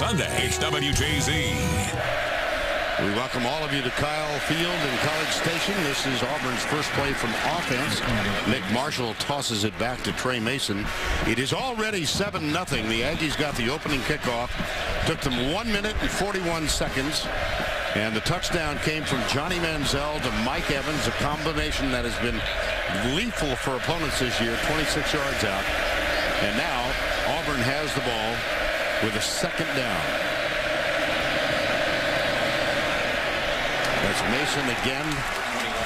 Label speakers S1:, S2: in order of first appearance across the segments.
S1: Sunday, it's WJZ.
S2: We welcome all of you to Kyle Field in College Station. This is Auburn's first play from offense. Nick Marshall tosses it back to Trey Mason. It is already 7-0. The Aggies got the opening kickoff. Took them 1 minute and 41 seconds. And the touchdown came from Johnny Manziel to Mike Evans, a combination that has been lethal for opponents this year, 26 yards out. And now Auburn has the ball with a second down. That's Mason again.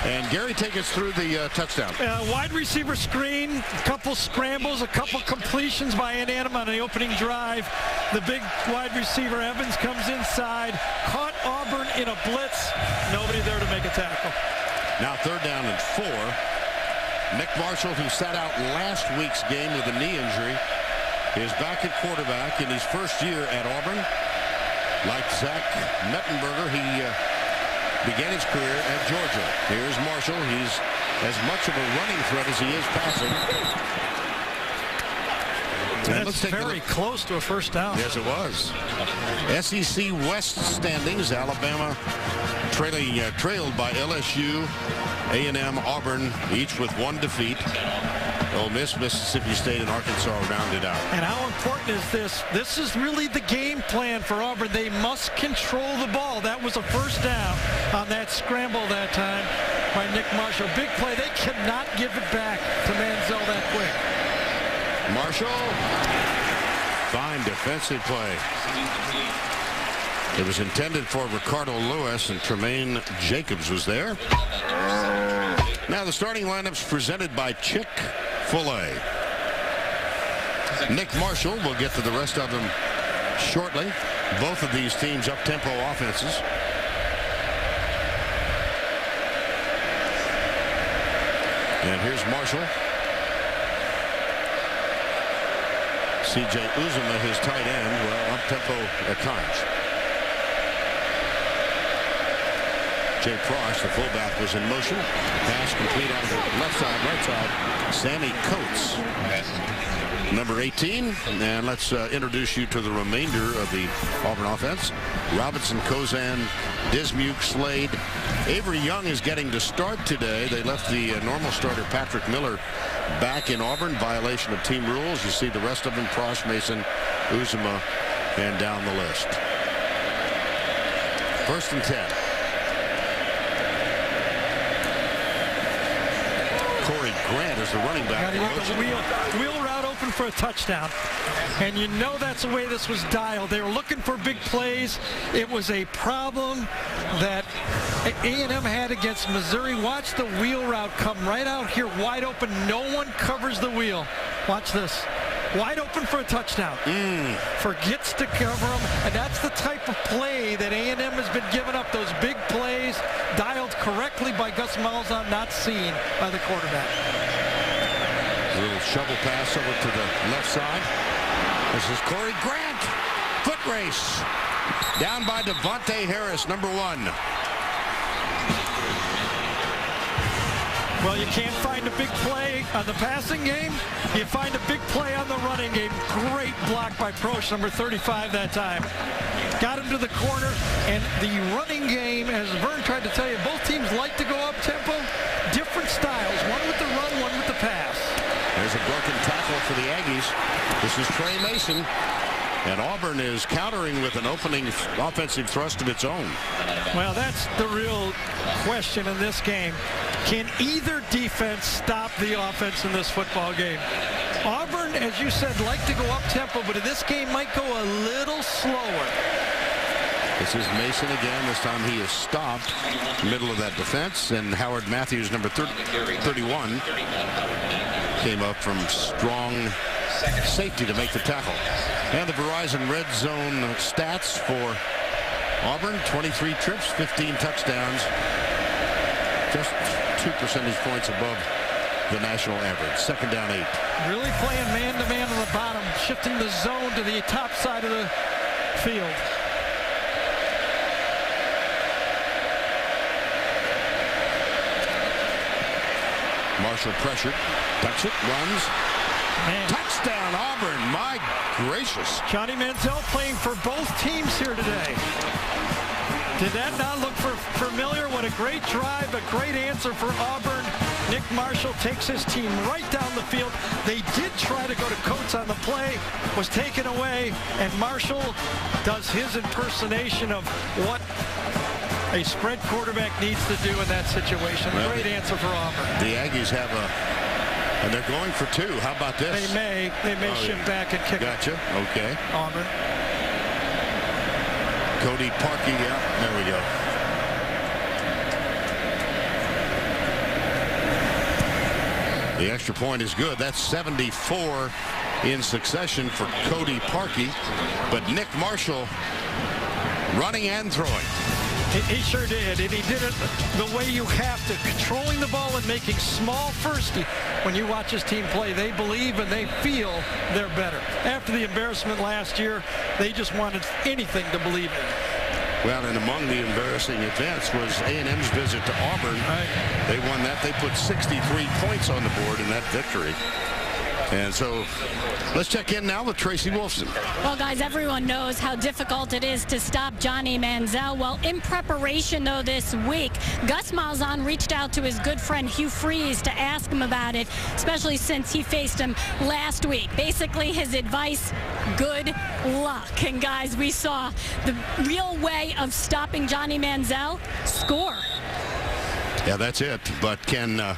S2: And Gary, take us through the touchdown.
S3: Wide receiver screen, a couple scrambles, a couple completions by A&M on the opening drive. The big wide receiver Evans comes inside, caught Auburn in a blitz. Nobody there to make a tackle.
S2: Now 3rd down and 4. Nick Marshall, who sat out last week's game with a knee injury, is back at quarterback in his first year at Auburn. Like Zach Mettenberger, he began his career at Georgia. Here's Marshall. He's as much of a running threat as he is passing.
S3: That's very close to a first down.
S2: Yes, it was. SEC West standings. Alabama trailed by LSU, A&M, Auburn, each with 1 defeat. Ole Miss, Mississippi State, and Arkansas rounded out.
S3: And how important is this? This is really the game plan for Auburn. They must control the ball. That was a first down on that scramble that time by Nick Marshall. Big play. They cannot give it back to Manziel that quick.
S2: Marshall. Fine defensive play. It was intended for Ricardo Lewis, and Tremaine Jacobs was there. Now the starting lineups presented by Chick-fil-A. Nick Marshall, will get to the rest of them shortly. Both of these teams up-tempo offenses. And here's Marshall. C.J. Uzomah, his tight end, well, up-tempo at times. Jay Frost, the fullback, was in motion. Pass complete on the left side, right side. Sammy Coates, number 18. And let's introduce you to the remainder of the Auburn offense. Robinson, Kozan, Dismuke, Slade. Avery Young is getting to start today. They left the normal starter, Patrick Miller, back in Auburn. Violation of team rules. You see the rest of them, Frost, Mason, Uzomah, and down the list. 1st and 10. Grant is the running back.
S3: The wheel route open for a touchdown. And you know that's the way this was dialed. They were looking for big plays. It was a problem that A&M had against Missouri. Watch the wheel route come right out here wide open. No one covers the wheel. Watch this. Wide open for a touchdown. Forgets to cover them. And that's the type of play that A&M has been giving up. Those big plays dialed correctly by Gus Malzahn, not seen by the quarterback.
S2: A little shovel pass over to the left side. This is Corey Grant. Foot race. Down by Devontae Harris, number 1.
S3: Well, you can't find a big play on the passing game. You find a big play on the running game. Great block by Prosch, number 35 that time. Got him to the corner, and the running game, as Vern tried to tell you, both teams like to go up-tempo. Different styles, one with the run, one with the pass.
S2: There's a broken tackle for the Aggies. This is Trey Mason. And Auburn is countering with an opening offensive thrust of its own.
S3: Well, that's the real question in this game. Can either defense stop the offense in this football game? Auburn, as you said, like to go up-tempo, but in this game might go a little slower.
S2: This is Mason again. This time he is stopped middle of that defense. And Howard Matthews, number 31, came up from strong safety to make the tackle. And the Verizon Red Zone stats for Auburn: 23 trips, 15 touchdowns, just 2 percentage points above the national average. 2nd down 8.
S3: Really playing man-to-man on the bottom, shifting the zone to the top side of the field.
S2: Marshall pressured, ducks it, runs,
S3: Man.
S2: Touchdown, Auburn. My gracious.
S3: Johnny Manziel playing for both teams here today. Did that not look familiar? What a great drive, a great answer for Auburn. Nick Marshall takes his team right down the field. They did try to go to Coates on the play, was taken away, and Marshall does his impersonation of what a spread quarterback needs to do in that situation.
S2: Well,
S3: great answer for Auburn.
S2: The Aggies have and they're going for two. How about this?
S3: They may shift back and kick it.
S2: Gotcha. Okay.
S3: Auburn.
S2: Cody Parkey, yeah, there we go. The extra point is good. That's 74 in succession for Cody Parkey, but Nick Marshall running and throwing.
S3: He sure did, and he did it the way you have to, controlling the ball and making small first. When you watch his team play, they believe and they feel they're better. After the embarrassment last year, they just wanted anything to believe in.
S2: Well, and among the embarrassing events was A&M's visit to Auburn.
S3: Right.
S2: They won that. They put 63 points on the board in that victory. And so let's check in now with Tracy Wolfson.
S1: Well, guys, everyone knows how difficult it is to stop Johnny Manziel. Well, in preparation, though, this week, Gus Malzahn reached out to his good friend Hugh Freeze to ask him about it, especially since he faced him last week. Basically, his advice, good luck. And, guys, we saw the real way of stopping Johnny Manziel, score.
S2: Yeah, that's it. But can...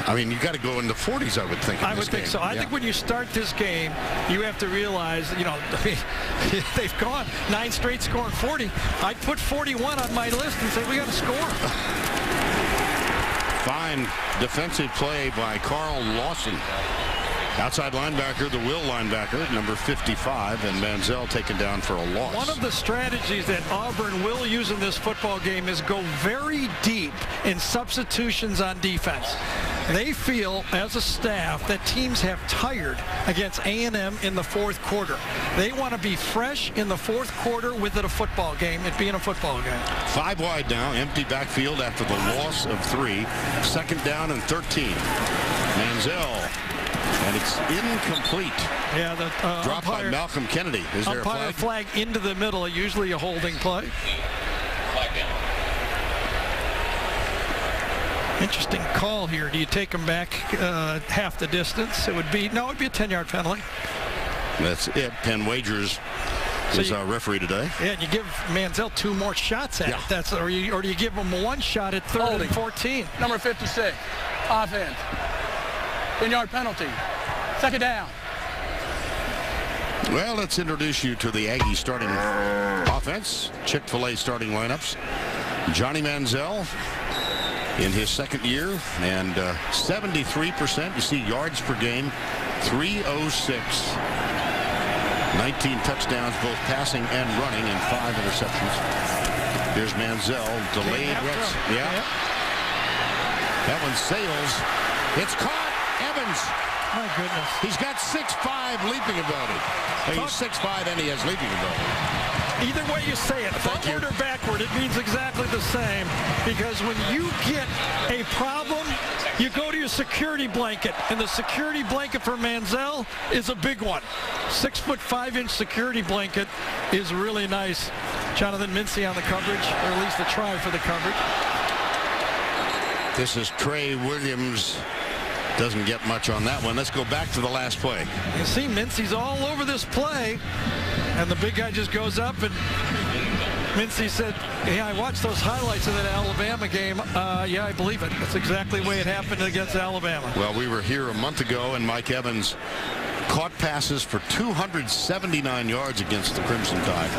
S2: I mean, you got to go in the 40s, I would think.
S3: I would think so. I think when you start this game, you have to realize, you know, they've gone 9 straight scoring 40. I'd put 41 on my list and say we got to score.
S2: Fine defensive play by Carl Lawson. Outside linebacker, the will linebacker, number 55, and Manziel taken down for a loss.
S3: One of the strategies that Auburn will use in this football game is go very deep in substitutions on defense. They feel, as a staff, that teams have tired against A&M in the fourth quarter. They want to be fresh in the fourth quarter with it a football game, it being a football game.
S2: 5 wide now, empty backfield after the loss of 3. Second down and 13. Manziel. And it's incomplete.
S3: Yeah, the
S2: dropped by Malcolm Kennedy. Is there a
S3: umpire flag into the middle, usually a holding play. Interesting call here. Do you take him back half the distance? It would be, no, it would be a 10-yard penalty.
S2: That's it. Penn Wagers is our referee today.
S3: Yeah, and you give Manziel 2 more shots at it. That's, or do you give him 1 shot at 3rd and 14?
S4: Number 56, offense. 10-yard penalty. Second down.
S2: Well, let's introduce you to the Aggie starting offense. Chick-fil-A starting lineups. Johnny Manziel in his second year, and 73%. You see yards per game, 306. 19 touchdowns, both passing and running, and 5 interceptions. Here's Manziel, delayed rush. Yeah. That one sails. It's caught. Evans.
S3: My goodness.
S2: He's got 6'5" leaping ability. He's 6'5" and he has leaping ability.
S3: Either way you say it, forward or backward, it means exactly the same. Because when you get a problem, you go to your security blanket. And the security blanket for Manziel is a big one. 6'5" security blanket is really nice. Jonathan Mincy on the coverage, or at least the try for the coverage.
S2: This is Trey Williams. Doesn't get much on that one. Let's go back to the last play.
S3: You see Mincy's all over this play, and the big guy just goes up, and Mincy said, yeah, I watched those highlights of that Alabama game. Yeah, I believe it. That's exactly the way it happened against Alabama.
S2: Well, we were here a month ago, and Mike Evans caught passes for 279 yards against the Crimson Tide.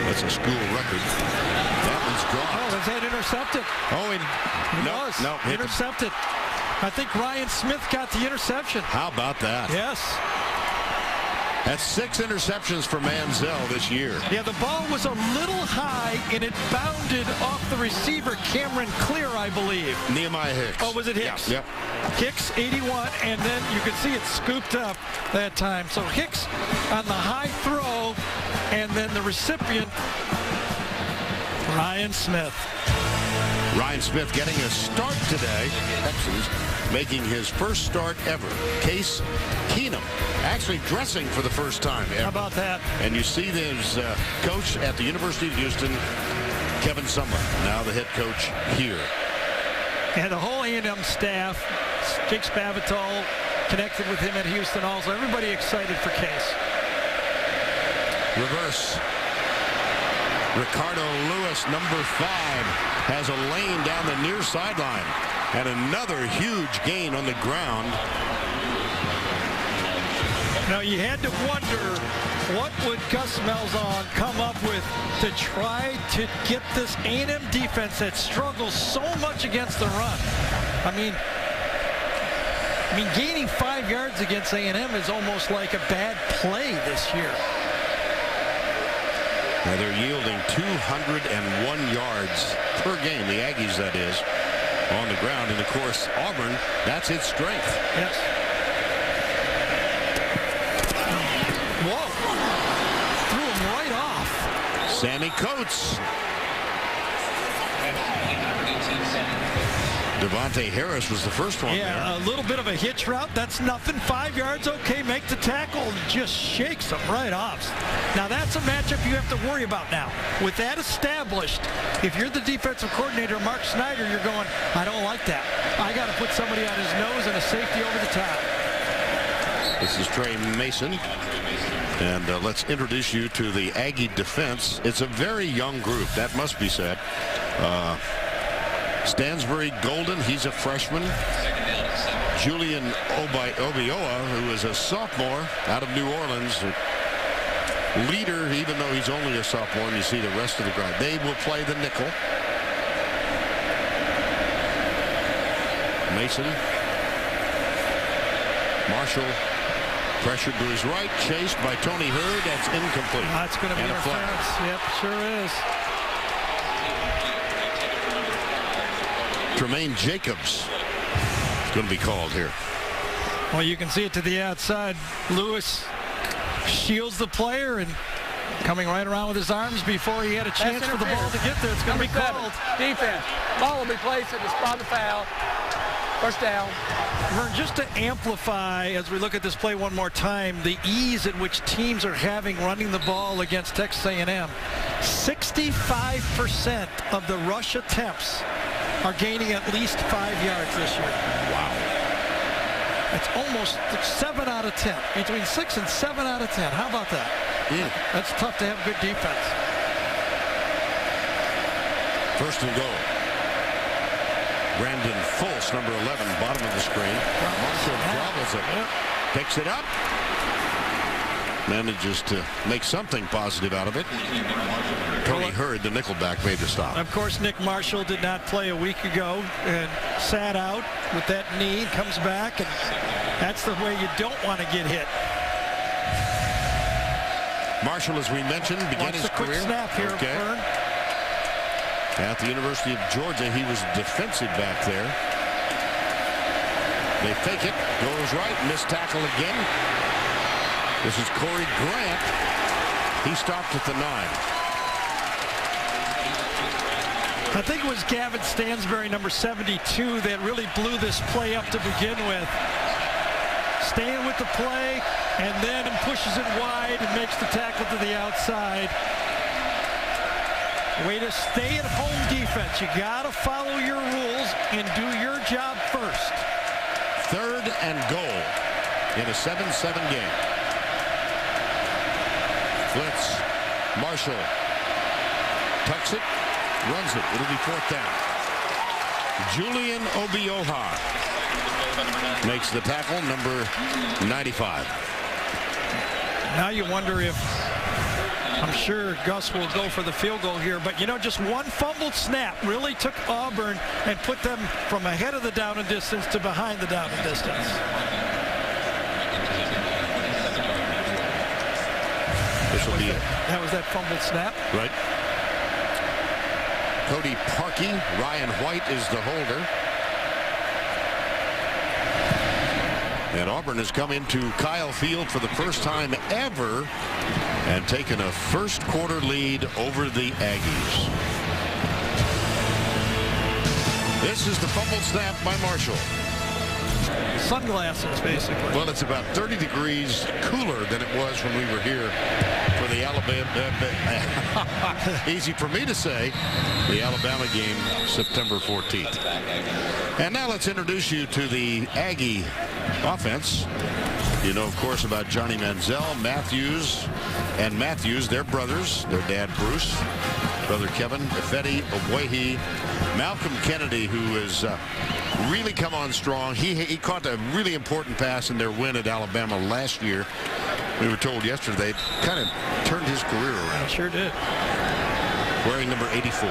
S2: That's a school record. That one's dropped.
S3: Oh, was that intercepted?
S2: Oh, no,
S3: intercepted. I think Ryan Smith got the interception.
S2: How about that?
S3: Yes.
S2: That's 6 interceptions for Manziel this year.
S3: Yeah, the ball was a little high, and it bounded off the receiver, Cameron Clear, I believe.
S2: Nehemiah Hicks.
S3: Oh, was it Hicks?
S2: Yeah.
S3: Hicks, 81, and then you could see it scooped up that time. So Hicks on the high throw, and then the recipient, Ryan Smith.
S2: Ryan Smith getting a start today. Texans making his first start ever. Case Keenum actually dressing for the first time ever.
S3: How about that?
S2: And you see his coach at the University of Houston, Kevin Sumlin, now the head coach here.
S3: And the whole A&M staff, Jake Spavital connected with him at Houston also. Everybody excited for Case.
S2: Reverse. Ricardo Lewis, number 5, has a lane down the near sideline. And another huge gain on the ground.
S3: Now you had to wonder, what would Gus Malzahn come up with to try to get this A&M defense that struggles so much against the run? I mean, gaining 5 yards against A&M is almost like a bad play this year.
S2: Now they're yielding 201 yards per game, the Aggies that is, on the ground. And of course, Auburn, that's its strength.
S3: Yes. Whoa. Threw him right off.
S2: Sammy Coates. Devontae Harris was the first one there.
S3: A little bit of a hitch route. That's nothing. 5 yards, okay. Make the tackle. Just shakes him right off. Now that's a matchup you have to worry about now. With that established, if you're the defensive coordinator, Mark Snyder, you're going, I don't like that. I got to put somebody on his nose and a safety over the top.
S2: This is Trey Mason. And let's introduce you to the Aggie defense. It's a very young group, that must be said. Stansbury Golden, he's a freshman. Julian Obioa, who is a sophomore out of New Orleans. Leader, even though he's only a sophomore, and you see the rest of the crowd. They will play the nickel. Mason. Marshall pressured to his right, chased by Tony Hurd. That's incomplete.
S3: That's going to be interference. Yep, sure is.
S2: Tremaine Jacobs is going to be called here.
S3: Well, you can see it to the outside. Lewis shields the player and coming right around with his arms before he had a chance for the ball to get there. It's going to be called.
S4: Defense. Ball will be placed at the spot of the foul. First down.
S3: Vern, just to amplify, as we look at this play one more time, the ease at which teams are having running the ball against Texas A&M. 65% of the rush attempts are gaining at least 5 yards this year.
S2: Wow.
S3: It's almost 7 out of 10. Between 6 and 7 out of 10. How about that?
S2: Yeah.
S3: That's tough to have good defense.
S2: First and goal. Brandon Fultz, number 11, bottom of the screen. Marshall gobbles it.
S3: Yep.
S2: Picks it up. Manages to make something positive out of it. Tony Hurd, the nickelback, made the stop.
S3: Of course, Nick Marshall did not play a week ago and sat out with that knee. Comes back, and that's the way you don't want to get hit.
S2: Marshall, as we mentioned, began his career.
S3: Quick snap here, Vern.
S2: At the University of Georgia, he was defensive back there. They fake it, goes right, missed tackle again. This is Corey Grant. He stopped at the 9.
S3: I think it was Gavin Stansbury, number 72, that really blew this play up to begin with. Staying with the play, and then pushes it wide and makes the tackle to the outside. Way to stay at home defense. You got to follow your rules and do your job first.
S2: 3rd and goal in a 7-7 game. Blitz. Marshall tucks it, runs it. It'll be 4th down. Julian Obioha makes the tackle, number 95.
S3: Now you wonder if, I'm sure Gus will go for the field goal here, but you know, just one fumbled snap really took Auburn and put them from ahead of the down and distance to behind the down and distance.
S2: This will be it.
S3: That was that fumbled snap.
S2: Right. Cody Parkey, Ryan White is the holder. And Auburn has come into Kyle Field for the first time ever and taken a first quarter lead over the Aggies. This is the fumbled snap by Marshall.
S3: Sunglasses, basically.
S2: Well, it's about 30 degrees cooler than it was when we were here for the Alabama. Easy for me to say. The Alabama game, September 14th. And now let's introduce you to the Aggie offense. You know, of course, about Johnny Manziel, Matthews, and Matthews. They're brothers. Their dad, Bruce. Brother Kevin, Ifedi, Obwehi, Malcolm Kennedy, who has really come on strong. He caught a really important pass in their win at Alabama last year. We were told yesterday they kind of turned his career around.
S3: Sure did.
S2: Wearing number 84.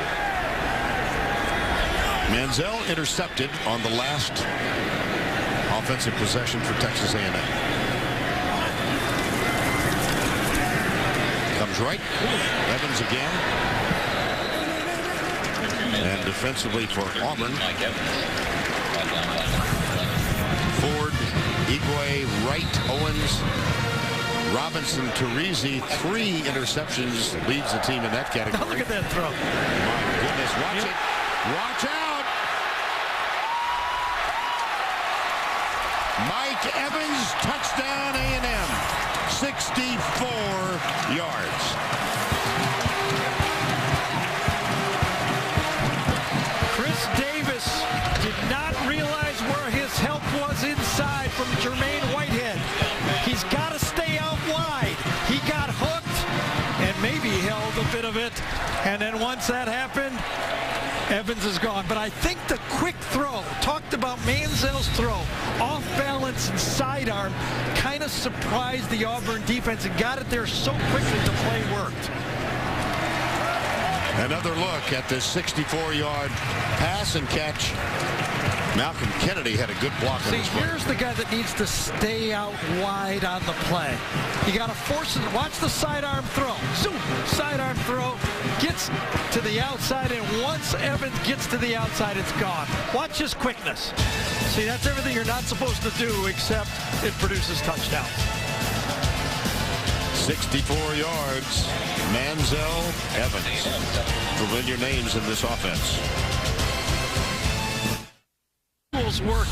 S2: Manziel intercepted on the last offensive possession for Texas A&M. Comes right. Evans again. And defensively for Auburn, Ford, Igwe, Wright, Owens, Robinson, Teresi, 3 interceptions, leads the team in that category.
S3: Now look at that throw.
S2: My goodness, watch it. Watch out. Mike Evans, touchdown A&M, 64 yards.
S3: Inside from Jermaine Whitehead. He's got to stay out wide. He got hooked and maybe held a bit of it. And then once that happened, Evans is gone. But I think the quick throw, talked about Manziel's throw, off balance and sidearm, kind of surprised the Auburn defense and got it there so quickly the play worked.
S2: Another look at this 64-yard pass and catch. Malcolm Kennedy had a good block.
S3: See, here's the guy that needs to stay out wide on the play. You got to force it. Watch the sidearm throw. Zoom, sidearm throw. Gets to the outside, and once Evans gets to the outside, it's gone. Watch his quickness. See, that's everything you're not supposed to do, except it produces touchdowns.
S2: 64 yards. Manziel, Evans. Familiar names in this offense.
S3: Work.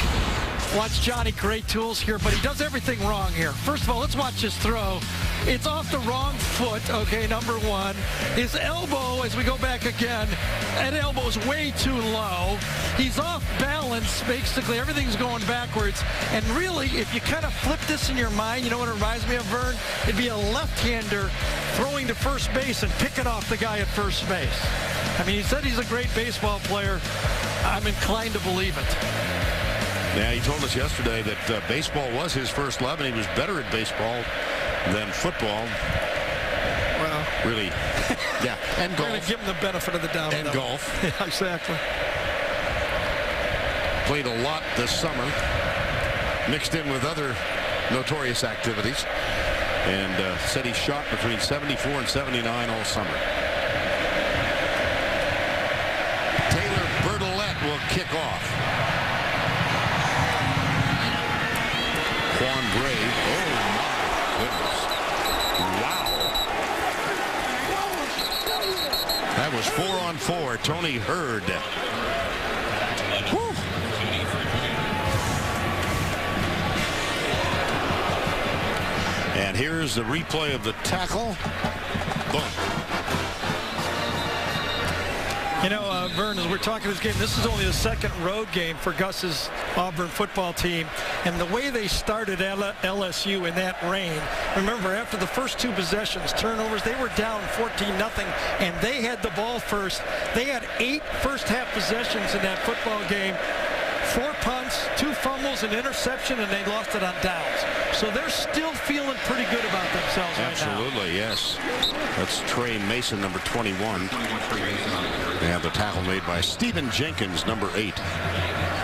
S3: Watch Johnny, great tools here, but he does everything wrong here. First of all, let's watch his throw. It's off the wrong foot, okay, number one. His elbow, as we go back again, that elbow is way too low. He's off balance, basically. Everything's going backwards. And really, if you kind of flip this in your mind, you know what it reminds me of, Vern? It'd be a left-hander throwing to first base and picking off the guy at first base. I mean, he said he's a great baseball player. I'm inclined to believe it.
S2: Yeah, he told us yesterday that baseball was his first love, and he was better at baseball than football.
S3: Well,
S2: really, yeah, and golf.
S3: We're going to give him the benefit of the doubt.
S2: And golf.
S3: Yeah, exactly.
S2: Played a lot this summer, mixed in with other notorious activities, and said he shot between 74 and 79 all summer. Taylor Bertolette will kick off. Juan Gray. Oh, my goodness. Wow. That was 4-on-4. Tony Hurd. Whew. And here's the replay of the tackle. Boom.
S3: You know, Vern, as we're talking this game, this is only the second road game for Gus's Auburn football team. And the way they started LSU in that rain, remember, after the first 2 possessions, turnovers, they were down 14-0, and they had the ball first. They had 8 first-half possessions in that football game. 4 punts, 2 fumbles, an interception, and they lost it on downs. So they're still feeling pretty good about themselves right now.
S2: Absolutely, yes. That's Trey Mason, number 21. They have the tackle made by Stephen Jenkins, number 8.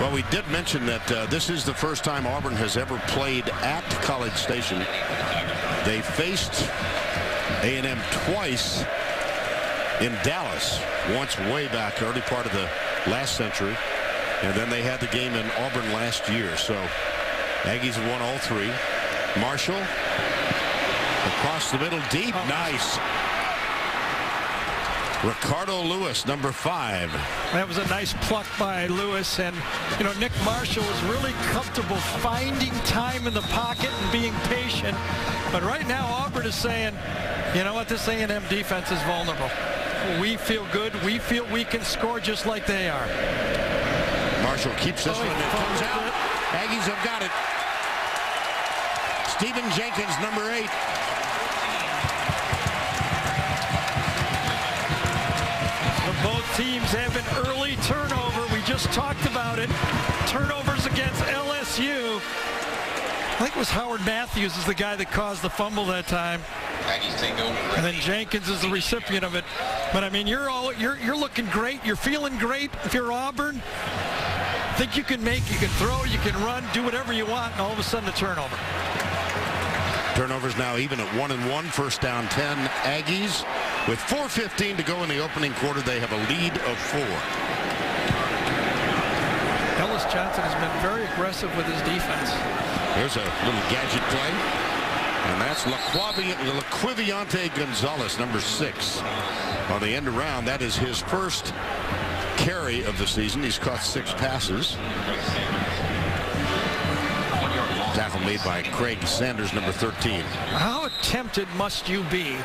S2: Well, we did mention that this is the first time Auburn has ever played at College Station. They faced A&M twice in Dallas, once way back, early part of the last century. And then they had the game in Auburn last year. So Aggies have won all 3. Marshall across the middle, deep, nice. Ricardo Lewis, number 5.
S3: That was a nice pluck by Lewis, and you know, Nick Marshall was really comfortable finding time in the pocket and being patient. But right now Auburn is saying, you know what, this A&M defense is vulnerable. We feel good. We feel we can score just like they are.
S2: Marshall keeps this one and comes out. Aggies have got it. Stephen Jenkins, number 8.
S3: Both teams have an early turnover. We just talked about it. Turnovers against LSU. I think it was Howard Matthews is the guy that caused the fumble that time. And then Jenkins is the recipient of it. But I mean, you're looking great. You're feeling great if you're Auburn. Think you can throw, you can run, do whatever you want, and all of a sudden a turnover.
S2: Turnovers now even at 1-1. First down 10 Aggies. With 4:15 to go in the opening quarter, they have a lead of 4.
S3: Ellis Johnson has been very aggressive with his defense.
S2: There's a little gadget play. And that's Laquiviante Gonzalez, number 6. On the end around, that is his first carry of the season. He's caught 6 passes. Tackle made by Craig Sanders, number 13.
S3: How tempted must you be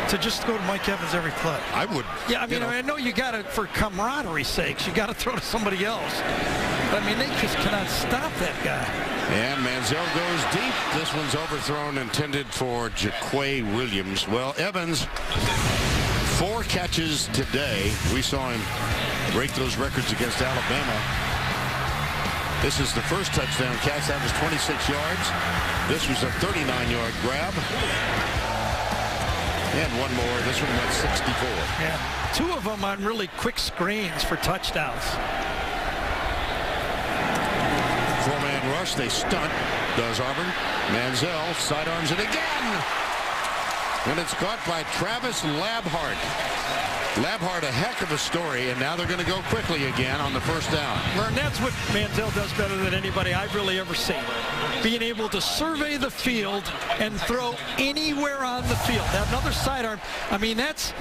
S3: to just go to Mike Evans every play?
S2: I would.
S3: Yeah, I mean, I know you got to, for camaraderie sakes, you got to throw to somebody else. But I mean, they just cannot stop that guy.
S2: And Manziel goes deep. This one's overthrown, intended for Jaquay Williams. Well, Evans, 4 catches today. We saw him break those records against Alabama. This is the first touchdown catch. That was 26 yards. This was a 39-yard grab. And one more. This one went 64.
S3: Yeah, 2 of them on really quick screens for touchdowns.
S2: 4-man rush. They stunt. Does Auburn. Manziel sidearms it again. And it's caught by Travis Labhart. Labhart, a heck of a story, and now they're going to go quickly again on the first down.
S3: And that's what Manziel does better than anybody I've really ever seen. Being able to survey the field and throw anywhere on the field. That another sidearm, I mean, that's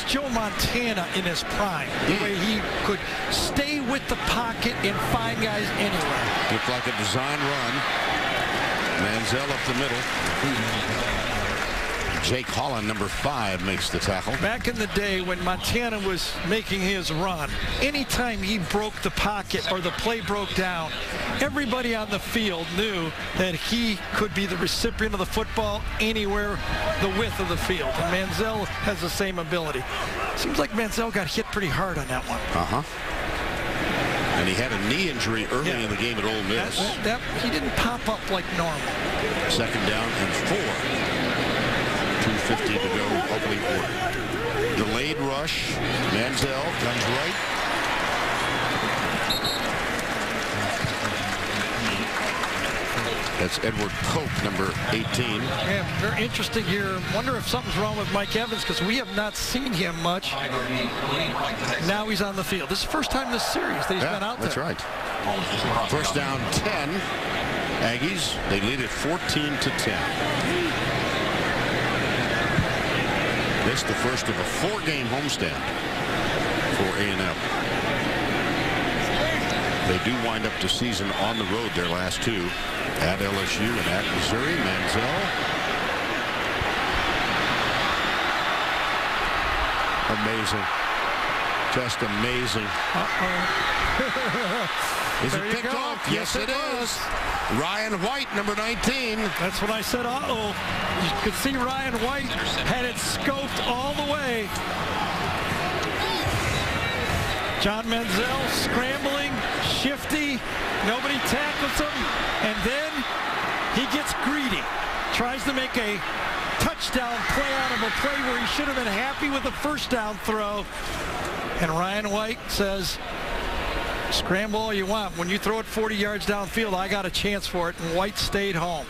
S3: Joe Montana in his prime. The way he could stay with the pocket and find guys anywhere.
S2: Looked like a design run. Manziel up the middle. Jake Holland, number 5, makes the tackle.
S3: Back in the day when Montana was making his run, anytime he broke the pocket or the play broke down, everybody on the field knew that he could be the recipient of the football anywhere the width of the field. And Manziel has the same ability. Seems like Manziel got hit pretty hard on that one.
S2: And he had a knee injury early in the game at Ole Miss.
S3: He didn't pop up like normal.
S2: Second down and 4. 2:50 to go, opening quarter. Delayed rush. Manziel comes right. That's Edward Pope, number 18.
S3: Yeah, very interesting here. Wonder if something's wrong with Mike Evans, because we have not seen him much. Now he's on the field. This is the first time this series that he's been out there.
S2: That's right. First down 10. Aggies, they lead it 14-10. This the first of a 4-game homestand for A&M. They do wind up the season on the road, their last 2, at LSU and at Missouri. Manziel. Amazing. Just amazing. Is it picked off? Yes, it is. Ryan White, number 19.
S3: That's when I said, uh-oh. You could see Ryan White had it scoped all the way. John Manziel scrambling, shifty. Nobody tackles him. And then he gets greedy. Tries to make a touchdown play out of a play where he should have been happy with the first down throw. And Ryan White says, scramble all you want. When you throw it 40 yards downfield, I got a chance for it. And White stayed home.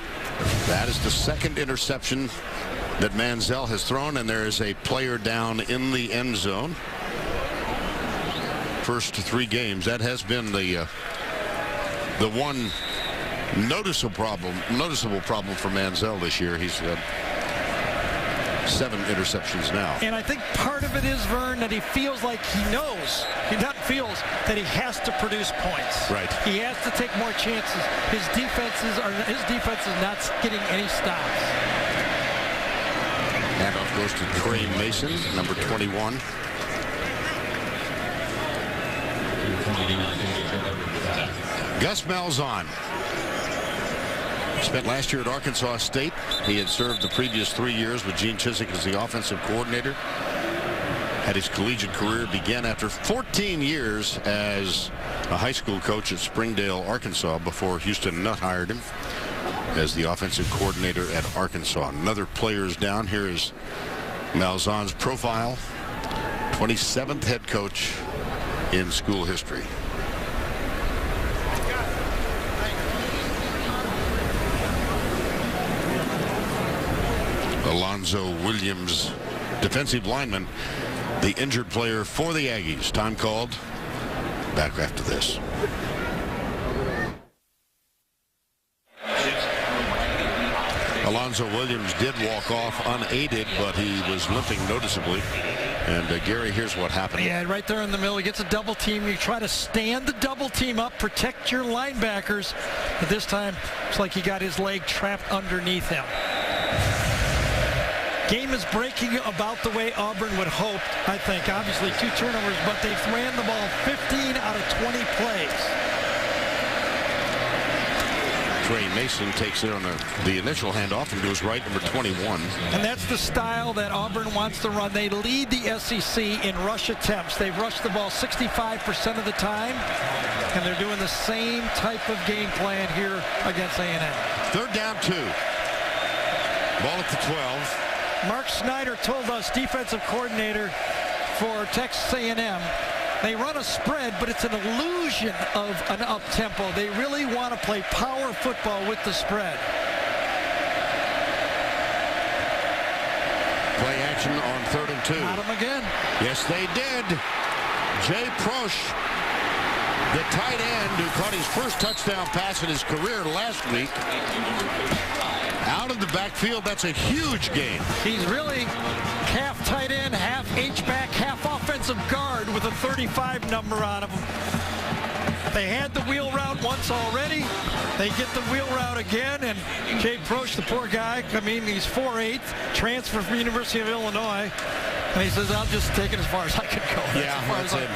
S2: That is the second interception that Manziel has thrown, and there is a player down in the end zone. First 3 games, that has been the one noticeable problem for Manziel this year. He's 7 interceptions now.
S3: And I think part of it is, Vern, that he feels like he knows, that he has to produce points.
S2: Right.
S3: He has to take more chances. His defense is not getting any stops.
S2: Handoff goes to Trey Mason, number 21. Gus Malzahn spent last year at Arkansas State. He had served the previous 3 years with Gene Chizik as the offensive coordinator. Had his collegiate career began after 14 years as a high school coach at Springdale, Arkansas, before Houston Nutt hired him as the offensive coordinator at Arkansas. Another players down. Here is Malzahn's profile. 27th head coach in school history. Alonzo Williams, defensive lineman, the injured player for the Aggies. Time called. Back after this. Alonzo Williams did walk off unaided, but he was limping noticeably. And Gary, here's what happened.
S3: Yeah, right there in the middle. He gets a double team. You try to stand the double team up, protect your linebackers. But this time, it's like he got his leg trapped underneath him. Game is breaking about the way Auburn would hope, I think. Obviously, 2 turnovers, but they've ran the ball 15 out of 20 plays.
S2: Trey Mason takes it on the initial handoff and goes right, number 21.
S3: And that's the style that Auburn wants to run. They lead the SEC in rush attempts. They've rushed the ball 65% of the time, and they're doing the same type of game plan here against A&M.
S2: 3rd down 2. Ball at the 12.
S3: Mark Snyder told us, defensive coordinator for Texas A&M, they run a spread, but it's an illusion of an up-tempo. They really want to play power football with the spread.
S2: Play action on 3rd and 2.
S3: Got him again.
S2: Yes, they did. Jay Prosch, the tight end who caught his first touchdown pass in his career last week. Out of the backfield, that's a huge gain.
S3: He's really half tight end, half H-back, half offensive guard with a 35 number on him. They had the wheel route once already. They get the wheel route again, and Jay Prosch, the poor guy, I mean, he's 4'8", transfer from the University of Illinois, and he says, I'll just take it as far as I can go.
S2: Yeah, that's it.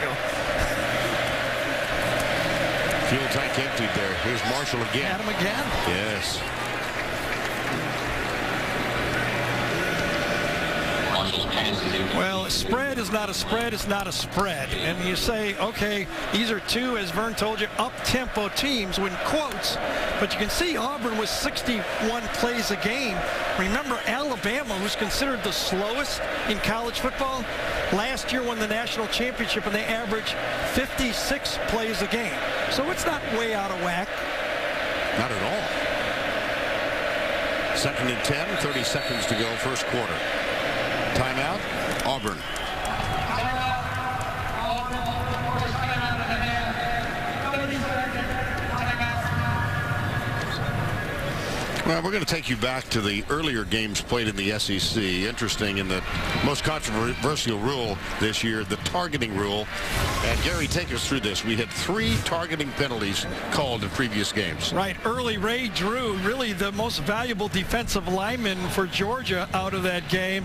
S2: Fuel tank emptied there. Here's Marshall again.
S3: Got him again?
S2: Yes.
S3: Well, a spread is not a spread. It's not a spread. And you say, okay, these are 2, as Vern told you, up-tempo teams, with quotes. But you can see Auburn was 61 plays a game. Remember, Alabama, who's considered the slowest in college football, last year won the national championship, and they averaged 56 plays a game. So it's not way out of whack.
S2: Not at all. 2nd and 10, 30 seconds to go, 1st quarter. Timeout, Auburn. Well, we're going to take you back to the earlier games played in the SEC. Interesting, in the most controversial rule this year, the targeting rule. And Gary, take us through this. We had 3 targeting penalties called in previous games.
S3: Right. Early Ray Drew, really the most valuable defensive lineman for Georgia out of that game.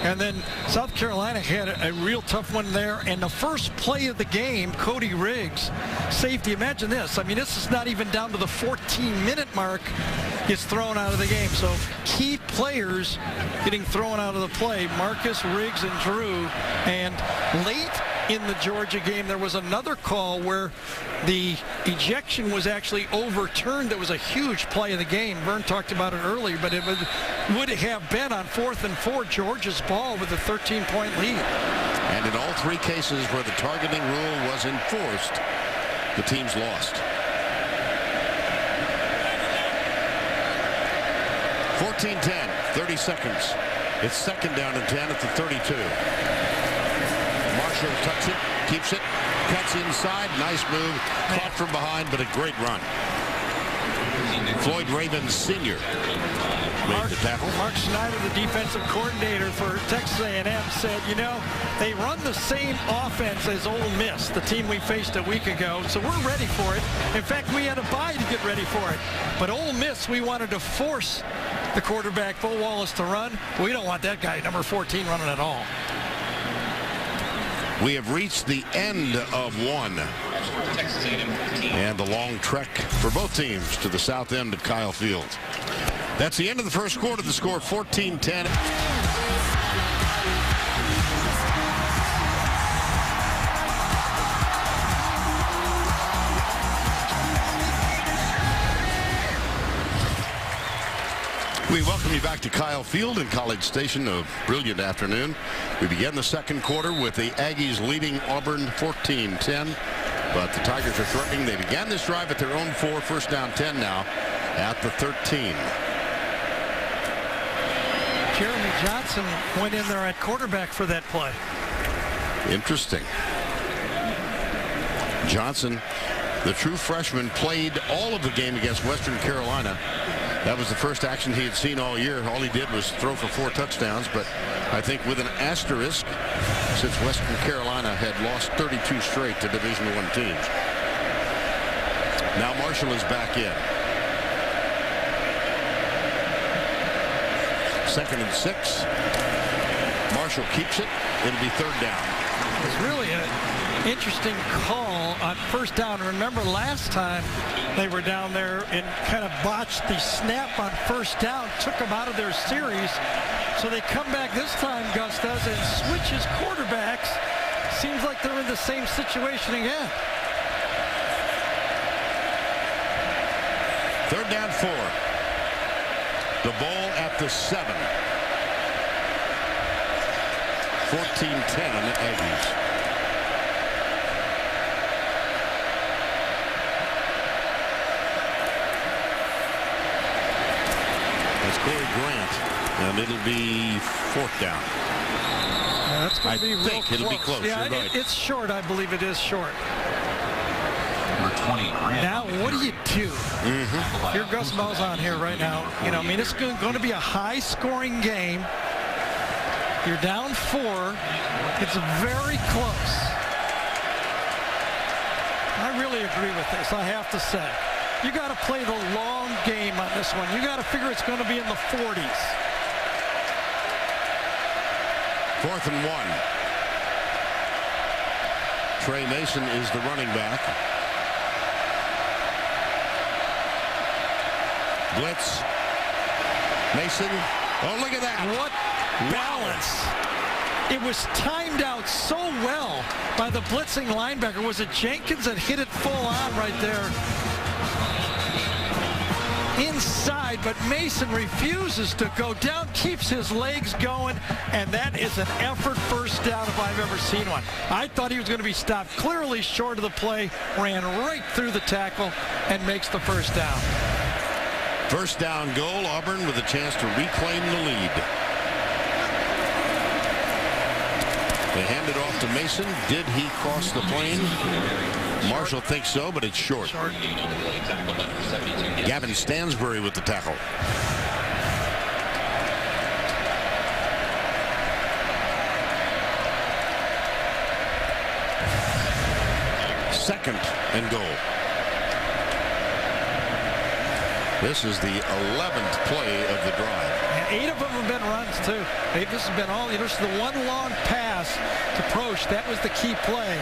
S3: And then South Carolina had a real tough one there. And the first play of the game, Cody Riggs, safety. Imagine this. I mean, this is not even down to the 14-minute mark. Gets thrown out of the game. So key players getting thrown out of the play. Marcus, Riggs, and Drew. And late in the Georgia game, there was another call where the ejection was actually overturned. That was a huge play of the game. Vern talked about it earlier, but it would have been on 4th and 4, Georgia's ball with a 13-point lead.
S2: And in all 3 cases where the targeting rule was enforced, the teams lost. 14-10, 30 seconds. It's 2nd down and 10 at the 32. Marshall tucks it, keeps it, cuts inside. Nice move. Caught from behind, but a great run. Floyd Ravens Sr. made the tackle.
S3: Mark Schneider, the defensive coordinator for Texas A&M, said, you know, they run the same offense as Ole Miss, the team we faced a week ago, so we're ready for it. In fact, we had a bye to get ready for it. But Ole Miss, we wanted to force the quarterback, Bo Wallace, to run. We don't want that guy, number 14, running at all.
S2: We have reached the end of one. And the long trek for both teams to the south end of Kyle Field. That's the end of the first quarter. The score 14-10. We welcome you back to Kyle Field in College Station. A brilliant afternoon. We begin the second quarter with the Aggies leading Auburn 14-10. But the Tigers are threatening. They began this drive at their own 4, first down 10 now at the 13.
S3: Jeremy Johnson went in there at quarterback for that play.
S2: Interesting. Johnson, the true freshman, played all of the game against Western Carolina. That was the first action he had seen all year. All he did was throw for 4 touchdowns, but I think with an asterisk, since Western Carolina had lost 32 straight to Division I teams. Now Marshall is back in. 2nd and 6. Marshall keeps it. It'll be 3rd down.
S3: It's really an interesting call on first down. Remember last time they were down there and kind of botched the snap on first down, took them out of their series. So they come back this time, Gus does, and switches quarterbacks. Seems like they're in the same situation again.
S2: 3rd down 4. The ball at the 7. 14-10 Aggies. That's Corey Grant, and it'll be 4th down.
S3: That's going to be real
S2: close. It'll be close.
S3: Yeah,
S2: right.
S3: It's short. I believe it is short.
S5: Number 20.
S3: Now, what do you do? Here, Gus Malzahn here right now. You know, I mean, it's going to be a high-scoring game. You're down 4. It's very close. I really agree with this, I have to say. You got to play the long game on this one. You got to figure it's going to be in the 40s.
S2: 4th and 1. Trey Mason is the running back. Blitz. Mason. Oh, look at that.
S3: What balance. It was timed out so well by the blitzing linebacker. Was it Jenkins that hit it full on right there? Inside, but Mason refuses to go down, keeps his legs going, and that is an effort first down if I've ever seen one. I thought he was going to be stopped clearly short of the play, ran right through the tackle, and makes the first down.
S2: First down goal, Auburn with a chance to reclaim the lead. They hand it off to Mason. Did he cross the plane? Marshall thinks so, but it's short. Gavin Stansbury with the tackle. Second and goal. This is the 11th play of the drive.
S3: And 8 of them have been runs, too. This has been all, this is the one long pass to Prosch. That was the key play.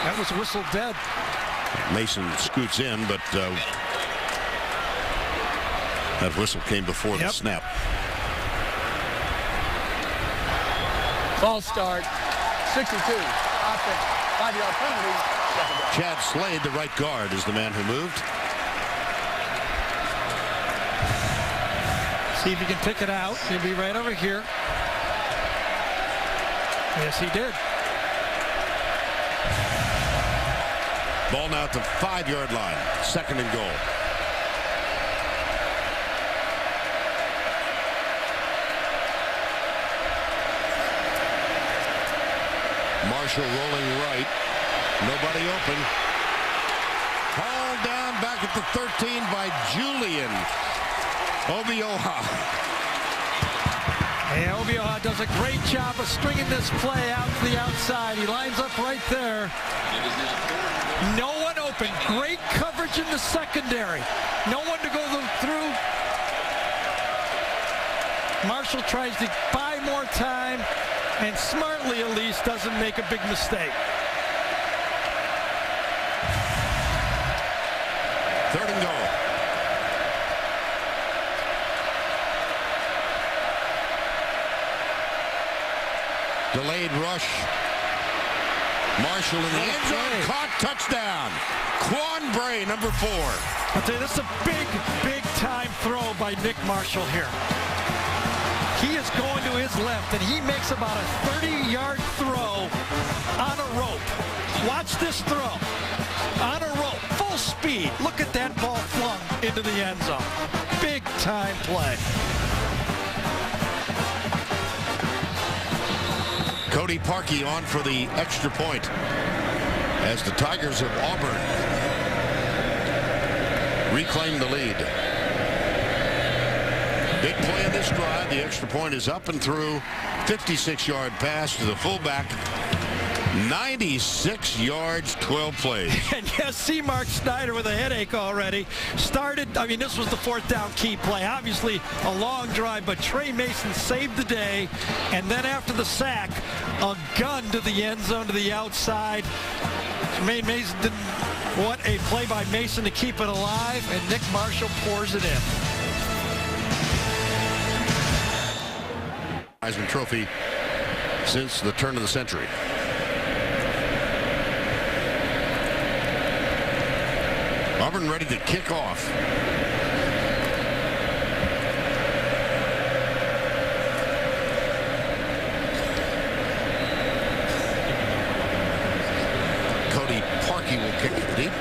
S3: That was whistled dead.
S2: Mason scoots in, but that whistle came before the snap.
S4: False start. 62. Offense. 5-yard penalty.
S2: Chad Slade, the right guard, is the man who moved.
S3: See if he can pick it out. He'll be right over here. Yes, he did.
S2: Ball now at the 5-yard line. 2nd and goal. Marshall rolling right. Nobody open. Hauled down back at the 13 by Julian Obioha.
S3: Yeah, Obioha does a great job of stringing this play out to the outside. He lines up right there. No one open. Great coverage in the secondary. No one to go through. Marshall tries to buy more time, and smartly at least doesn't make a big mistake.
S2: Third and goal. Delayed rush. Marshall in the end zone. Caught. Touchdown. Quan Bray, number 4.
S3: I'll tell you, this is a big, big time throw by Nick Marshall here. He is going to his left, and he makes about a 30-yard throw on a rope. Watch this throw. On a rope, full speed. Look at that ball flung into the end zone. Big time play.
S2: Cody Parkey on for the extra point as the Tigers of Auburn reclaim the lead. Big play in this drive. The extra point is up and through. 56-yard pass to the fullback. 96 yards, 12 plays.
S3: And yes, see Mark Snyder with a headache already. Started, I mean, this was the 4th down key play. Obviously a long drive, but Trey Mason saved the day. And then after the sack, a gun to the end zone to the outside. Mason didn't, what a play by Mason to keep it alive, and Nick Marshall pours it in.
S2: Heisman Trophy since the turn of the century. Auburn ready to kick off. Cody Parkey will kick it deep.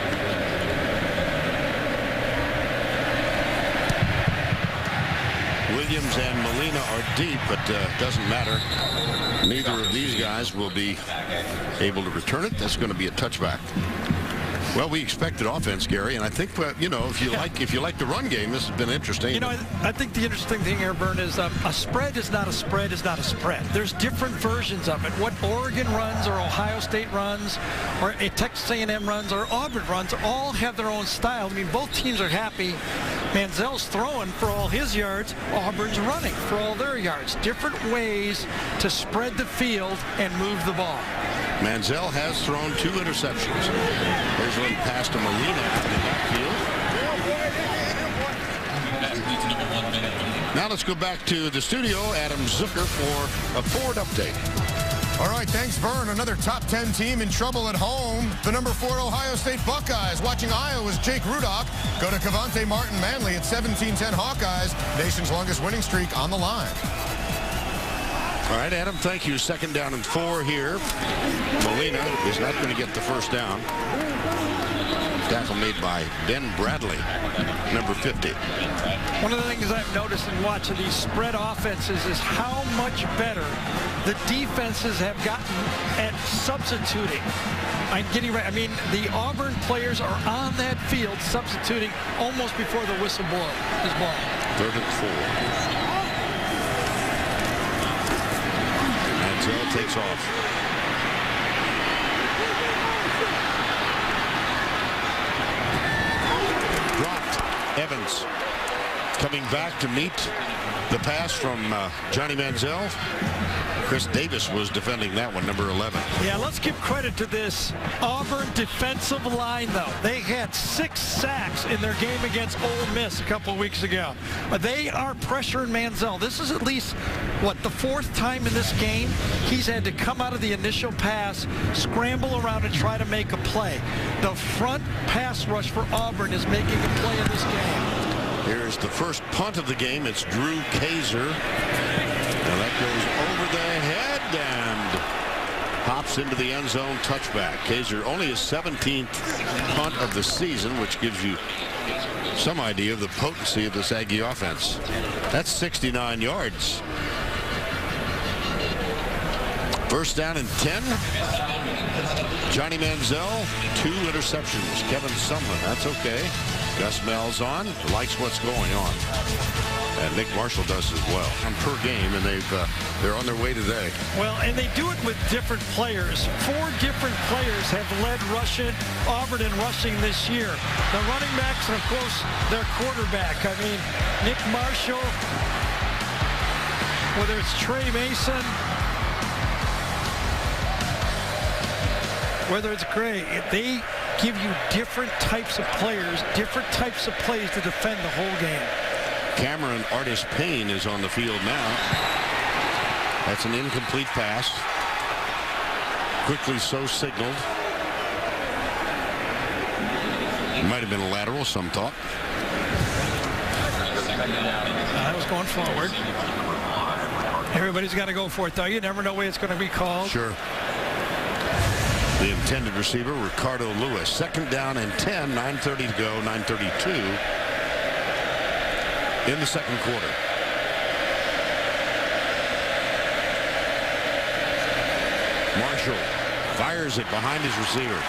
S2: Williams and Molina are deep, but doesn't matter. Neither of these guys will be able to return it. That's going to be a touchback. Well, we expected offense, Gary, and I think you know, if you like the run game, this has been interesting.
S3: You know, I think the interesting thing here, Vern, is a spread is not a spread is not a spread. There's different versions of it. What Oregon runs, or Ohio State runs, or Texas A&M runs, or Auburn runs, all have their own style. I mean, both teams are happy. Manziel's throwing for all his yards. Auburn's running for all their yards. Different ways to spread the field and move the ball.
S2: Manziel has thrown 2 interceptions. There's one pass to Molina out in the backfield. Now let's go back to the studio. Adam Zucker for a Ford update.
S6: All right, thanks, Vern. Another top 10 team in trouble at home. The number 4 Ohio State Buckeyes. Watching Iowa's Jake Rudock go to Cavante Martin Manley at 17-10 Hawkeyes. Nation's longest winning streak on the line.
S2: All right, Adam, thank you. 2nd down and 4 here. Molina is not going to get the first down. Tackle made by Ben Bradley, number 50.
S3: One of the things I've noticed in watching these spread offenses is how much better the defenses have gotten at substituting. I'm getting right. I mean, the Auburn players are on that field substituting almost before the whistle is blown.
S2: 3rd and 4. Manziel takes off. Dropped. Evans coming back to meet the pass from Johnny Manziel. Chris Davis was defending that one, number 11.
S3: Yeah, let's give credit to this Auburn defensive line, though. They had 6 sacks in their game against Ole Miss a couple of weeks ago. They are pressuring Manziel. This is at least, what, the 4th time in this game he's had to come out of the initial pass, scramble around and try to make a play. The front pass rush for Auburn is making a play in this game.
S2: Here's the first punt of the game. It's Drew Kaiser. Now that goes over the head and hops into the end zone, touchback. Kaiser only his 17th punt of the season, which gives you some idea of the potency of this Aggie offense. That's 69 yards. First down and 10. Johnny Manziel, 2 interceptions. Kevin Sumlin, that's okay. Gus Malzahn likes what's going on. And Nick Marshall does as well. And per game, and they're on their way today.
S3: Well, and they do it with different players. 4 different players have led Auburn in rushing this year. The running backs and, of course, their quarterback. I mean, Nick Marshall, whether it's Trey Mason, whether it's Gray, they give you different types of players, different types of plays to defend the whole game.
S2: Cameron Artis Payne is on the field now. That's an incomplete pass. Quickly so signaled. Might have been a lateral, some thought.
S3: That was going forward. Everybody's got to go for it, though. You never know where it's going to be called.
S2: Sure. The intended receiver, Ricardo Lewis. Second down and 10, 9:30 to go, 9:32 in the second quarter. Marshall fires it behind his receiver.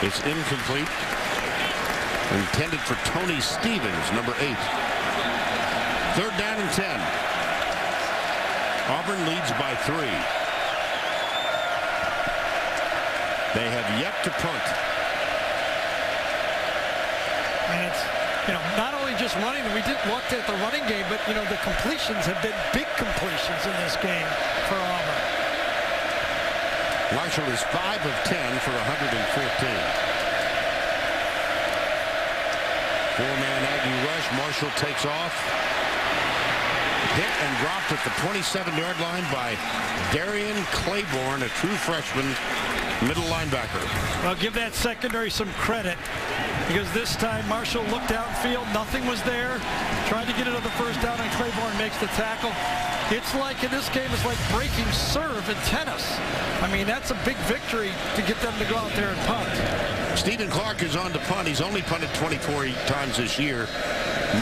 S2: It's incomplete. Intended for Tony Stevens, number 8. Third down and 10. Auburn leads by 3. They have yet to punt.
S3: And it's, not only just running, we looked at the running game, but, the completions have been big completions in this game for Auburn.
S2: Marshall is 5 of 10 for 114. 4-man Aggie rush. Marshall takes off. Hit and dropped at the 27-yard line by Darian Claiborne, a true freshman middle linebacker.
S3: Well, give that secondary some credit, because this time Marshall looked downfield, nothing was there, tried to get it on the first down, and Claiborne makes the tackle. It's like, in this game, it's like breaking serve in tennis. I mean, that's a big victory to get them to go out there and punt.
S2: Stephen Clark is on to punt. He's only punted 24 times this year.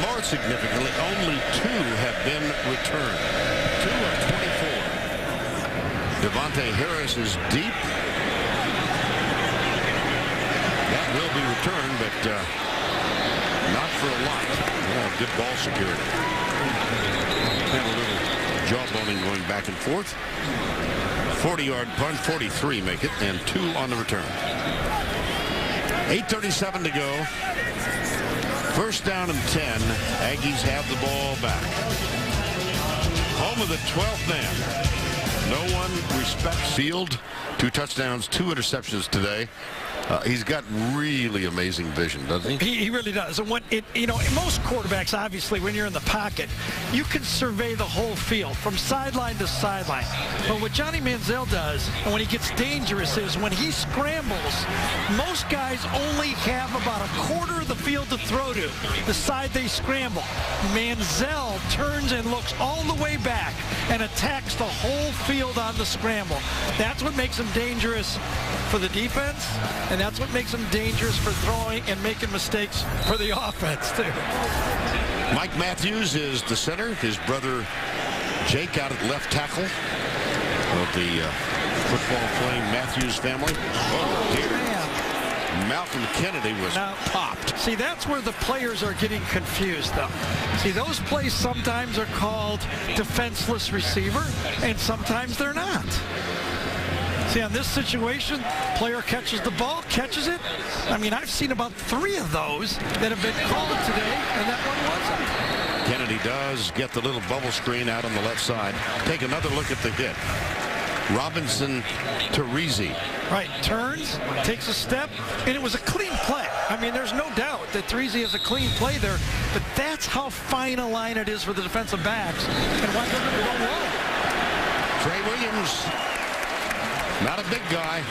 S2: More significantly, only 2 have been returned. 2 of 24. Devontae Harris is deep. That will be returned, but not for a lot. Good ball security. And a little jawboning going back and forth. 40-yard punt, 43 make it, and 2 on the return. 8:37 to go. First down and 10. Aggies have the ball back. Home of the 12th man. No one respects Field. 2 touchdowns, 2 interceptions today. He's got really amazing vision, doesn't he?
S3: He really does. And most quarterbacks, obviously, when you're in the pocket, you can survey the whole field from sideline to sideline. But what Johnny Manziel does, and when he gets dangerous, is when he scrambles, most guys only have about a quarter of the field to throw to, the side they scramble. Manziel turns and looks all the way back and attacks the whole field on the scramble. That's what makes him dangerous for the defense, and that's what makes him dangerous for throwing and making mistakes for the offense, too.
S2: Mike Matthews is the center. His brother Jake out at left tackle of the football-playing Matthews family. Oh, dear. Malcolm Kennedy was popped.
S3: See, that's where the players are getting confused, though. See, those plays sometimes are called defenseless receiver, and sometimes they're not. See, on this situation, player catches the ball, catches it. I mean, I've seen about 3 of those that have been called today, and that one wasn't.
S2: Kennedy does get the little bubble screen out on the left side. Take another look at the hit. Robinson Teresi.
S3: Right, turns, takes a step, and it was a clean play. I mean, there's no doubt that Teresi has a clean play there, but that's how fine a line it is for the defensive backs, and why doesn't it go low?
S2: Trey Williams. Not a big guy.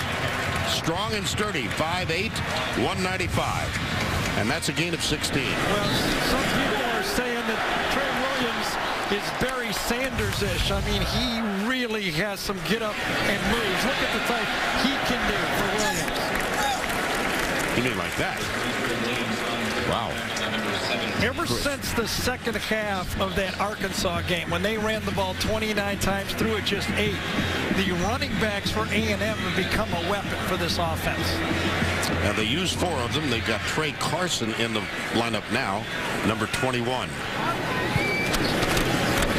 S2: Strong and sturdy. 5'8", 195. And that's a gain of 16.
S3: Well, some people are saying that Trey Williams is Barry Sanders-ish. I mean, he really has some get up and moves. Look at the type he can do for Williams.
S2: You mean like that? Wow.
S3: Ever since the second half of that Arkansas game, when they ran the ball 29 times, threw it just 8, the running backs for A&M have become a weapon for this offense.
S2: Now they use 4 of them. They've got Trey Carson in the lineup now, number 21.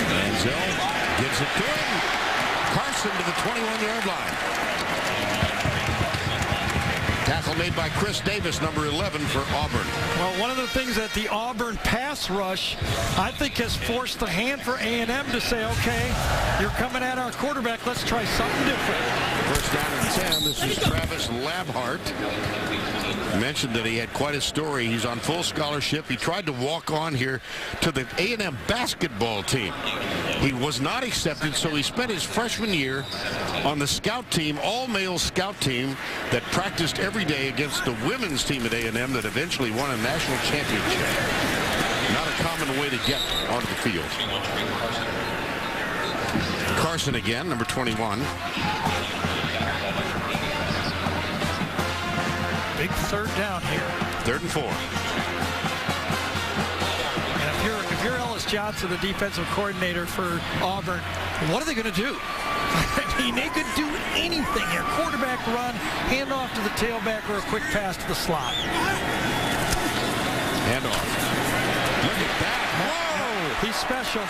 S2: Manziel gives it to him. Carson to the 21-yard line. Tackle made by Chris Davis, number 11 for Auburn.
S3: Well, one of the things that the Auburn pass rush, I think, has forced the hand for A&M to say, okay, you're coming at our quarterback. Let's try something different.
S2: First down and 10. This is Travis Labhart. Mentioned that he had quite a story. He's on full scholarship. He tried to walk on here to the A&M basketball team. He was not accepted, so he spent his freshman year on the scout team, all-male scout team that practiced every day against the women's team at A&M that eventually won a national championship. Not a common way to get onto the field. Carson again, number 21.
S3: Big third down here.
S2: 3rd and 4.
S3: And if you're Ellis Johnson, the defensive coordinator for Auburn, what are they going to do? I mean, they could do anything here. Quarterback run, hand off to the tailback, or a quick pass to the slot.
S2: Hand off. Look at that. Whoa!
S3: He's special.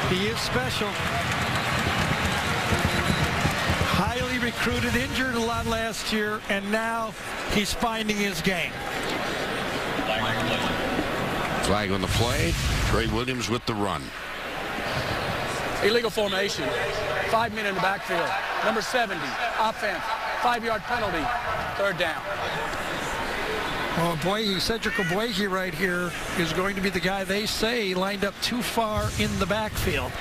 S3: He is special. Highly recruited, injured a lot last year, and now he's finding his game.
S2: Flag on the play. Trey Williams with the run.
S4: Illegal formation. 5 men in the backfield. Number 70, offense. 5-yard penalty. 3rd down.
S3: Well, Cedric Ogbuehi right here is going to be the guy they say lined up too far in the backfield.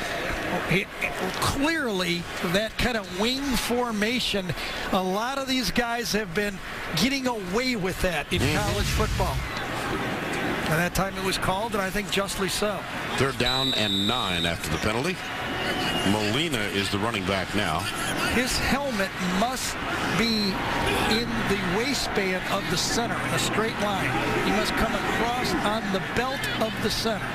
S3: Clearly, that kind of wing formation, a lot of these guys have been getting away with that in college football. And that time it was called, and I think justly so.
S2: 3rd down and 9 after the penalty. Molina is the running back now.
S3: His helmet must be in the waistband of the center, in a straight line. He must come across on the belt of the center.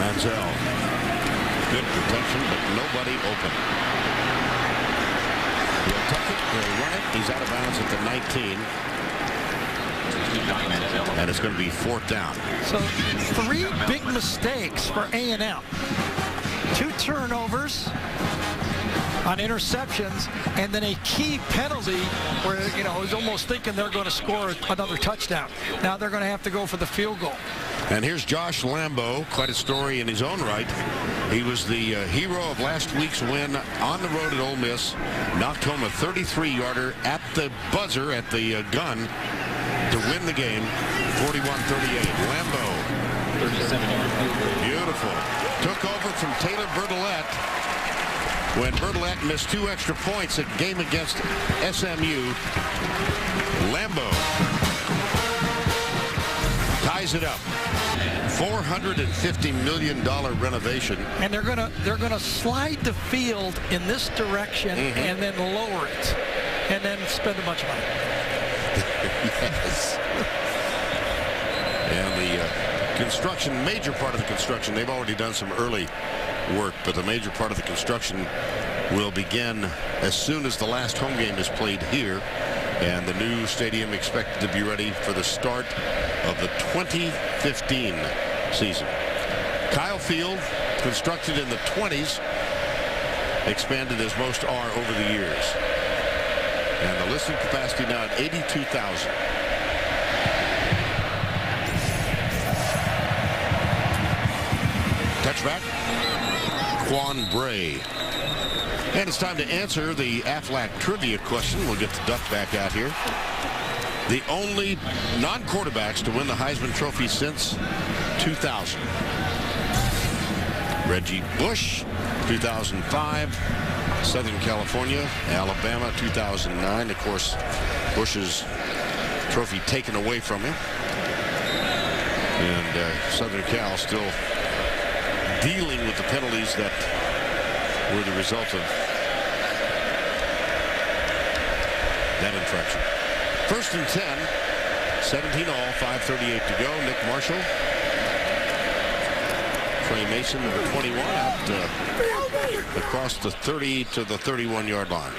S2: Manziel. Good protection, but nobody open. He'll tuck it, he'll run it. He's out of bounds at the 19. And it's going to be 4th down.
S3: So 3 big mistakes for A&M. 2 turnovers on interceptions, and then a key penalty where, you know, I was almost thinking they're going to score another touchdown. Now they're going to have to go for the field goal.
S2: And here's Josh Lambo, quite a story in his own right. He was the hero of last week's win on the road at Ole Miss. Knocked home a 33-yarder at the buzzer, at the gun, to win the game, 41-38. Lambo.
S5: 37-yard field goal.
S2: Beautiful. Took over from Taylor Bertolette when Bertolette missed 2 extra points at game against SMU. Lambo ties it up. $450 million renovation.
S3: And they're gonna slide the field in this direction and then lower it and then spend a bunch of money.
S2: Yes. And the construction, major part of the construction, they've already done some early work, but the major part of the construction will begin as soon as the last home game is played here, and the new stadium expected to be ready for the start of the 2015 season. Kyle Field, constructed in the 20s, expanded as most are over the years. And the listed capacity now at 82,000. Touchback, Quan Bray. And it's time to answer the Aflac trivia question. We'll get the duck back out here. The only non-quarterbacks to win the Heisman Trophy since 2000. Reggie Bush, 2005. Southern California, Alabama, 2009. Of course, Bush's trophy taken away from him. And Southern Cal still dealing with the penalties that were the result of that perfection. 1st and 10, 17 all, 5:38 to go. Nick Marshall. Trey Mason, number 21, out across the 30 to the 31-yard line.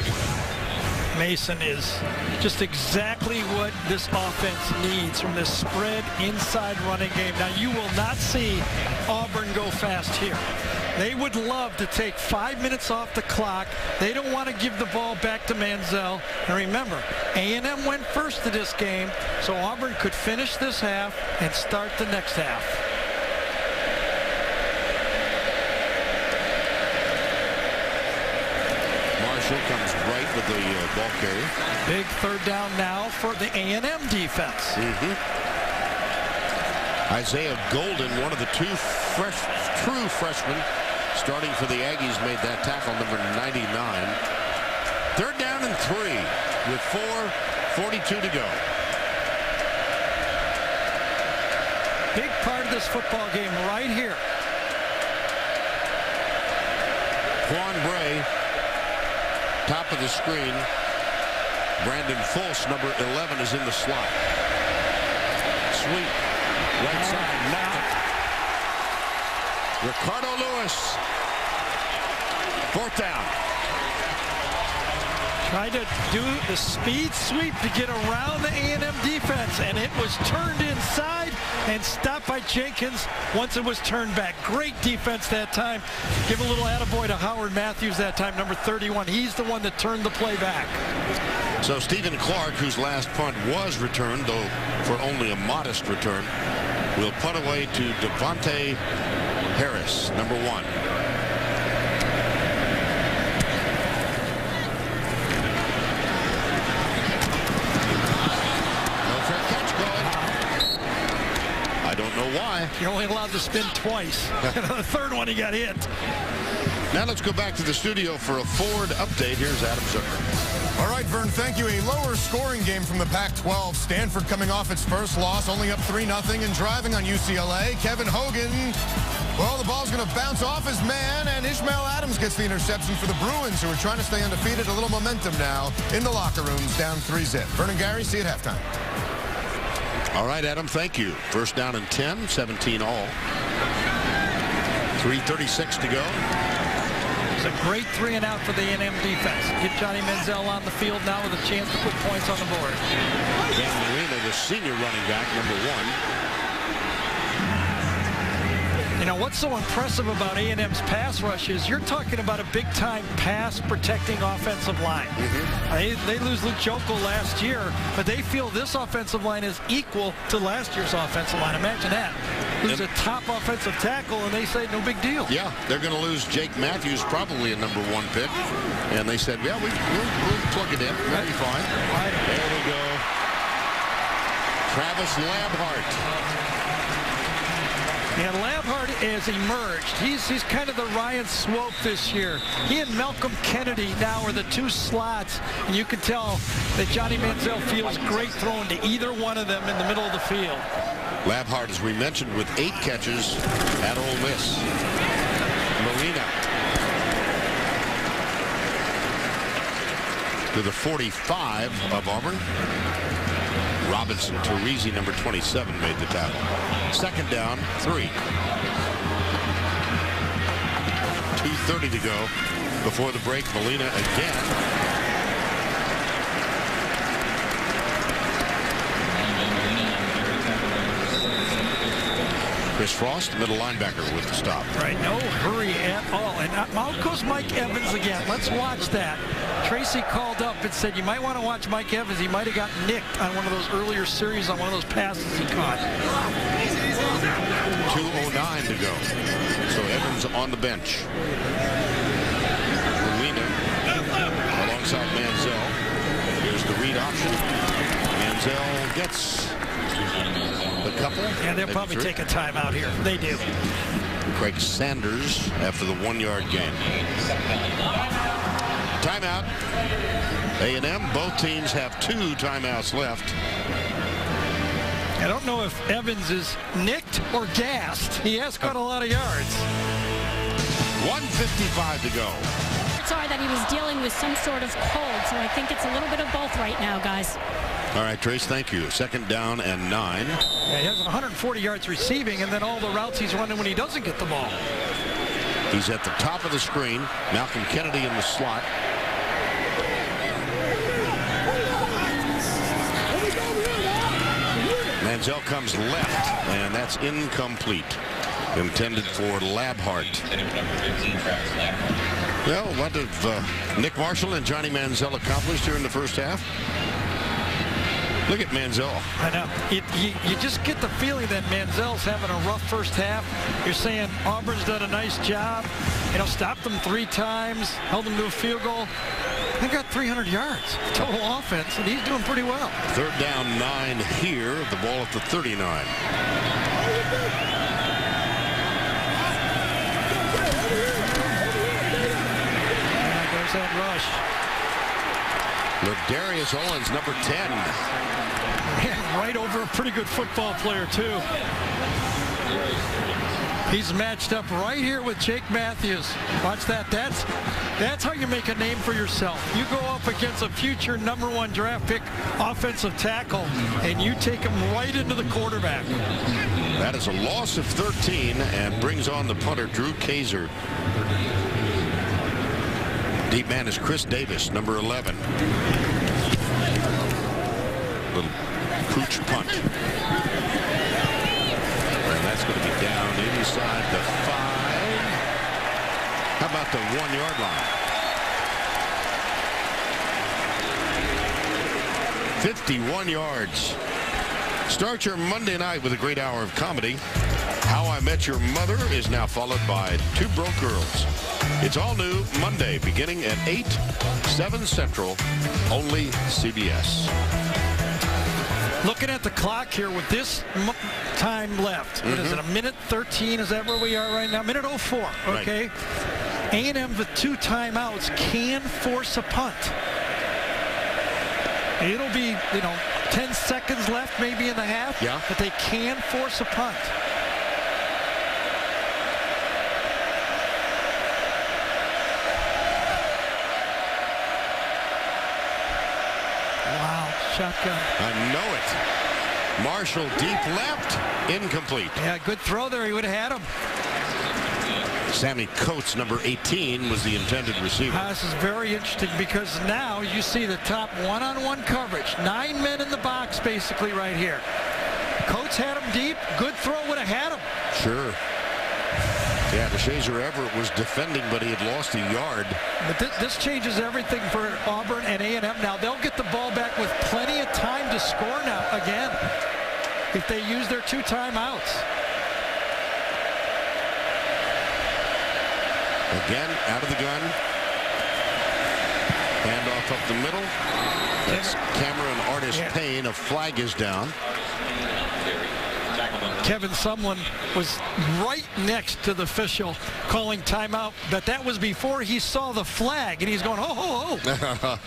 S3: Mason is just exactly what this offense needs from this spread inside running game. Now, you will not see Auburn go fast here. They would love to take 5 minutes off the clock. They don't want to give the ball back to Manziel. And remember, A&M went first to this game, so Auburn could finish this half and start the next half.
S2: Marshall comes right with the ball carrier.
S3: Big 3rd down now for the A&M defense.
S2: Isaiah Golden, one of the two true freshmen starting for the Aggies, made that tackle, number 99. 3rd down and 3 with 4:42 to go.
S3: Big part of this football game right here.
S2: Quan Bray, top of the screen. Brandon Fultz, number 11, is in the slot. Sweep, right side, knock. Ricardo Lewis, 4th down.
S3: Tried to do the speed sweep to get around the A&M defense, and it was turned inside and stopped by Jenkins once it was turned back. Great defense that time. Give a little attaboy to Howard Matthews that time, number 31. He's the one that turned the play back.
S2: So Stephen Clark, whose last punt was returned, though for only a modest return, will punt away to Devontae Harris, number 1. I don't know why.
S3: You're only allowed to spin twice. The 3rd one he got hit.
S2: Now let's go back to the studio for a Ford update. Here's Adam Zucker.
S6: All right, Vern, thank you. A lower scoring game from the Pac-12. Stanford coming off its first loss, only up 3-0 and driving on UCLA. Kevin Hogan, well, the ball's going to bounce off his man, and Ishmael Adams gets the interception for the Bruins, who are trying to stay undefeated. A little momentum now in the locker rooms, down 3-0. Vern and Gary, see you at halftime.
S2: All right, Adam, thank you. 1st down and 10, 17 all. 3:36 to go.
S3: It's a great 3 and out for the A&M defense. Get Johnny Manziel on the field now with a chance to put points on the board.
S2: Dan Marino, the senior running back, number 1.
S3: You know, what's so impressive about A&M's pass rush is you're talking about a big-time pass-protecting offensive line. They lose Luke Jokel last year, but they feel this offensive line is equal to last year's offensive line. Imagine that. Lose a top offensive tackle, and they say no big deal.
S2: Yeah, they're going to lose Jake Matthews, probably a number 1 pick. And they said, yeah, we'll plug it in. That'll be fine. There we go. Travis Labhart.
S3: Yeah, Labhart has emerged. He's kind of the Ryan Swope this year. He and Malcolm Kennedy now are the 2 slots, and you can tell that Johnny Manziel feels great throwing to either one of them in the middle of the field.
S2: Labhart, as we mentioned, with 8 catches at Ole Miss. Molina to the 45 of Auburn. Robinson Teresi, number 27, made the tackle. 2nd down, 3. 2:30 to go before the break. Molina again. Chris Frost, middle linebacker, with the stop.
S3: Right, no hurry at all. And out goes Mike Evans again. Let's watch that. Tracy called up and said, you might want to watch Mike Evans. He might have got nicked on one of those earlier series on one of those passes he caught.
S2: 2:09 to go. So Evans on the bench. Molina alongside Manziel. Here's the read option. Manziel gets a couple.
S3: Yeah, they'll probably take a timeout here. They do.
S2: Craig Sanders after the 1-yard gain. Timeout. A&M, both teams have 2 timeouts left.
S3: I don't know if Evans is nicked or gassed. He has got a lot of yards.
S2: 1:55 to go.
S1: reports are that he was dealing with some sort of cold, so I think it's a little bit of both right now, guys.
S2: All right, Trace, thank you. 2nd down and 9.
S3: Yeah, he has 140 yards receiving, and then all the routes he's running when he doesn't get the ball.
S2: He's at the top of the screen. Malcolm Kennedy in the slot. Manziel comes left, and that's incomplete. Intended for Labhart. Well, what have Nick Marshall and Johnny Manziel accomplished here in the first half? Look at Manziel.
S3: I know. You just get the feeling that Manziel's having a rough first half. You're saying Auburn's done a nice job. You know, stopped them 3 times, held them to a field goal. They got 300 yards total offense, and he's doing pretty well.
S2: 3rd down 9 here. The ball at the 39.
S3: There goes that rush.
S2: Ladarius Owens, number 10.
S3: And right over a pretty good football player, too. He's matched up right here with Jake Matthews. Watch that. That's how you make a name for yourself. You go up against a future #1 draft pick offensive tackle, and you take him right into the quarterback.
S2: That is a loss of 13 and brings on the punter, Drew Kaiser. Deep man is Chris Davis, number 11. Little cooch punt. And that's going to be down inside the 5. How about the 1-yard line? 51 yards. Start your Monday night with a great hour of comedy. How I Met Your Mother is now followed by Two Broke Girls. It's all new Monday beginning at 8, 7 Central, only CBS.
S3: Looking at the clock here with this time left. What is it, a minute 13? Is that where we are right now? Minute 04, okay? Right. A&M with 2 timeouts can force a punt. It'll be, 10 seconds left maybe in the half, but they can force a punt. Shotgun.
S2: I know it. Marshall deep left, incomplete.
S3: Yeah, good throw there. He would have had him.
S2: Sammy Coates, number 18, was the intended receiver.
S3: This is very interesting because now you see the top one-on-one coverage. 9 men in the box basically right here. Coates had him deep. Good throw, would have had him.
S2: Sure. Yeah, DeShazer Everett was defending, but he had lost a yard.
S3: But this changes everything for Auburn and A&M. Now they'll get the ball back with plenty of time to score now again if they use their 2 timeouts.
S2: Again, out of the gun. Handoff up the middle. That's Cameron Artis Payne. A flag is down.
S3: Kevin Sumlin was right next to the official calling timeout, but that was before he saw the flag, and he's going, oh, oh, oh.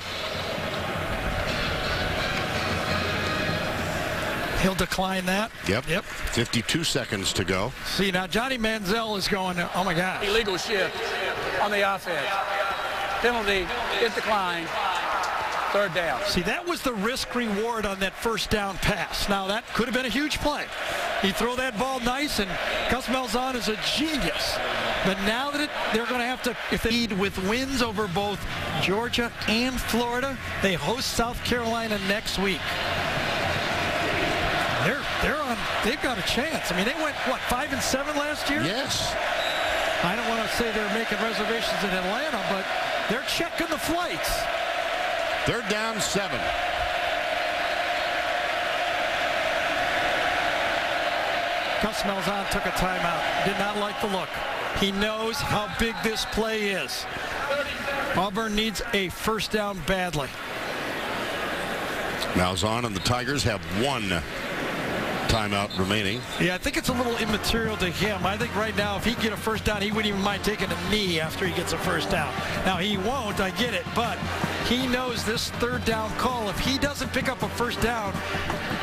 S3: He'll decline that.
S2: Yep. 52 seconds to go.
S3: See, now Johnny Manziel is going, oh, my gosh.
S4: Illegal shift on the offense. Penalty is declined. 3rd down.
S3: See, that was the risk reward on that 1st down pass. Now, that could have been a huge play. He throw that ball nice, and Gus Malzahn is a genius. But now that they're going to have to, if they lead with wins over both Georgia and Florida, they host South Carolina next week. They've got a chance. I mean, they went, 5-7 last year?
S2: Yes.
S3: I don't want to say they're making reservations in Atlanta, but they're checking the flights.
S2: 3rd down, 7.
S3: Gus Malzahn took a timeout. Did not like the look. He knows how big this play is. Auburn needs a 1st down badly.
S2: Malzahn and the Tigers have 1 timeout remaining.
S3: Yeah, I think it's a little immaterial to him. I think right now if he get a 1st down, he wouldn't even mind taking a knee after he gets a 1st down. Now he won't, I get it, but he knows this 3rd down call. If he doesn't pick up a 1st down,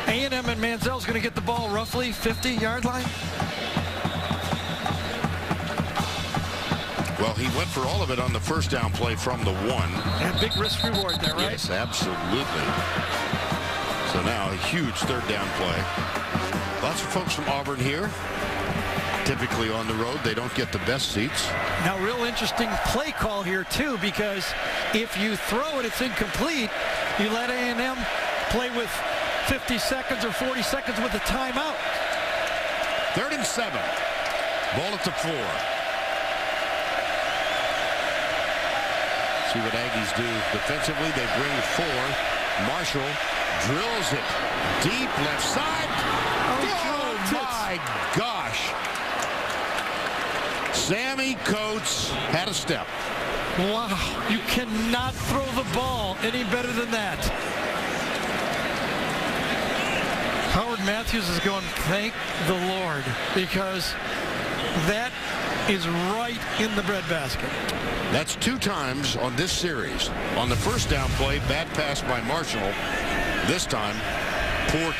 S3: A&M and Manziel's going to get the ball roughly 50-yard line.
S2: Well, he went for all of it on the first down play from the 1.
S3: And big risk reward there, right?
S2: Yes, absolutely. So now a huge third down play. Lots of folks from Auburn here. Typically on the road, they don't get the best seats.
S3: Now, real interesting play call here, too, because if you throw it, it's incomplete. You let A&M play with 50 seconds or 40 seconds with a timeout.
S2: 3rd and 7. Ball at the 4. See what Aggies do defensively. They bring 4. Marshall drills it deep left side. Oh my gosh. Sammy Coates had a step.
S3: Wow, you cannot throw the ball any better than that. Howard Matthews is going, thank the Lord, because that is right in the breadbasket.
S2: That's 2 times on this series. On the first down play, bad pass by Marshall. This time, poor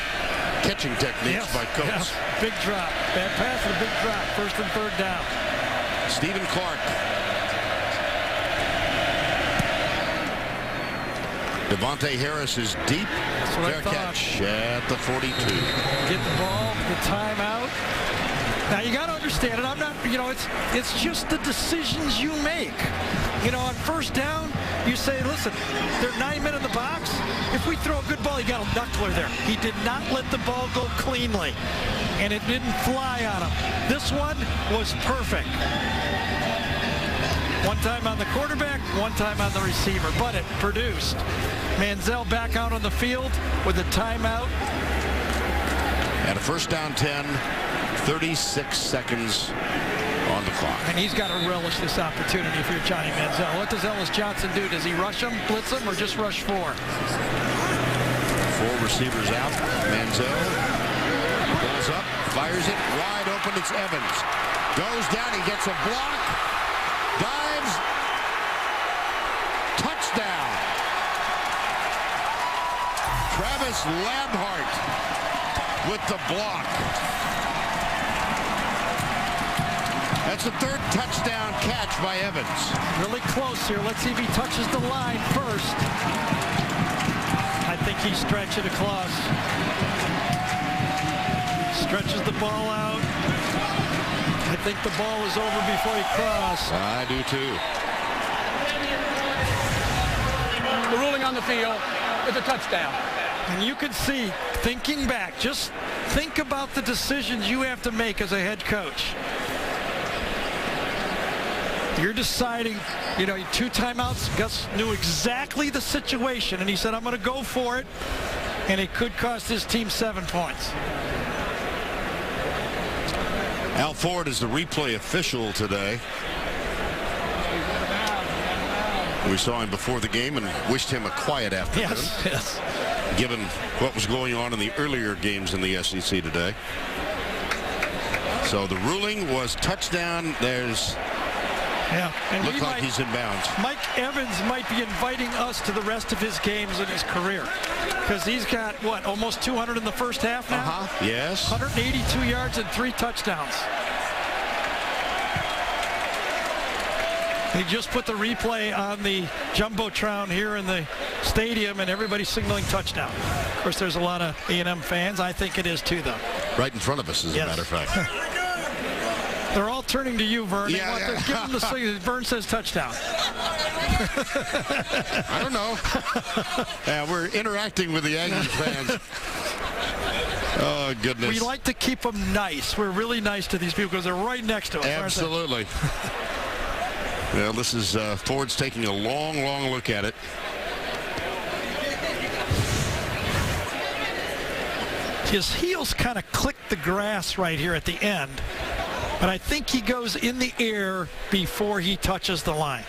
S2: catching techniques by Coates.
S3: Yes. Big drop. Bad pass and a big drop. 1st and 3rd down.
S2: Stephen Clark. Devontae Harris is deep. Fair catch at the 42.
S3: Get the ball, the timeout. Now you got to understand it. I'm not, it's just the decisions you make. On first down, you say, listen, there are 9 men in the box. If we throw a good ball, you got a knuckler there. He did not let the ball go cleanly, and it didn't fly on him. This one was perfect. 1 time on the quarterback, 1 time on the receiver, but it produced. Manziel back out on the field with a timeout.
S2: At a first down 10, 36 seconds on the clock.
S3: And he's got to relish this opportunity if you're Johnny Manziel. What does Ellis Johnson do? Does he rush him, blitz him, or just rush 4?
S2: 4 receivers out. Manziel pulls up, fires it, wide open. It's Evans. Goes down, he gets a block, dives, touchdown. Travis Labhart with the block. That's the 3rd touchdown catch by Evans.
S3: Really close here. Let's see if he touches the line first. I think he's stretching across. Stretches the ball out. I think the ball is over before he crosses.
S2: I do too.
S4: The ruling on the field is a touchdown.
S3: And you can see, thinking back, just think about the decisions you have to make as a head coach. You're deciding, 2 timeouts. Gus knew exactly the situation, and he said, I'm going to go for it, and it could cost his team 7 points.
S2: Al Ford is the replay official today. We saw him before the game and wished him a quiet afternoon.
S3: Yes.
S2: Given what was going on in the earlier games in the SEC today. So the ruling was touchdown.
S3: And
S2: looks like he's in bounds.
S3: Mike Evans might be inviting us to the rest of his games in his career, because he's got, almost 200 in the first half now?
S2: Yes.
S3: 182 yards and 3 touchdowns. He just put the replay on the Jumbotron here in the stadium, and everybody's signaling touchdown. Of course, there's a lot of A&M fans. I think it is too, though.
S2: Right in front of us, as a matter of fact.
S3: They're all turning to you, Vern.
S2: Yeah.
S3: Give them the signal. Vern says touchdown.
S2: I don't know. Yeah, we're interacting with the Aggies fans. Oh, goodness.
S3: We like to keep them nice. We're really nice to these people because they're right next to us.
S2: Absolutely. Well, this is Ford's taking a long, long look at it.
S3: His heels kind of click the grass right here at the end, but I think he goes in the air before he touches the line.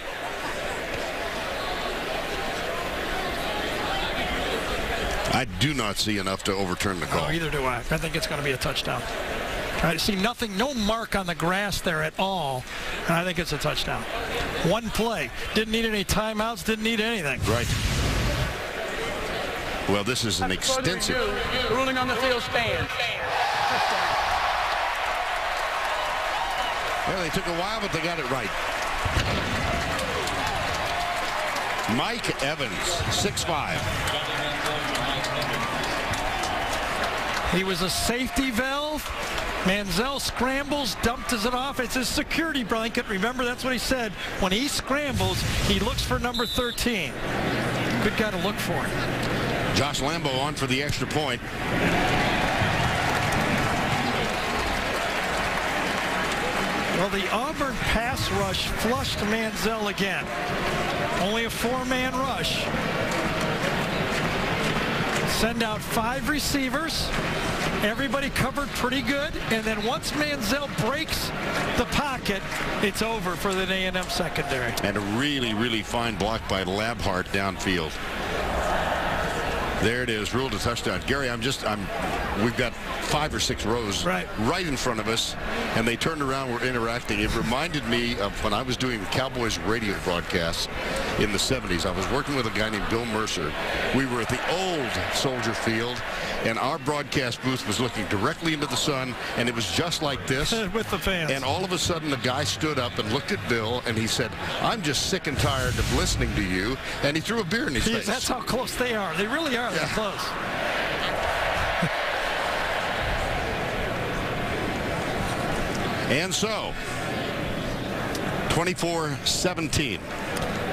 S2: I do not see enough to overturn the call.
S3: Oh, either do I. I think it's going to be a touchdown. I see nothing, no mark on the grass there at all, and I think it's a touchdown. One play. Didn't need any timeouts, didn't need anything.
S2: Right. Well, this is an extensive...
S4: The ruling on the field stands.
S2: Well, they took a while, but they got it right. Mike Evans, 6'5".
S3: He was a safety valve. Manziel scrambles, dumped it off. It's his security blanket. Remember, that's what he said. When he scrambles, he looks for number 13. Good guy to look for.
S2: Josh Lambo on for the extra point.
S3: Well, the Auburn pass rush flushed Manziel again. Only a 4-man rush. Send out 5 receivers. Everybody covered pretty good. And then once Manziel breaks the pocket, it's over for the A&M secondary.
S2: And a really, really fine block by Labhart downfield. There it is, ruled a touchdown. Gary, we've got 5 or 6 rows right in front of us, and they turned around, we're interacting. It reminded me of when I was doing Cowboys radio broadcasts in the 70s. I was working with a guy named Bill Mercer. We were at the old Soldier Field, and our broadcast booth was looking directly into the sun, and it was just like this.
S3: With the fans.
S2: And all of a sudden, the guy stood up and looked at Bill, and he said, "I'm just sick and tired of listening to you," and he threw a beer in his face.
S3: That's how close they are. They really are that close.
S2: And so, 24-17.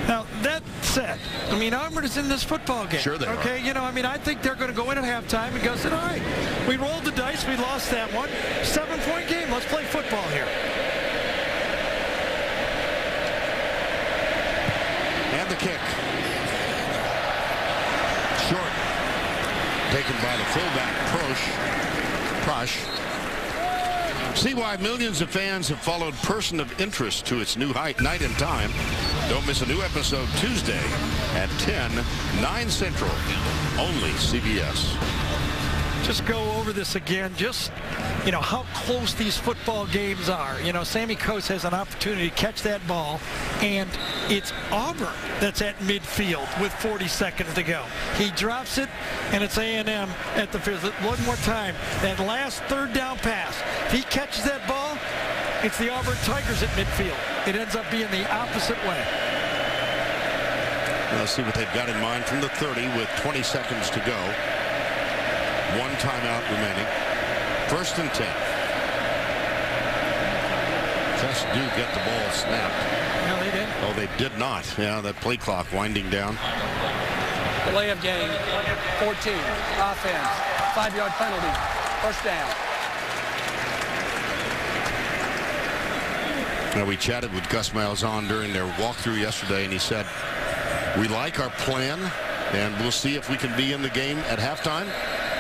S3: Now, that said, I mean, Auburn is in this football game.
S2: Sure they are.
S3: Okay, you know, I mean, I think they're going to go in at halftime and go, all right, we rolled the dice, we lost that one. 7-point game, let's play football here.
S2: And the kick. Short. Taken by the fullback, Prosh. See why millions of fans have followed Person of Interest to its new night and time. Don't miss a new episode Tuesday at 10, 9 Central. Only CBS.
S3: Just go over this again. Just, you know, how close these football games are. You know, Sammy Coates has an opportunity to catch that ball, and it's Auburn that's at midfield with 40 seconds to go. He drops it, and it's A&M at the field. One more time, that last 3rd down pass. If he catches that ball, it's the Auburn Tigers at midfield. It ends up being the opposite way.
S2: Let's see what they've got in mind from the 30 with 20 seconds to go. 1 timeout remaining. 1st and 10. Just do get the ball snapped.
S3: No, they did.
S2: Oh, they did not. Yeah, that play clock winding down.
S4: Delay of game. 14. Offense. 5-yard penalty. 1st down.
S2: Now, we chatted with Gus Malzahn during their walkthrough yesterday, and he said, we like our plan, and we'll see if we can be in the game at halftime,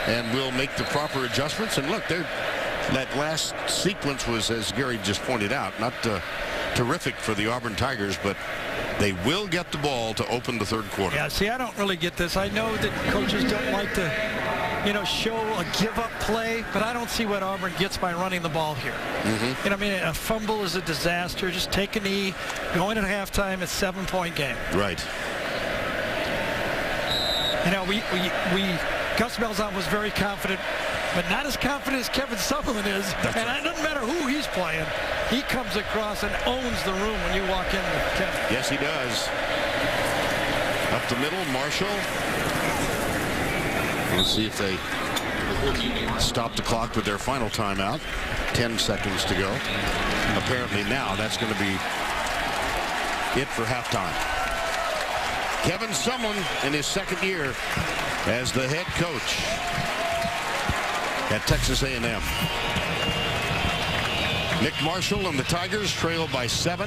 S2: and we'll make the proper adjustments. And look, that last sequence was, as Gary just pointed out, not terrific for the Auburn Tigers, but they will get the ball to open the 3rd quarter.
S3: Yeah, see, I don't really get this. I know that coaches don't like to, you know, show a give-up play, but I don't see what Auburn gets by running the ball here. And I mean, a fumble is a disaster. Just take a knee, going at halftime, it's a 7-point game.
S2: Right.
S3: You know, Gus Malzahn was very confident, but not as confident as Kevin Sutherland is. It doesn't matter who he's playing. He comes across and owns the room when you walk in with Kevin.
S2: Yes, he does. Up the middle, Marshall. Let's see if they stop the clock with their final timeout. 10 seconds to go. Apparently now that's going to be it for halftime. Kevin Sumlin in his 2nd year as the head coach at Texas A&M. Nick Marshall and the Tigers trail by 7.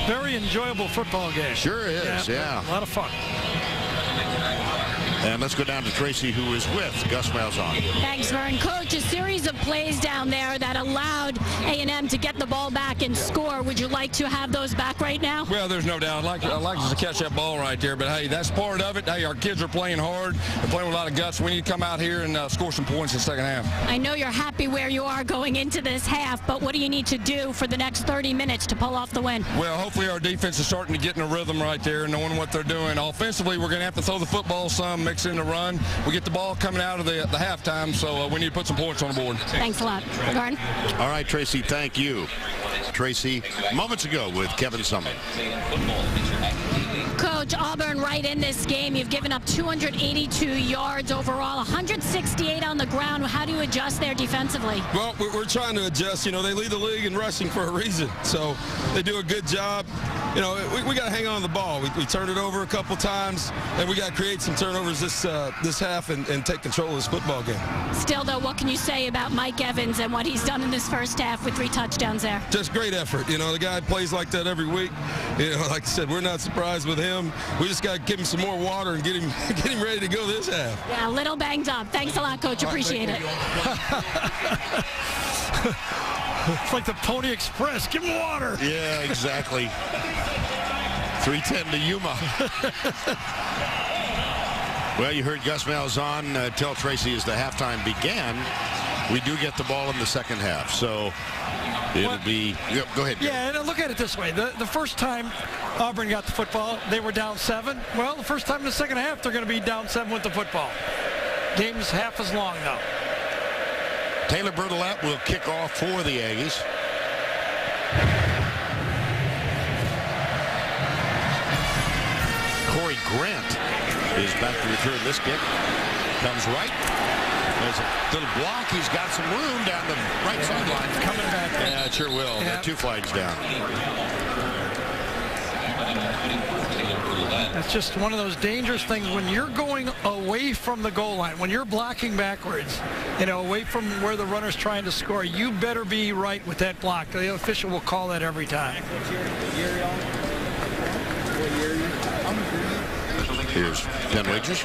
S3: Very enjoyable football game.
S2: Sure is, yeah.
S3: A lot of fun.
S2: And let's go down to Tracy, who is with Gus Malzahn.
S1: Thanks, Vern. Coach, a series of plays down there that allowed A&M to get the ball back and score. Would you like to have those back right now?
S7: Well, there's no doubt. I'd like to catch that ball right there. But, hey, that's part of it. Hey, our kids are playing hard. They're playing with a lot of guts. We need to come out here and score some points in the 2nd half.
S1: I know you're happy where you are going into this half, but what do you need to do for the next 30 minutes to pull off the win?
S7: Well, hopefully our defense is starting to get in a rhythm right there, knowing what they're doing. Offensively, we're going to have to throw the football some, mix in the run. We get the ball coming out of the halftime, so we need to put some points on the board.
S1: Thanks a lot. Vern?
S2: All right, Tracy, thank you. Tracy moments ago with Kevin Sumlin.
S1: Coach, Auburn right in this game. You've given up 282 yards overall, 168 on the ground. How do you adjust there defensively?
S7: Well, we're trying to adjust. You know, they lead the league in rushing for a reason, so they do a good job. You know, we got to hang on to the ball. We turned it over a couple times, and we got to create some turnovers this half and take control of this football game.
S1: Still, though, what can you say about Mike Evans and what he's done in this first half with 3 touchdowns there?
S7: Just great effort. You know, the guy plays like that every week. You know, like I said, we're not surprised with him. We just got to give him some more water and get him ready to go this half.
S1: Yeah, a little banged up. Thanks a lot, Coach. Appreciate it.
S3: It's like the Pony Express. Give him water.
S2: Yeah, exactly. 3:10 to Yuma. Well, you heard Gus Malzahn tell Tracy as the halftime began, we do get the ball in the second half. So it'll be, go ahead.
S3: Yeah, and look at it this way. The first time Auburn got the football, they were down 7. Well, the first time in the second half, they're going to be down 7 with the football. Game's half as long now.
S2: Taylor Bertolette will kick off for the Aggies. Corey Grant is back to return this kick. Comes right. There's a little block. He's got some room down the right sideline.
S3: Coming back.
S2: Yeah, it sure will.
S3: Yeah.
S2: 2 flags down.
S3: That's just one of those dangerous things when you're going away from the goal line, when you're blocking backwards, you know, away from where the runner's trying to score. You better be right with that block. The official will call that every time.
S2: Here's Penn Wagers.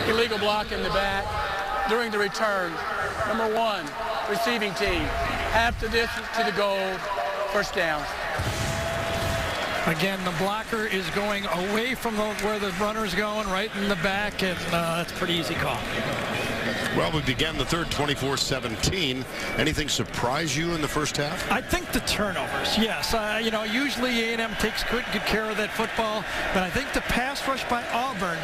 S4: Illegal block in the back during the return. Number 1, receiving team. Half the distance to the goal. First down.
S3: Again, the blocker is going away from where the runner's going, right in the back, and that's a pretty easy call.
S2: Well, we began the third 24-17. Anything surprise you in the first half?
S3: I think the turnovers, yes. You know, usually A&M takes good care of that football, but I think the pass rush by Auburn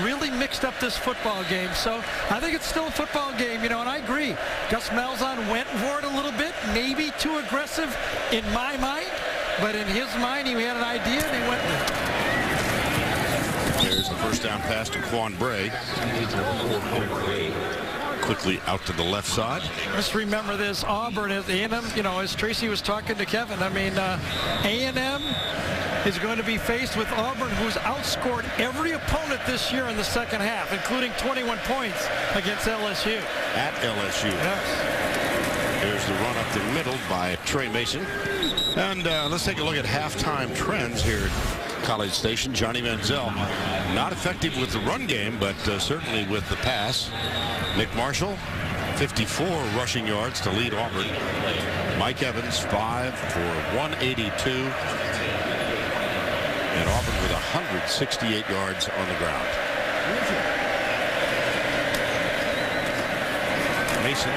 S3: really mixed up this football game. So I think it's still a football game, you know, and I agree. Gus Malzahn went for it a little bit, maybe too aggressive in my mind, but in his mind, he had an idea and he went with it.
S2: There's the first down pass to Quan Bray. Quickly out to the left side.
S3: Just remember this, Auburn at A&M, you know, as Tracy was talking to Kevin, I mean, A&M is going to be faced with Auburn, who's outscored every opponent this year in the second half, including 21 points against LSU.
S2: At LSU.
S3: Yes.
S2: There's the run up the middle by Trey Mason. And let's take a look at halftime trends here at College Station. Johnny Manziel, not effective with the run game, but certainly with the pass. Nick Marshall, 54 rushing yards to lead Auburn. Mike Evans, 5 for 182. And Auburn with 168 yards on the ground. Mason.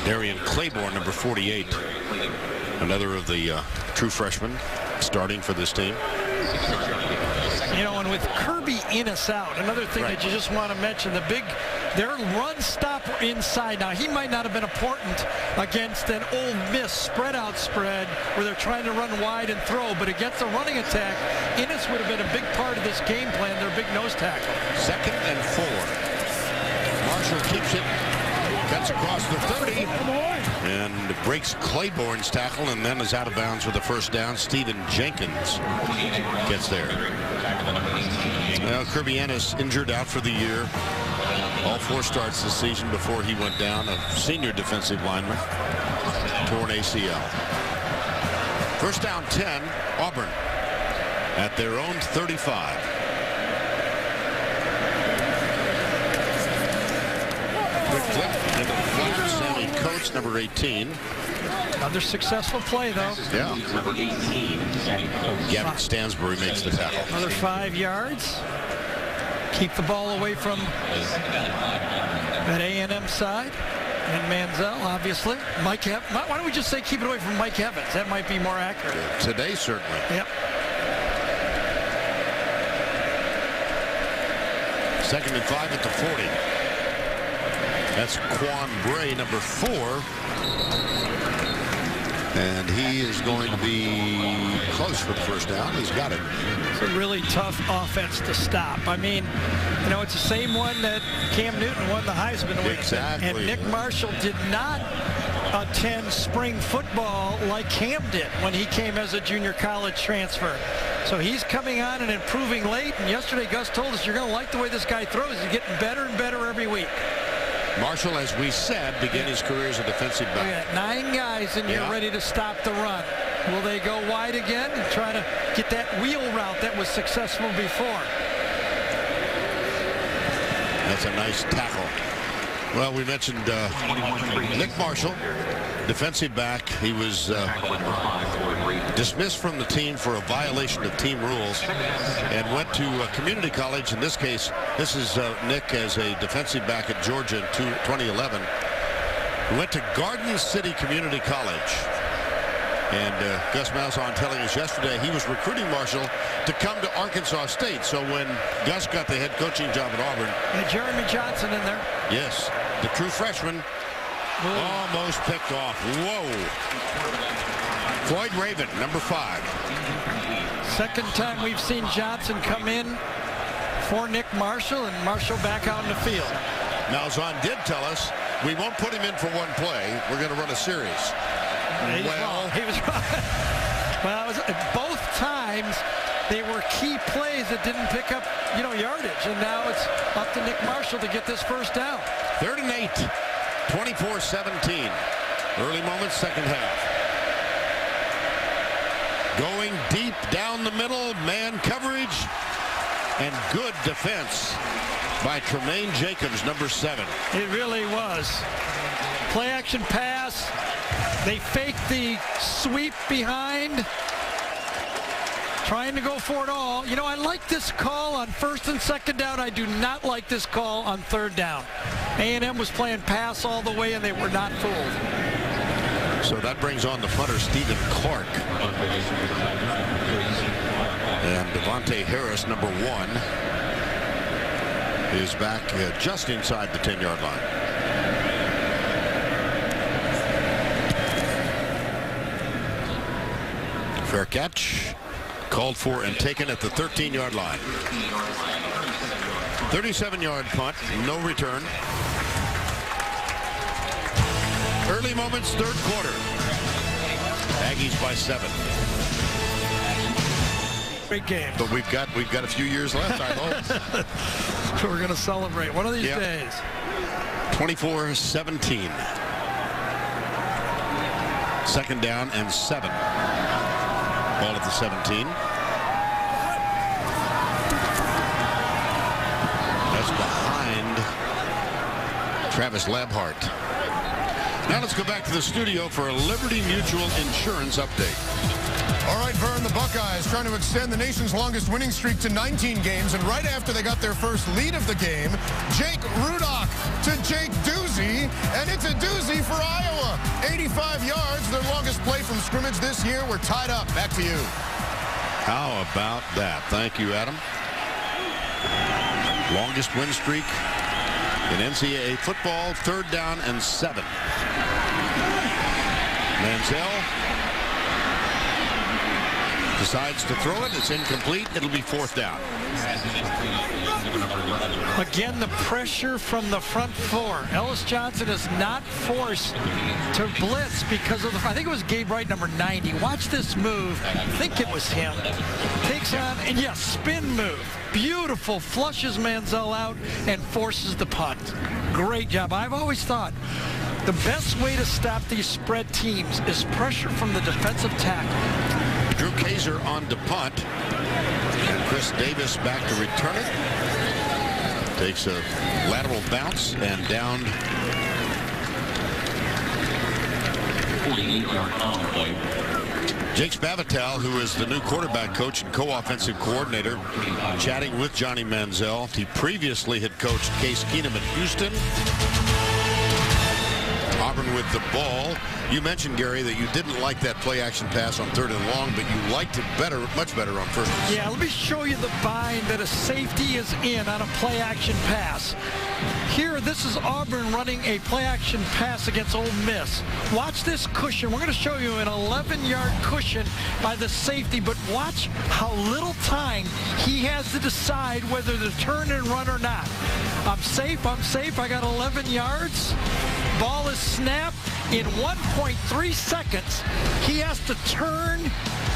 S2: Darian Claiborne, number 48. Another of the true freshmen starting for this team.
S3: You know, and with Kirby Innes out, another thing that you just want to mention, their run stopper inside. Now, he might not have been important against an Ole Miss spread-out spread where they're trying to run wide and throw, but against a running attack, Innes would have been a big part of this game plan, their big nose tackle.
S2: 2nd and 4. Marshall keeps it, cuts across the 30, and breaks Claiborne's tackle, and then is out of bounds with the first down. Stephen Jenkins gets there. Well, Kirby Ennis injured out for the year. All 4 starts this season before he went down, a senior defensive lineman. Torn ACL. First down 10, Auburn at their own 35. Quick flip into the flat. Sammy Coates, number 18.
S3: Another successful play, though.
S2: Yeah. Gavin Stansbury makes the tackle.
S3: Another 5 yards. Keep the ball away from that A&M side. And Manziel, obviously. Mike Evans. Why don't we just say keep it away from Mike Evans? That might be more accurate.
S2: Today, certainly.
S3: Yep.
S2: 2nd and 5 at the 40. That's Quan Bray, number 4. And he is going to be close for the first down. He's got it.
S3: It's a really tough offense to stop. I mean, you know, it's the same one that Cam Newton won the Heisman with.
S2: Exactly.
S3: And Nick Marshall did not attend spring football like Cam did when he came as a junior college transfer. So he's coming on and improving late. And yesterday, Gus told us, you're going to like the way this guy throws. He's getting better and better every week.
S2: Marshall, as we said, began his career as a defensive back.
S3: We got 9 guys in here ready to stop the run. Will they go wide again and try to get that wheel route that was successful before?
S2: That's a nice tackle. Well, we mentioned Nick Marshall, defensive back. He was dismissed from the team for a violation of team rules and went to community college. In this case, this is Nick as a defensive back at Georgia in 2011. He went to Garden City Community College. And Gus Malzahn telling us yesterday he was recruiting Marshall to come to Arkansas State. So when Gus got the head coaching job at Auburn.
S3: And Jeremy Johnson in there.
S2: Yes, the true freshman. Almost picked off. Whoa. Floyd Raven, number 5.
S3: Second time we've seen Johnson come in for Nick Marshall, and Marshall back out in the field.
S2: Malzahn did tell us we won't put him in for one play. We're going to run a series.
S3: He was wrong. Well, it was, both times they were key plays that didn't pick up, you know, yardage, and now it's up to Nick Marshall to get this first down.
S2: 3rd and 8, 24-17. Early moments, second half. Going deep down the middle, man coverage, and good defense by Tremaine Jacobs, number 7.
S3: It really was. Play action pass. They faked the sweep behind, trying to go for it all. You know, I like this call on 1st and 2nd down. I do not like this call on 3rd down. A&M was playing pass all the way, and they were not fooled.
S2: So that brings on the punter, Stephen Clark. And Devontae Harris, number 1, is back just inside the 10-yard line. Fair catch, called for and taken at the 13-yard line. 37-yard punt, no return. Early moments, 3rd quarter. Aggies by 7.
S3: Great game.
S2: But we've got a few years left, I hope.
S3: We're going to celebrate one of these days.
S2: 24-17. 2nd down and 7. Ball at the 17. That's behind Travis Labhart. Now let's go back to the studio for a Liberty Mutual Insurance update.
S6: All right, Vern, the Buckeyes trying to extend the nation's longest winning streak to 19 games. And right after they got their first lead of the game, Jake Rudock to Jake Doozy. And it's a doozy for Iowa. 85 yards, their longest play from scrimmage this year. We're tied up. Back to you.
S2: How about that? Thank you, Adam. Longest win streak in NCAA football, 3rd down and 7. Manziel decides to throw it. It's incomplete. It'll be 4th down.
S3: Again, the pressure from the front 4. Ellis Johnson is not forced to blitz because of the, I think it was Gabe Wright, number 90. Watch this move. I think it was him. Takes on, and yes, spin move. Beautiful. Flushes Manziel out and forces the punt. Great job. I've always thought the best way to stop these spread teams is pressure from the defensive tackle.
S2: Drew Kaiser on to punt. And Chris Davis back to return it. Takes a lateral bounce and down.
S5: 48-yard play.
S2: Jake Spavital, who is the new quarterback coach and co-offensive coordinator, chatting with Johnny Manziel. He previously had coached Case Keenum at Houston. Auburn with the ball. You mentioned, Gary, that you didn't like that play-action pass on 3rd and long, but you liked it better, much better on 1st.
S3: Yeah, let me show you the bind that a safety is in on a play-action pass. Here, this is Auburn running a play-action pass against Ole Miss. Watch this cushion. We're going to show you an 11-yard cushion by the safety, but watch how little time he has to decide whether to turn and run or not. I'm safe, I got 11 yards. Ball is snapped. In 1.3 seconds, he has to turn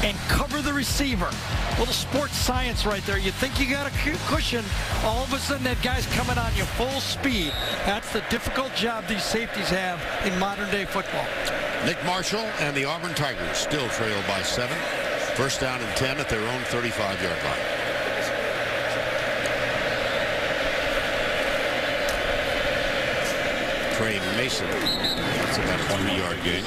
S3: and cover the receiver. Little sports science right there. You think you got a cushion, all of a sudden that guy's coming on you full speed. That's the difficult job these safeties have in modern day football.
S2: Nick Marshall and the Auburn Tigers still trail by 7. 1st down and 10 at their own 35-yard line. Trey Mason. That's about a 3-yard gain.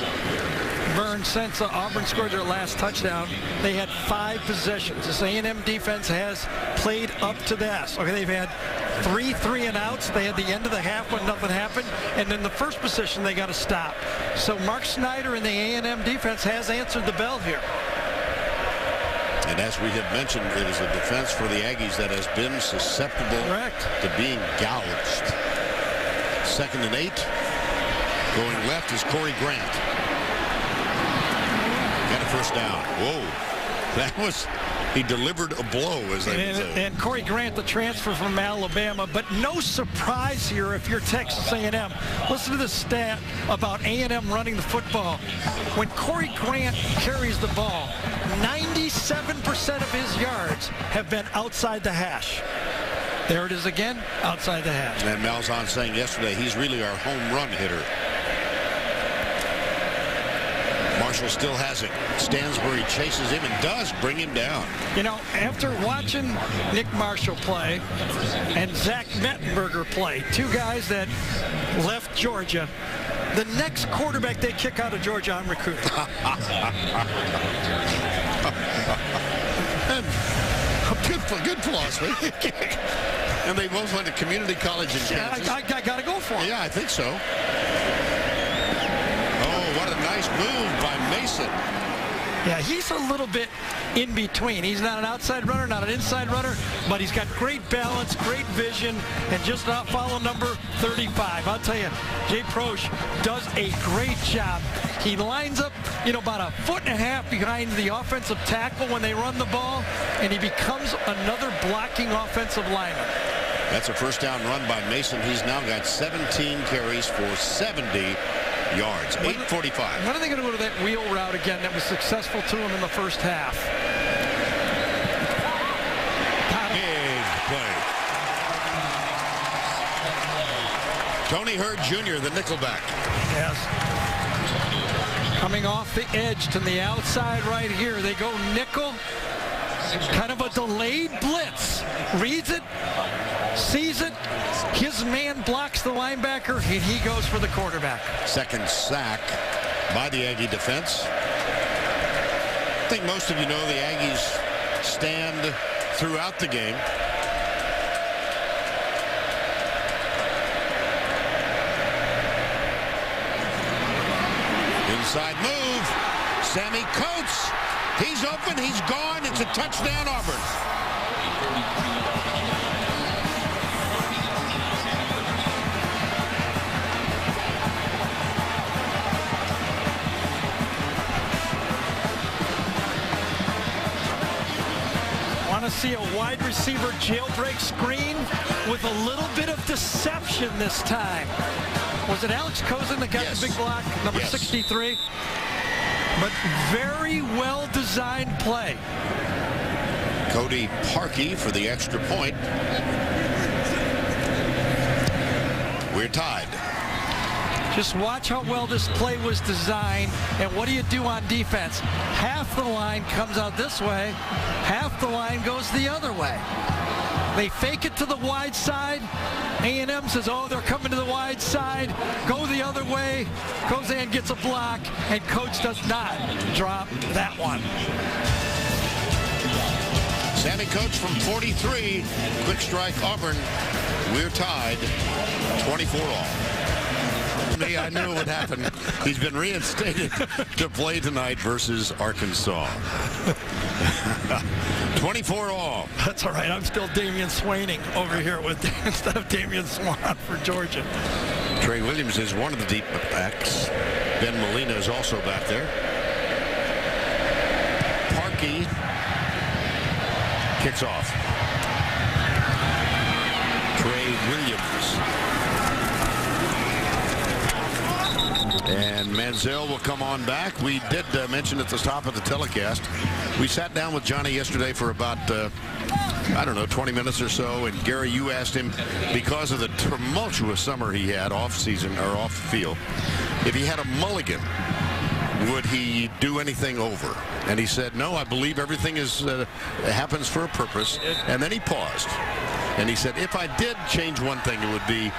S3: Vern, since Auburn scored their last touchdown, they had 5 possessions. This A&M defense has played up to this. Okay, they've had 3 3-and-outs. They had the end of the half when nothing happened, and then the first possession they got to stop. So Mark Snyder and the A&M defense has answered the bell here.
S2: And as we had mentioned, it is a defense for the Aggies that has been susceptible to being gouged. 2nd and 8. Going left is Corey Grant. Got a 1st down. Whoa. That was, he delivered a blow, as they would say.
S3: And Corey Grant, the transfer from Alabama, but no surprise here if you're Texas A&M. Listen to this stat about A&M running the football. When Corey Grant carries the ball, 97% of his yards have been outside the hash. There it is again, outside the hash.
S2: And Malzahn saying yesterday, he's really our home run hitter. Marshall still has it. Stansbury chases him and does bring him down.
S3: You know, after watching Nick Marshall play and Zach Mettenberger play, 2 guys that left Georgia, the next quarterback they kick out of Georgia, I'm recruiting.
S2: Good philosophy. And they both went to community college in Kansas.
S3: I got to go for it.
S2: Yeah, I think so. Oh, what a nice move by Mason.
S3: Yeah, he's a little bit in between. He's not an outside runner, not an inside runner, but he's got great balance, great vision, and just not follow number 35. I'll tell you, Jay Prosch does a great job. He lines up, you know, about 1.5 feet behind the offensive tackle when they run the ball, and he becomes another blocking offensive lineman.
S2: That's a 1st down run by Mason. He's now got 17 carries for 70 yards. 8:45.
S3: When are they going to go to that wheel route again that was successful to him in the first half?
S2: Big play. Tony Hurd Jr., the nickelback.
S3: Yes. Coming off the edge to the outside right here. They go nickel. Kind of a delayed blitz. Reads it. Sees it. His man blocks the linebacker, and he goes for the quarterback.
S2: 2nd sack by the Aggie defense. I think most of you know the Aggies stand throughout the game. Inside move. Sammy Coates. He's open. He's gone. It's a touchdown, Auburn.
S3: Want to see a wide receiver jailbreak screen with a little bit of deception this time. Was it Alex Kozin that got the big block, number 63? But very well designed play.
S2: Cody Parkey for the extra point. We're tied.
S3: Just watch how well this play was designed, and what do you do on defense? Half the line comes out this way, half the line goes the other way. They fake it to the wide side. A&M says, oh, they're coming to the wide side. Go the other way. Kozan gets a block, and Coach does not drop that one.
S2: Sammy Coates from 43. Quick strike Auburn. We're tied 24 all. told me, I knew it would happen. He's been reinstated to play tonight versus Arkansas. 24 all.
S3: That's all right. I'm still Damian Swaining over here with instead of Damian Swan for Georgia.
S2: Trey Williams is one of the deep backs. Ben Molina is also back there. Parkey kicks off. Trey Williams. And Manziel will come on back. We did mention at the top of the telecast, we sat down with Johnny yesterday for about, I don't know, 20 minutes or so. And Gary, you asked him, because of the tumultuous summer he had off season or off field, if he had a mulligan, would he do anything over? And he said, no, I believe everything is happens for a purpose. And then he paused. And he said, if I did change one thing, it would be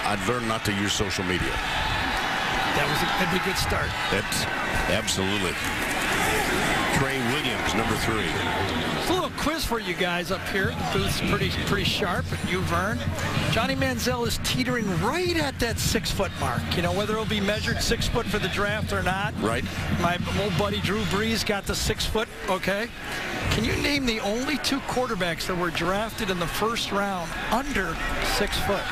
S2: I'd learn not to use social media.
S3: That'd be a good start.
S2: That's absolutely. Trey Williams, number 3.
S3: It's a little quiz for you guys up here. The booth's pretty sharp. And you, Vern. Johnny Manziel is teetering right at that 6-foot mark. You know, whether it'll be measured 6 foot for the draft or not.
S2: Right.
S3: My old buddy Drew Brees got the 6 foot. Okay. Can you name the only 2 quarterbacks that were drafted in the first round under 6 foot?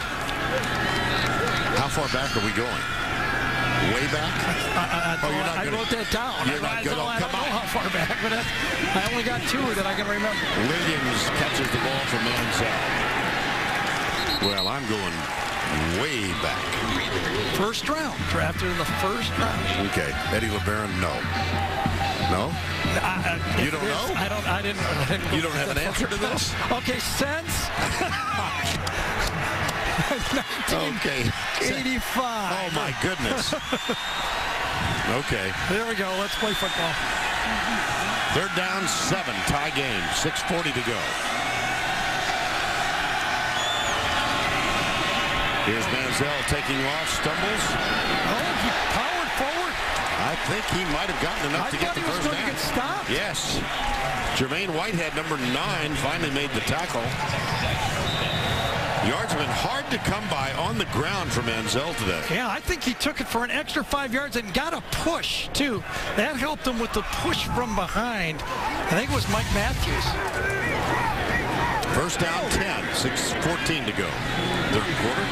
S2: How far back are we going? Way back?
S3: I wrote that down.
S2: You're not going to
S3: come on. How far back, but I only got 2 that I can remember.
S2: Williams catches the ball from Manziel. Well, I'm going way back.
S3: First round. Drafted in the first round.
S2: Okay. Eddie LeBaron, no. No? You don't know?
S3: I didn't.
S2: You don't have an answer to this?
S3: Okay, since 1985.
S2: Oh, my goodness. Okay.
S3: There we go. Let's play football.
S2: 3rd down, 7. Tie game. 6:40 to go. Here's Manziel taking off. Stumbles.
S3: Oh, he powered forward.
S2: I think he might have gotten enough to get the first down.
S3: Get stopped.
S2: Yes. Jermaine Whitehead, number 9, finally made the tackle. Yards have been hard to come by on the ground for Manziel today.
S3: Yeah, I think he took it for an extra 5 yards and got a push, too. That helped him with the push from behind. I think it was Mike Matthews.
S2: First down, 10. 6:14 to go. 3rd quarter.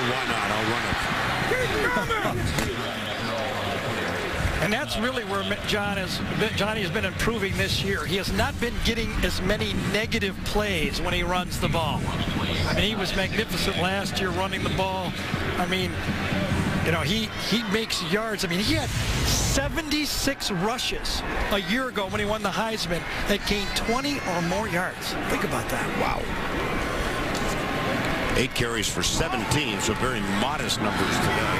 S2: Why not? I'll run it.
S3: And that's really where Johnny has been improving this year. He has not been getting as many negative plays when he runs the ball. I mean, he was magnificent last year running the ball. I mean, you know, he makes yards. I mean, he had 76 rushes a year ago when he won the Heisman that gained 20 or more yards. Think about that.
S2: Wow. 8 carries for 17, so very modest numbers today.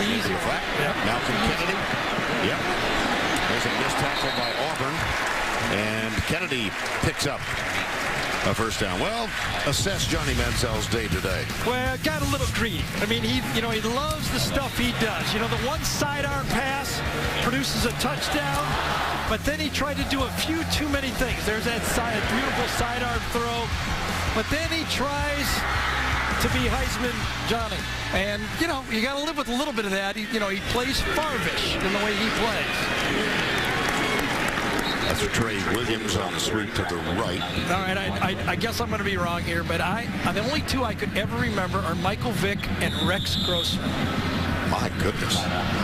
S3: Easy.
S2: Yep. Malcolm Kennedy. Yep. There's a missed tackle by Auburn. And Kennedy picks up a first down. Well, assess Johnny Manziel's day today.
S3: Well, got a little greedy. I mean, he loves the stuff he does. You know, the one sidearm pass produces a touchdown, but then he tried to do a few too many things. There's that beautiful sidearm throw, but then he tries to be Heisman Johnny. And, you know, you got to live with a little bit of that. He plays Farvish in the way he plays.
S2: That's Trey Williams on the sweep to the right.
S3: All right, I guess I'm going to be wrong here, but the only 2 I could ever remember are Michael Vick and Rex Grossman.
S2: My goodness.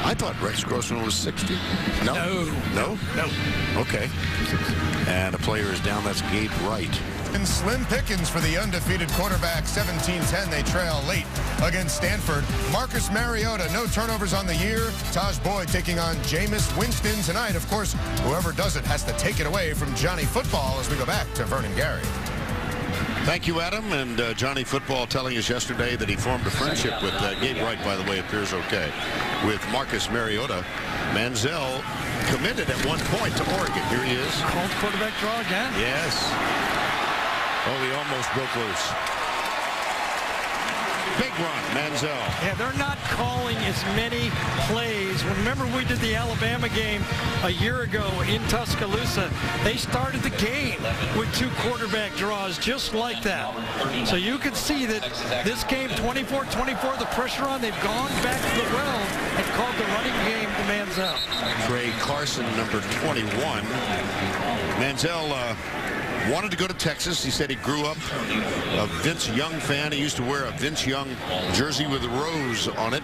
S2: I thought Rex Grossman was 60. No? No?
S3: No.
S2: Okay. And a player is down. That's Gabe Wright.
S6: And slim pickings for the undefeated quarterback. 17-10, they trail late against Stanford. Marcus Mariota, no turnovers on the year. Taj Boyd taking on Jameis Winston tonight. Of course, whoever does it has to take it away from Johnny Football as we go back to Vernon Gary.
S2: Thank you, Adam. And Johnny Football telling us yesterday that he formed a friendship with Gabe Wright, by the way, appears okay, with Marcus Mariota. Manziel committed at one point to Oregon. Here he is.
S3: Called quarterback draw again.
S2: Yes. Oh, he almost broke loose. Big run, Manziel.
S3: Yeah, they're not calling as many plays. Remember, we did the Alabama game a year ago in Tuscaloosa. They started the game with 2 quarterback draws just like that. So you can see that this game, 24-24, the pressure on, they've gone back to the well and called the running game to Manziel.
S2: Trey Carson, number 21. Manziel wanted to go to Texas. He said he grew up a Vince Young fan. He used to wear a Vince Young jersey with a rose on it,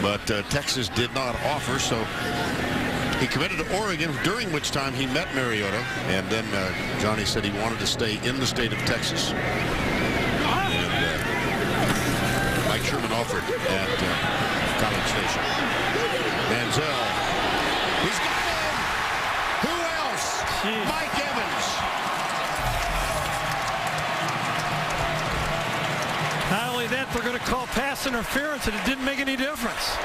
S2: but Texas did not offer, so he committed to Oregon, during which time he met Mariota, and then Johnny said he wanted to stay in the state of Texas. And Mike Sherman offered at College Station. Manziel, he's got him! Who else?
S3: Jeez.
S2: Mike Evans.
S3: Not only that, they're going to call pass interference, and it didn't make any difference.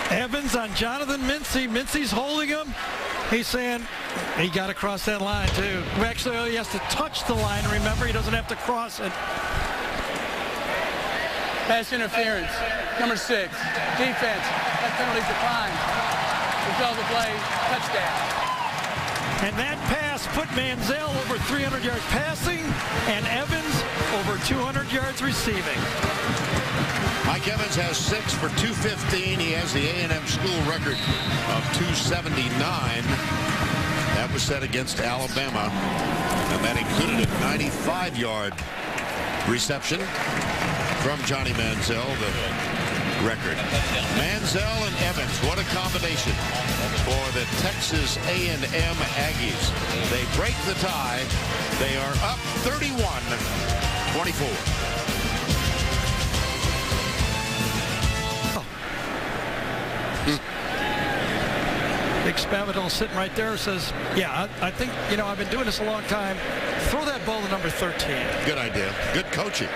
S3: Evans on Jonathan Mincy. Mincy's holding him. He's saying he got to cross that line, too. Actually, he has to touch the line. Remember, he doesn't have to cross it.
S4: Pass interference. Number 6. Defense. That penalty declined. We call the play. Touchdown.
S3: And that pass put Manziel over 300 yards passing and Evans over 200 yards receiving.
S2: Mike Evans has 6 for 215. He has the A&M school record of 279. That was set against Alabama, and that included a 95-yard reception from Johnny Manziel, the record. Manziel and Evans, what a combination for the Texas A&M Aggies. They break the tie. They are up 31-24.
S3: Big Spavital sitting right there says, yeah, I think, you know, I've been doing this a long time. Throw that ball to number 13.
S2: Good idea. Good coaching.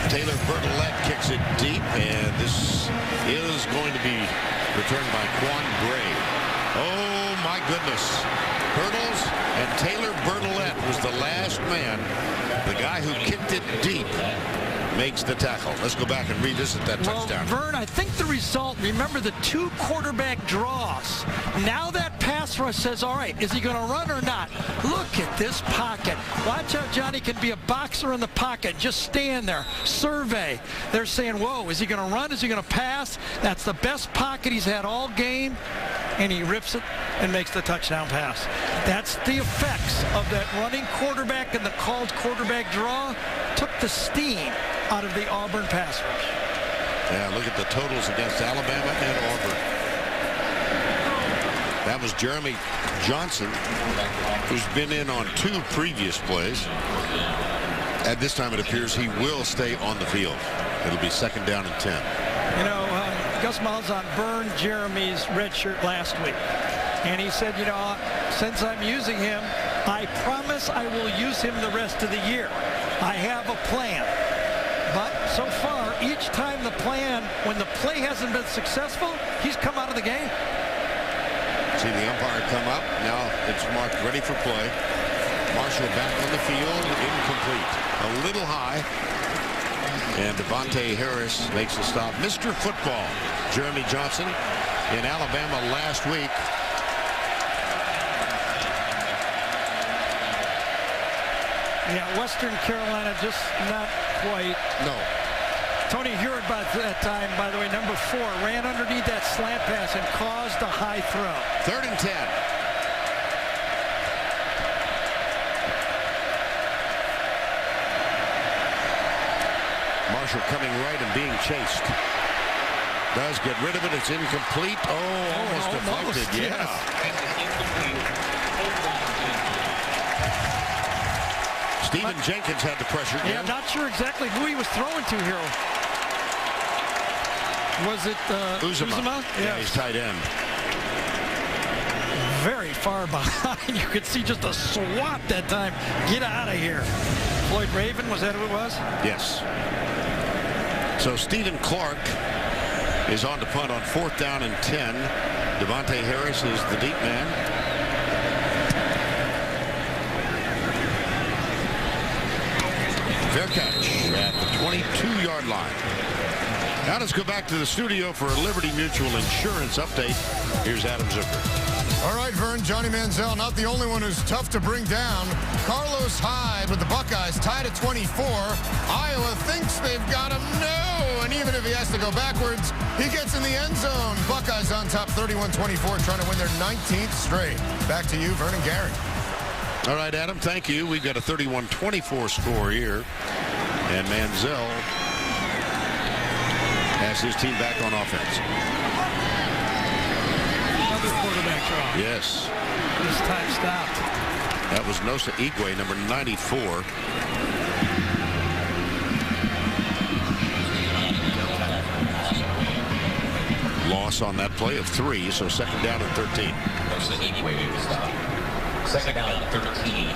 S2: Taylor Bertolette kicks it deep, and this is going to be returned by Quan Gray. Oh, my goodness. Hurdles, and Taylor Bertolette was the last man. The guy who kicked it deep makes the tackle. Let's go back and revisit that touchdown.
S3: Well, Vern, I think the result, remember the 2 quarterback draws. Now that pass rush says, all right, is he going to run or not? Look at this pocket. Watch how Johnny can be a boxer in the pocket. Just stand there. Survey. They're saying, whoa, is he going to run? Is he going to pass? That's the best pocket he's had all game. And he rips it and makes the touchdown pass. That's the effects of that running quarterback and the called quarterback draw. Took the steam out of the Auburn pass rush.
S2: Yeah, look at the totals against Alabama and Auburn. That was Jeremy Johnson, who's been in on 2 previous plays. At this time, it appears he will stay on the field. It'll be 2nd down and 10.
S3: You know, Gus Malzahn burned Jeremy's red shirt last week. And he said, you know, since I'm using him, I promise I will use him the rest of the year. I have a plan. But so far, each time the plan, when the play hasn't been successful, he's come out of the game.
S2: See the umpire come up. Now it's marked ready for play. Marshall back on the field, incomplete. A little high. And Devontae Harris makes the stop. Mr. Football, Jeremy Johnson, in Alabama last week.
S3: Yeah, Western Carolina just not quite.
S2: No.
S3: Tony Hewitt by that time, by the way, number 4, ran underneath that slant pass and caused a high throw.
S2: 3rd and 10. Marshall coming right and being chased. Does get rid of it. It's incomplete. Oh, almost deflected. Yeah. Stephen Jenkins had the pressure.
S3: Yeah, I'm not sure exactly who he was throwing to here. Was it Uzama?
S2: Yeah, he's tight end.
S3: Very far behind. You could see just a swat that time. Get out of here. Floyd Raven, was that who it was?
S2: Yes. So Stephen Clark is on to punt on 4th down and 10. Devontae Harris is the deep man. Fair catch at the 22-yard line. Now let's go back to the studio for a Liberty Mutual Insurance update. Here's Adam Zucker.
S6: All right, Vern, Johnny Manziel, not the only one who's tough to bring down. Carlos Hyde with the Buckeyes tied at 24. Iowa thinks they've got him. No! And even if he has to go backwards, he gets in the end zone. Buckeyes on top 31-24, trying to win their 19th straight. Back to you, Vern and Gary.
S2: All right, Adam, thank you. We've got a 31-24 score here. And Manziel has his team back on offense.
S3: Another quarterback draw.
S2: Yes.
S3: This time stopped.
S2: That was Nosa Igwe, number 94. Loss on that play of 3, so second down and 13.
S5: Nosa Igwe stop. Second down and 13.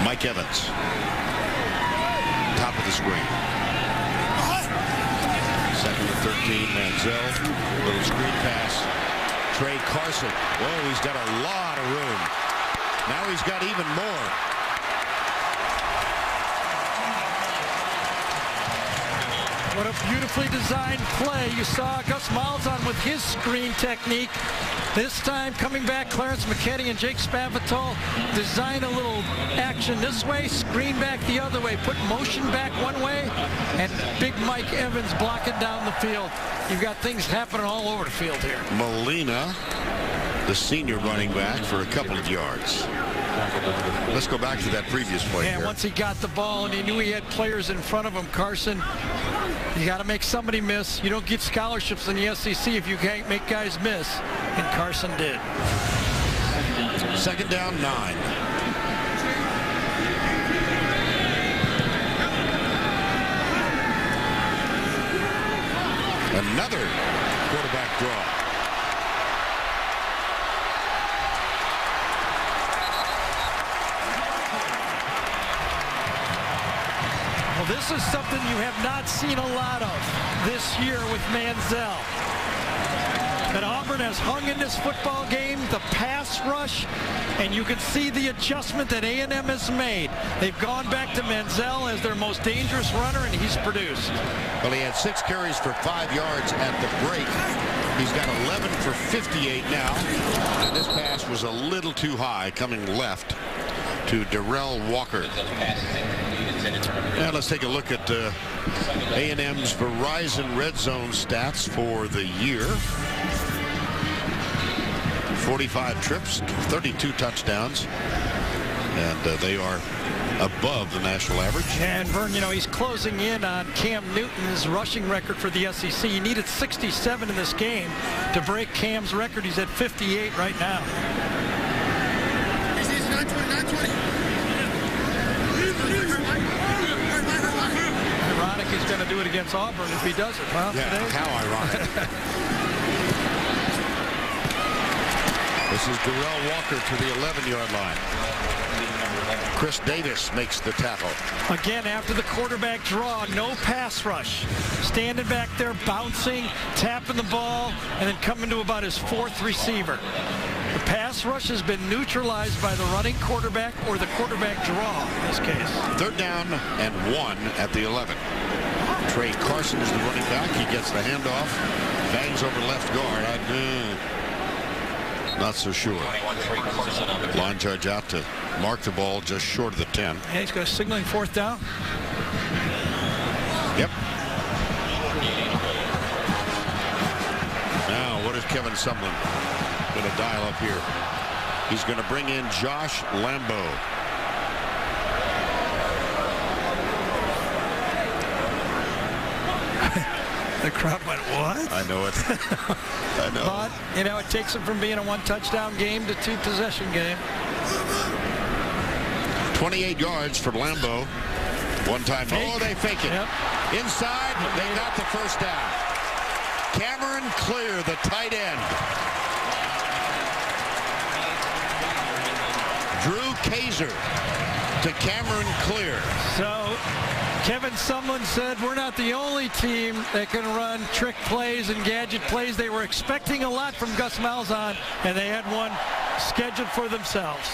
S2: Mike Evans. Top of the screen. Second and 13, Manziel. Little screen pass. Trey Carson. Whoa, he's got a lot of room. Now he's got even more.
S3: What a beautifully designed play. You saw Gus Malzahn with his screen technique. This time coming back, Clarence McKinney and Jake Spavital design a little action this way, screen back the other way, put motion back one way, and big Mike Evans blocking down the field. You've got things happening all over the field here.
S2: Molina, the senior running back, for a couple of yards. Let's go back to that previous play.
S3: Yeah, once he got the ball and he knew he had players in front of him, Carson, you got to make somebody miss. You don't get scholarships in the SEC if you can't make guys miss, and Carson did.
S2: Second down, 9. Another quarterback draw.
S3: Well, this is something you have not seen a lot of this year with Manziel. And Auburn has hung in this football game, the pass rush, and you can see the adjustment that A&M has made. They've gone back to Manziel as their most dangerous runner, and he's produced.
S2: Well, he had 6 carries for 5 yards at the break. He's got 11 for 58 now. And this pass was a little too high, coming left to Darrell Walker. Now let's take a look at A&M's Verizon Red Zone stats for the year. 45 trips, 32 touchdowns, and they are above the national average.
S3: And Vern, you know, he's closing in on Cam Newton's rushing record for the SEC. He needed 67 in this game to break Cam's record. He's at 58 right now. Ironic he's going to do it against Auburn if he does it. Well,
S2: yeah, how ironic. This is Darrell Walker to the 11-yard line. Chris Davis makes the tackle.
S3: Again, after the quarterback draw, no pass rush. Standing back there, bouncing, tapping the ball, and then coming to about his 4th receiver. The pass rush has been neutralized by the running quarterback or the quarterback draw in this case. 3rd
S2: down and 1 at the 11. Trey Carson is the running back. He gets the handoff, bangs over left guard. Not so sure. Line judge out to mark the ball just short of the 10.
S3: And he's going to signaling 4th down.
S2: Yep. Now, what is Kevin Sumlin going to dial up here? He's going to bring in Josh Lambo.
S3: The crowd went, what?
S2: I know it. I know.
S3: But, you know, it takes him from being a 1-touchdown game to 2-possession game.
S2: 28 yards for Lambo. One-time. Oh, they fake it.
S3: Yep.
S2: Inside, they got the 1st down. Cameron Clear, the tight end. Drew Kaiser to Cameron Clear.
S3: So Kevin Sumlin said, we're not the only team that can run trick plays and gadget plays. They were expecting a lot from Gus Malzahn, and they had one scheduled for themselves.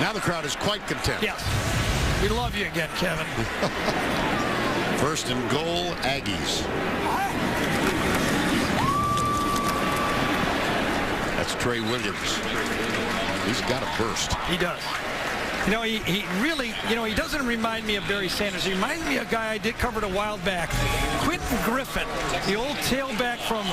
S2: Now the crowd is quite content.
S3: Yes. We love you again, Kevin.
S2: First and goal, Aggies. That's Trey Williams. He's got a burst.
S3: He does. You know, he really, he doesn't remind me of Barry Sanders. He reminds me of a guy I did cover a while back, Quentin Griffin, the old tailback from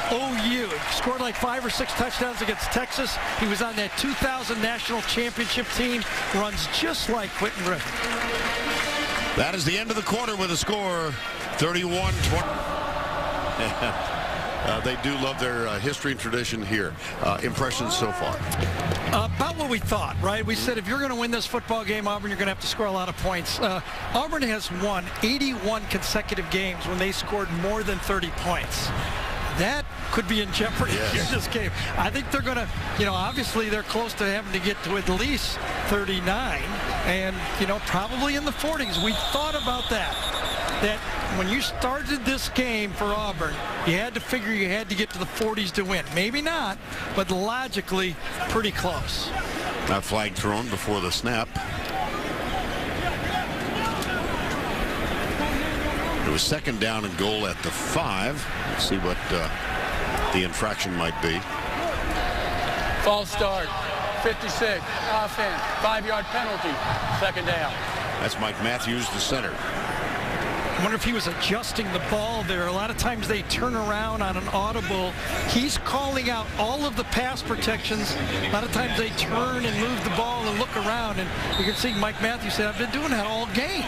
S3: OU. Scored like 5 or 6 touchdowns against Texas. He was on that 2000 national championship team. Runs just like Quentin Griffin.
S2: That is the end of the quarter with a score 31-20. They do love their history and tradition here. Impressions so far?
S3: About what we thought, right? We said if you're going to win this football game, Auburn, you're going to have to score a lot of points. Auburn has won 81 consecutive games when they scored more than 30 points. That could be in jeopardy in this game. I think they're going to, obviously they're close to having to get to at least 39 and, probably in the 40s. We thought about that when you started this game for Auburn, you had to figure you had to get to the 40s to win. Maybe not, but logically pretty close.
S2: That flag thrown before the snap. It was second down and goal at the 5. Let's see what the infraction might be.
S4: False start. 56. Offense. 5-yard penalty. Second down.
S2: That's Mike Matthews, the center.
S3: I wonder if he was adjusting the ball there. A lot of times they turn around on an audible. He's calling out all of the pass protections. A lot of times they turn and move the ball and look around. And you can see Mike Matthews said, I've been doing that all game.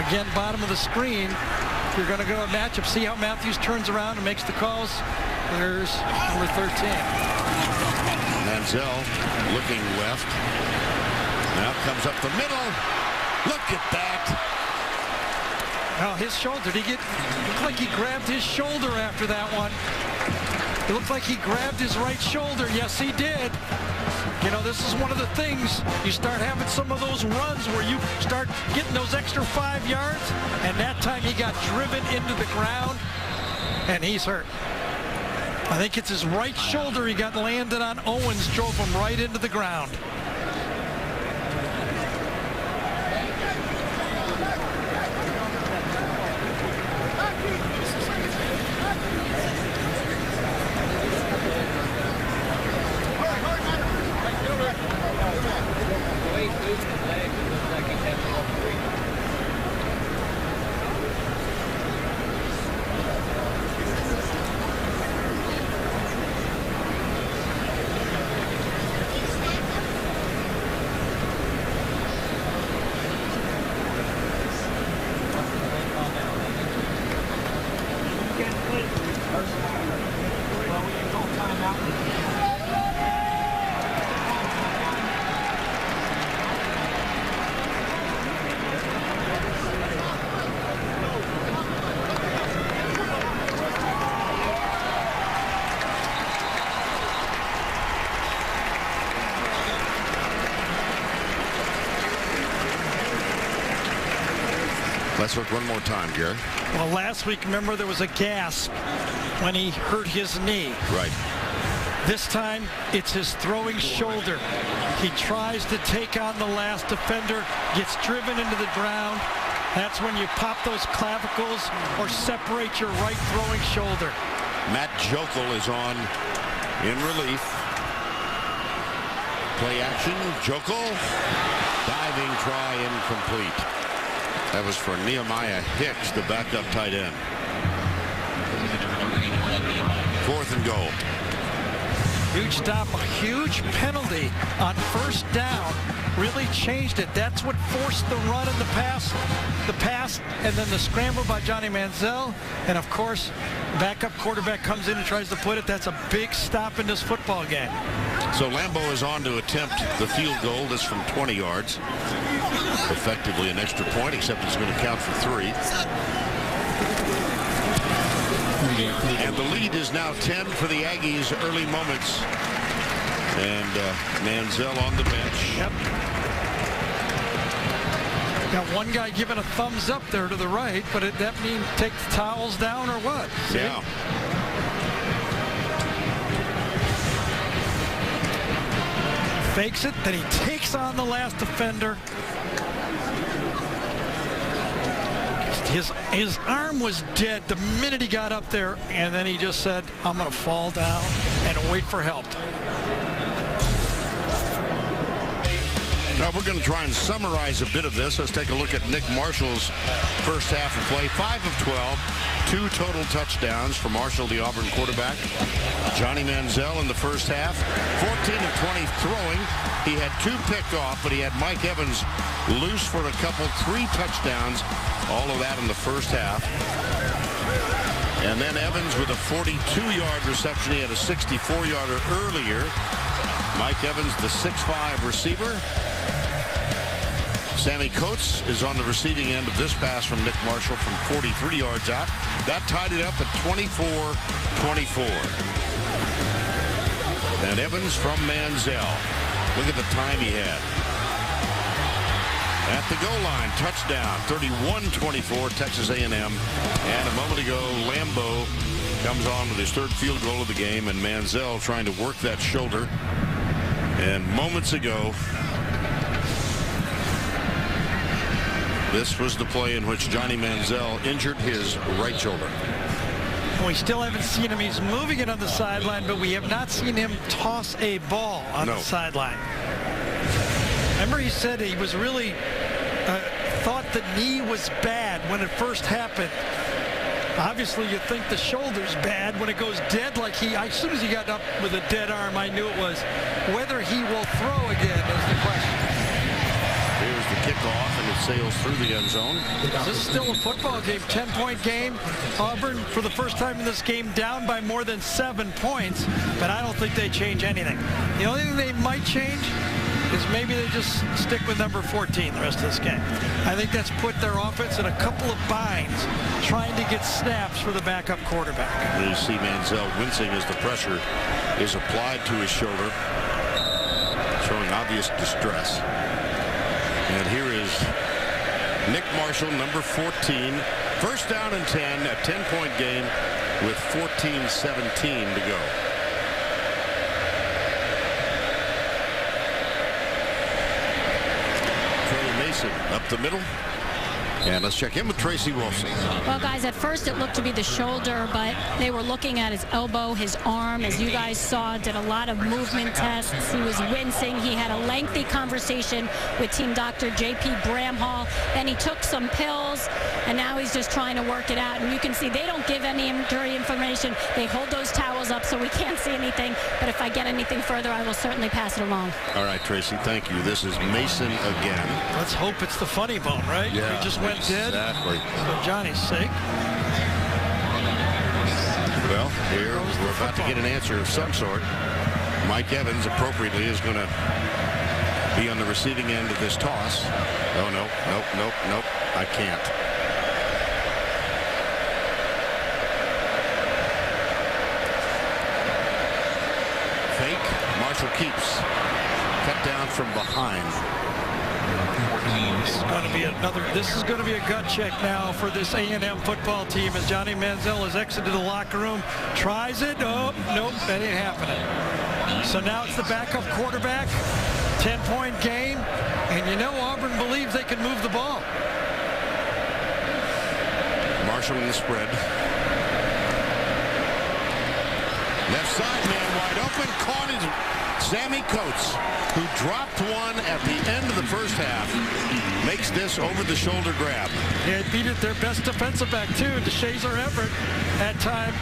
S3: Again, bottom of the screen. If you're going to go a matchup, see how Matthews turns around and makes the calls. There's number 13.
S2: Manziel looking left. Now comes up the middle. Look at that.
S3: Oh, his shoulder. Did he get? Looked like he grabbed his shoulder after that one. It looked like he grabbed his right shoulder. Yes, he did. This is one of the things. You start having some of those runs where you start getting those extra 5 yards, and that time he got driven into the ground, and he's hurt. I think it's his right shoulder he got landed on. Owens drove him right into the ground.
S2: Let's look one more time, Gary.
S3: Well, last week, remember, there was a gasp when he hurt his knee.
S2: Right.
S3: This time, it's his throwing shoulder. He tries to take on the last defender, gets driven into the ground. That's when you pop those clavicles or separate your right throwing shoulder.
S2: Matt Jokel is on in relief. Play action. Jokel. Diving try incomplete. That was for Nehemiah Hicks, the backup tight end. 4th and goal.
S3: Huge stop, a huge penalty on first down. Really changed it. That's what forced the run and the pass, and then the scramble by Johnny Manziel. And of course, backup quarterback comes in and tries to put it. That's a big stop in this football game.
S2: So Lambeau is on to attempt the field goal. This from 20 yards. Effectively an extra point, except it's going to count for 3. And the lead is now 10 for the Aggies. Early moments. And Manziel on the bench.
S3: Yep. Got one guy giving a thumbs up there to the right, but that mean take the towels down or what? See?
S2: Yeah.
S3: Fakes it, then he takes on the last defender. His arm was dead the minute he got up there, and then he just said, I'm going to fall down and wait for help.
S2: Now we're going to try and summarize a bit of this. Let's take a look at Nick Marshall's first half of play. 5 of 12, 2 total touchdowns for Marshall, the Auburn quarterback. Johnny Manziel in the first half, 14 of 20 throwing. He had 2 picked off, but he had Mike Evans loose for a couple, 3 touchdowns. All of that in the first half. And then Evans with a 42-yard reception. He had a 64-yarder earlier. Mike Evans, the 6'5 receiver. Sammy Coates is on the receiving end of this pass from Nick Marshall from 43 yards out. That tied it up at 24-24. And Evans from Manziel. Look at the time he had. At the goal line, touchdown, 31-24, Texas A&M. And a moment ago, Lambeau comes on with his 3rd field goal of the game, and Manziel trying to work that shoulder. And moments ago, this was the play in which Johnny Manziel injured his right shoulder.
S3: We still haven't seen him. He's moving it on the sideline, but we have not seen him toss a ball on the sideline. Remember, he said he was really thought the knee was bad when it first happened. Obviously, you think the shoulder's bad when it goes dead. Like as soon as he got up with a dead arm, I knew it was. Whether he will throw again is the question.
S2: Here's the kickoff, and it sails through the end zone.
S3: This is still a football game, 10-point game. Auburn, for the first time in this game, down by more than 7 points, but I don't think they change anything. The only thing they might change is maybe they just stick with number 14 the rest of this game. I think that's put their offense in a couple of binds trying to get snaps for the backup quarterback.
S2: You see Manziel wincing as the pressure is applied to his shoulder, showing obvious distress. And here is Nick Marshall, number 14. First down and 10, a 10-point game with 14-17 to go. Mason up the middle. And let's check in with Tracy Wolfson.
S1: Well, guys, at first it looked to be the shoulder, but they were looking at his elbow, his arm, as you guys saw, did a lot of movement tests. He was wincing. He had a lengthy conversation with team doctor J.P. Bramhall. Then he took some pills, and now he's just trying to work it out. And you can see they don't give any injury information. They hold those towels up so we can't see anything. But if I get anything further, I will certainly pass it along.
S2: All right, Tracy, thank you. This is Mason again.
S3: Let's hope it's the funny bone, right?
S2: Yeah.
S3: He just went dead.
S2: Exactly.
S3: For Johnny's sake.
S2: Well, here we're about to get an answer of some sort. Mike Evans, appropriately, is going to be on the receiving end of this toss. Oh, no, nope. I can't. Fake. Marshall keeps. Cut down from behind.
S3: This is going to be a gut check now for this A&M football team as Johnny Manziel has exited the locker room. Tries it. Oh, nope, that ain't happening. So now it's the backup quarterback. 10-point game. And you know Auburn believes they can move the ball.
S2: Marshall in the spread. Left side, man wide open. Caught his Sammy Coates, who dropped one at the end of the first half, makes this over-the-shoulder grab.
S3: Yeah, beat it their best defensive back, too. DeShazer Everett, that time,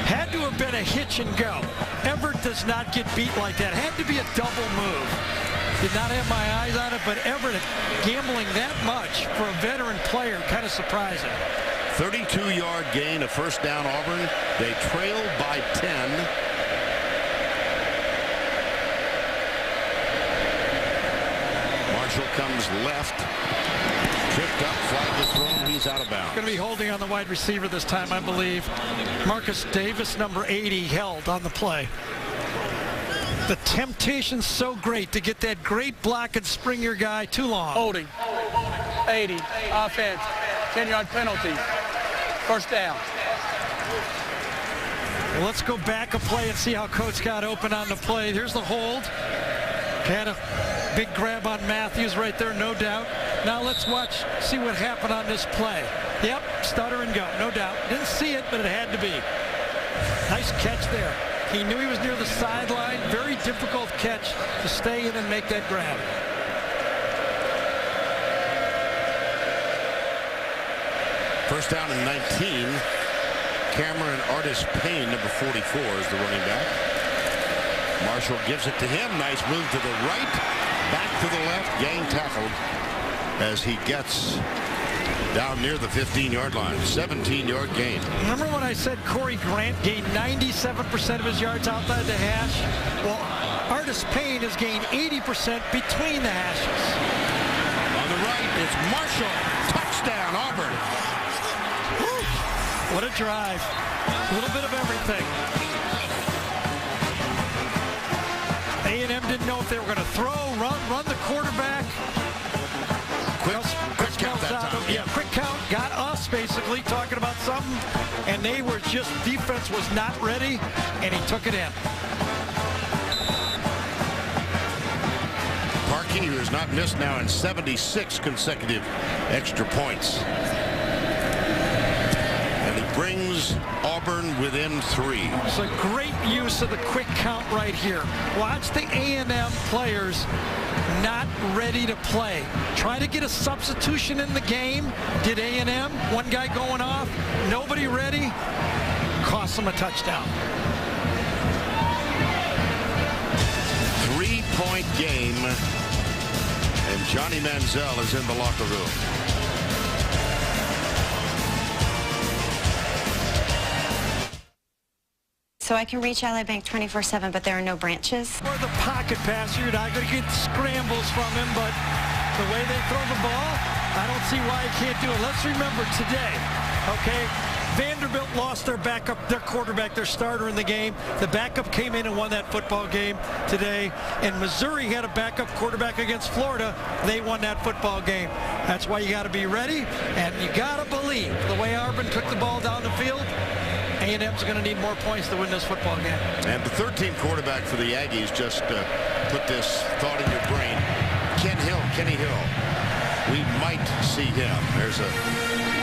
S3: had to have been a hitch and go. Everett does not get beat like that. Had to be a double move. Did not have my eyes on it, but Everett gambling that much for a veteran player, kind of surprising.
S2: 32-yard gain, a first down Auburn. They trail by 10. Marshall comes left. Tripped up, flag is thrown, he's out of bounds.
S3: Going to be holding on the wide receiver this time, I believe. Marcus Davis, number 80, held on the play. The temptation's so great to get that great block and spring your guy too long.
S4: Holding. 80, offense, 10-yard penalty, first down.
S3: Well, let's go back a play and see how Coates got open on the play. Here's the hold. Had a big grab on Matthews right there, no doubt. Now let's see what happened on this play. Yep, stutter and go, no doubt. Didn't see it, but it had to be. Nice catch there. He knew he was near the sideline. Very difficult catch to stay in and make that grab.
S2: First down and 19. Cameron Artis Payne, number 44, is the running back. Marshall gives it to him. Nice move to the right. Back to the left. Gang tackled as he gets down near the 15-yard line. 17-yard gain.
S3: Remember when I said Corey Grant gained 97% of his yards outside the hash? Well, Artis Payne has gained 80% between the hashes.
S2: On the right, it's Marshall. Touchdown, Auburn.
S3: Woo. What a drive. A little bit of everything. A&M didn't know if they were going to throw, run the quarterback.
S2: Quick count that time.
S3: Yeah, quick count. Got us basically talking about something, and they were just, defense was not ready, and he took it in.
S2: Parkey, who has not missed now in 76 consecutive extra points. And he brings Auburn within 3.
S3: It's a great use of the quick count right here. Watch the A&M players not ready to play. Try to get a substitution in the game. Did A&M. One guy going off. Nobody ready. Cost them a touchdown.
S2: 3-point game. And Johnny Manziel is in the locker room.
S8: So I can reach Ally Bank 24/7, but there are no branches.
S3: Or the pocket passer, you're not going to get scrambles from him, but the way they throw the ball, I don't see why he can't do it. Let's remember today, okay, Vanderbilt lost their backup, their quarterback, their starter in the game. The backup came in and won that football game today. And Missouri had a backup quarterback against Florida. They won that football game. That's why you got to be ready, and you got to believe the way Auburn took the ball down the field. A&M's going to need more points to win this football game.
S2: And the 13th quarterback for the Aggies, just put this thought in your brain. Kenny Hill. We might see him. There's a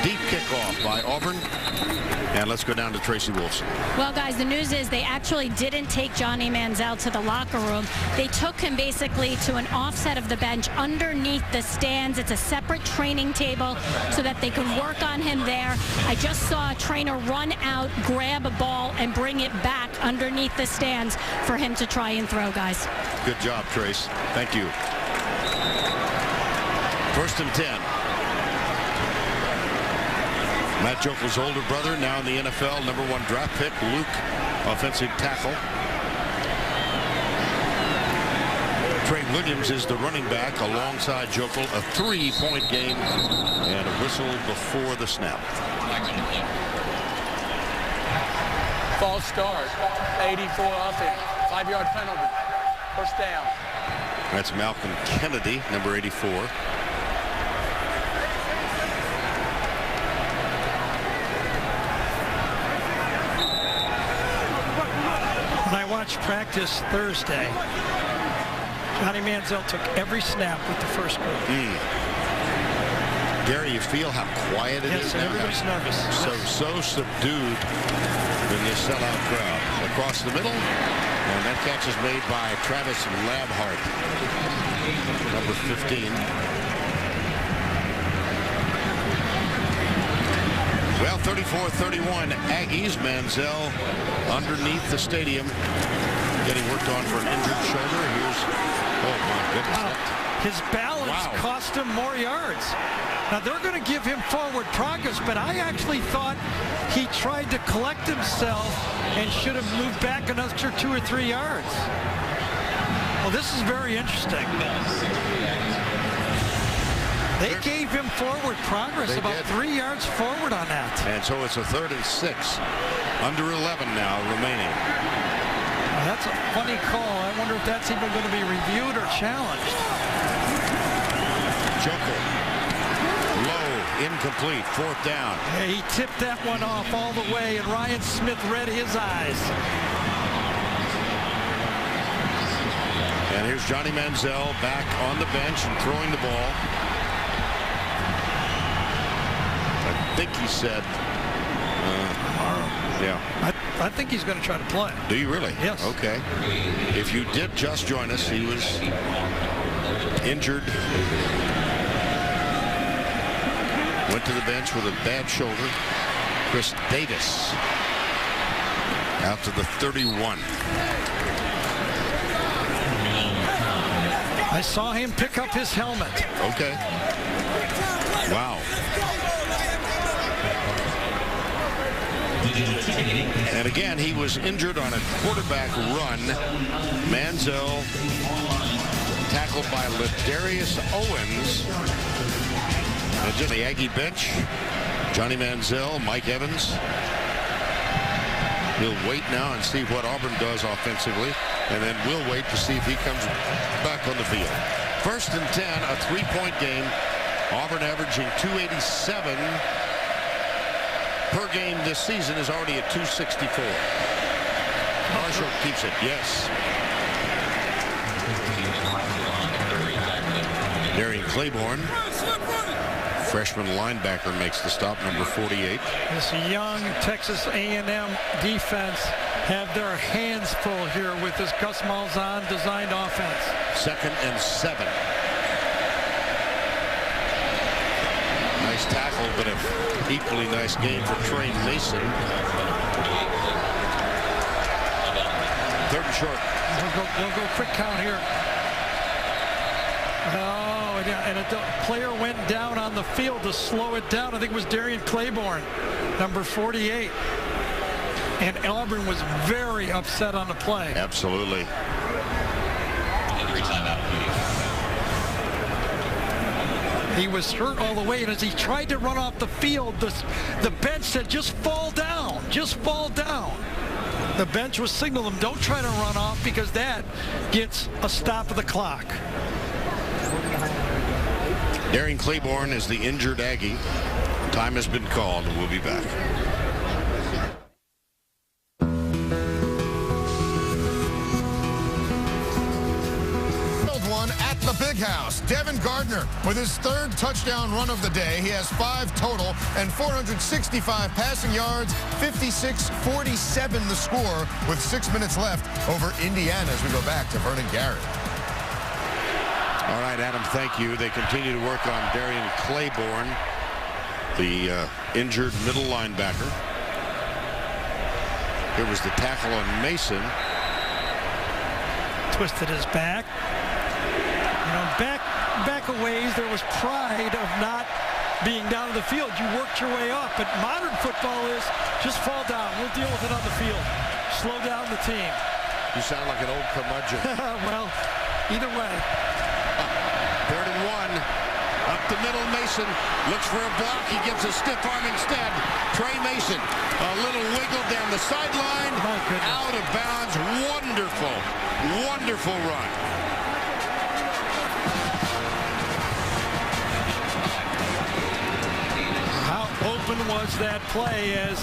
S2: deep kickoff by Auburn. And let's go down to Tracy Wolfson.
S1: Well, guys, the news is they actually didn't take Johnny Manziel to the locker room. They took him basically to an offset of the bench underneath the stands. It's a separate training table so that they can work on him there. I just saw a trainer run out, grab a ball, and bring it back underneath the stands for him to try and throw, guys.
S2: Good job, Trace. Thank you. First and 10. Matt Jokel's older brother, now in the NFL, #1 draft pick, Luke, offensive tackle. Trey Williams is the running back alongside Jokel. A 3-point game and a whistle before the snap.
S4: False start, 84 offense, 5-yard penalty, first down.
S2: That's Malcolm Kennedy, number 84.
S3: When I watched practice Thursday, Johnny Manziel took every snap with the first group.
S2: Gary, you feel how quiet it is now?
S3: Everybody's nervous.
S2: So subdued in this sellout crowd. Across the middle, and that catch is made by Travis Labhart, number 15. Well, 34-31, Aggies. Manziel underneath the stadium, getting worked on for an injured shoulder. Here's, oh my goodness.
S3: Wow. His balance cost him more yards. Now they're going to give him forward progress, but I actually thought he tried to collect himself and should have moved back another 2 or 3 yards. Well, this is very interesting. They gave him forward progress, about 3 yards forward on that.
S2: And so it's a 3rd and 6. Under 11 now remaining.
S3: Well, that's a funny call. I wonder if that's even going to be reviewed or challenged.
S2: Jokel incomplete. 4th down.
S3: Yeah, he tipped that one off all the way, and Ryan Smith read his eyes.
S2: And here's Johnny Manziel back on the bench and throwing the ball. I think he said, yeah.
S3: I think he's going to try to play.
S2: Do you really?
S3: Yes.
S2: Okay. If you did just join us, he was injured. Went to the bench with a bad shoulder. Chris Davis out to the 31.
S3: I saw him pick up his helmet.
S2: Okay. Wow. And again, he was injured on a quarterback run. Manziel tackled by Ladarius Owens. And to the Aggie bench, Johnny Manziel, Mike Evans. He'll wait now and see what Auburn does offensively, and then we'll wait to see if he comes back on the field. 1st and 10, a 3-point game. Auburn averaging 287 per game this season, is already at 264. Marshall keeps it. Yes. Darian Claiborne, freshman linebacker, makes the stop, number 48.
S3: This young Texas A&M defense have their hands full here with this Gus Malzahn designed offense.
S2: 2nd and 7. Nice tackle, but an equally nice game for Trey Mason. 3rd and short.
S3: They'll go quick count here. Oh, yeah, and a player went down on the field to slow it down. I think it was Darian Claiborne, number 48. And Auburn was very upset on the play.
S2: Absolutely.
S3: He was hurt all the way, and as he tried to run off the field, the bench said, just fall down, just fall down. The bench was signaling him, don't try to run off, because that gets a stop of the clock.
S2: Darian Claiborne is the injured Aggie. Time has been called, and we'll be back.
S6: One at the Big House. Devin Gardner with his 3rd touchdown run of the day. He has 5 total and 465 passing yards, 56-47 the score with 6 minutes left over Indiana as we go back to Vernon Garrett.
S2: All right, Adam, thank you. They continue to work on Darian Claiborne, the injured middle linebacker. Here was the tackle on Mason.
S3: Twisted his back. You know, back a ways, there was pride of not being down in the field. You worked your way up, but modern football is just fall down. We'll deal with it on the field. Slow down the team.
S2: You sound like an old curmudgeon.
S3: Well, either way.
S2: 3rd and 1. Up the middle, Mason looks for a block. He gives a stiff arm instead. Trey Mason, a little wiggle down the sideline. Out of bounds. Wonderful, wonderful run.
S3: How open was that play as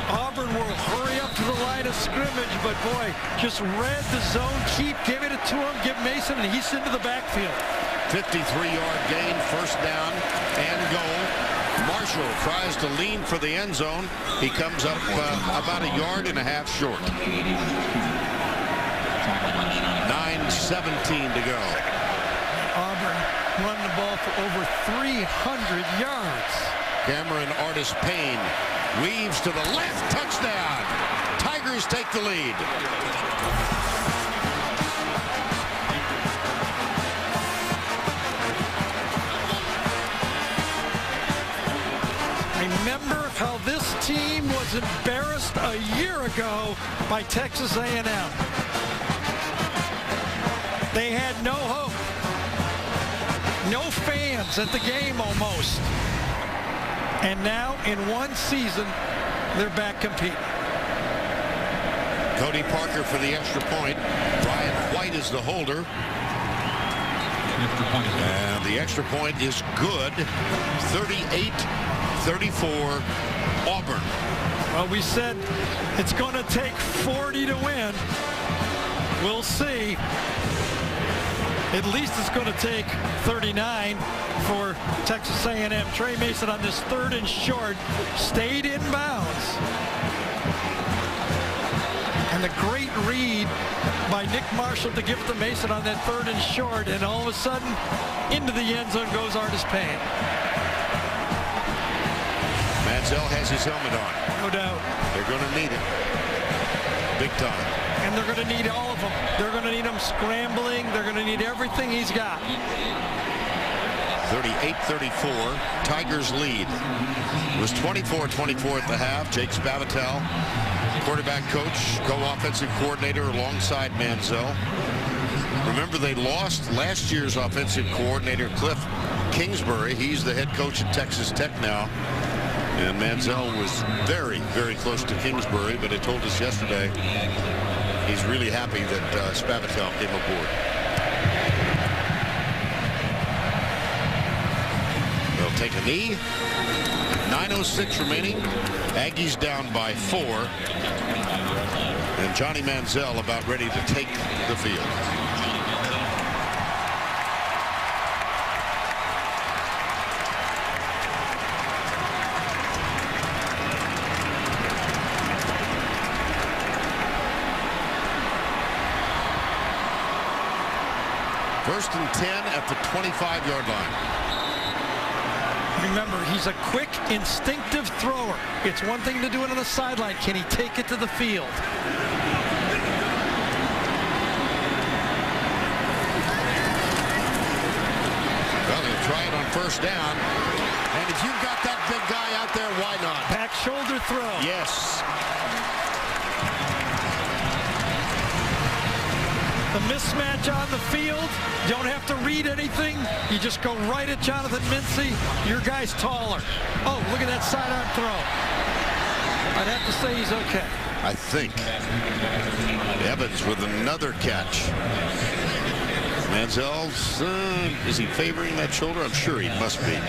S3: Auburn will hurry up to the line of scrimmage, but boy, just read the zone, keep giving it to him, give Mason, and he's into the backfield.
S2: 53-yard gain, 1st down and goal. Marshall tries to lean for the end zone. He comes up about 1.5 yards short. 9:17 to go.
S3: Auburn run the ball for over 300 yards.
S2: Cameron Artis Payne weaves to the left, touchdown. Tigers take the lead.
S3: Remember how this team was embarrassed a year ago by Texas A&M. They had no hope. No fans at the game almost. And now in one season, they're back competing.
S2: Cody Parker for the extra point. Brian White is the holder. And the extra point is good. 38-34 Auburn.
S3: Well, we said it's going to take 40 to win. We'll see. At least it's going to take 39 for Texas A&M. Trey Mason on this 3rd and short stayed in bounds. And the great read by Nick Marshall to give it to Mason on that 3rd and short, and all of a sudden into the end zone goes Artis Payne.
S2: Manziel has his helmet on.
S3: No doubt.
S2: They're going to need it. Big time.
S3: And they're going to need all of them. They're going to need him scrambling. They're going to need everything he's got.
S2: 38-34. Tigers lead. It was 24-24 at the half. Jake Spavital, quarterback coach, co-offensive coordinator alongside Manziel. Remember, they lost last year's offensive coordinator, Cliff Kingsbury. He's the head coach at Texas Tech now. And Manziel was very, very close to Kingsbury, but he told us yesterday he's really happy that Spavital came aboard. They'll take a knee. 9:06 remaining. Aggies down by 4. And Johnny Manziel about ready to take the field. First and 10 at the 25-yard line.
S3: Remember, he's a quick, instinctive thrower. It's one thing to do it on the sideline. Can he take it to the field?
S2: Well, he'll try it on first down. And if you've got that big guy out there, why not?
S3: Back shoulder throw.
S2: Yes.
S3: The mismatch on the field, you don't have to read anything. You just go right at Jonathan Mincy. Your guy's taller. Oh, look at that sidearm throw. I'd have to say he's okay.
S2: I think Evans with another catch. Manziel, is he favoring that shoulder? I'm sure he must be.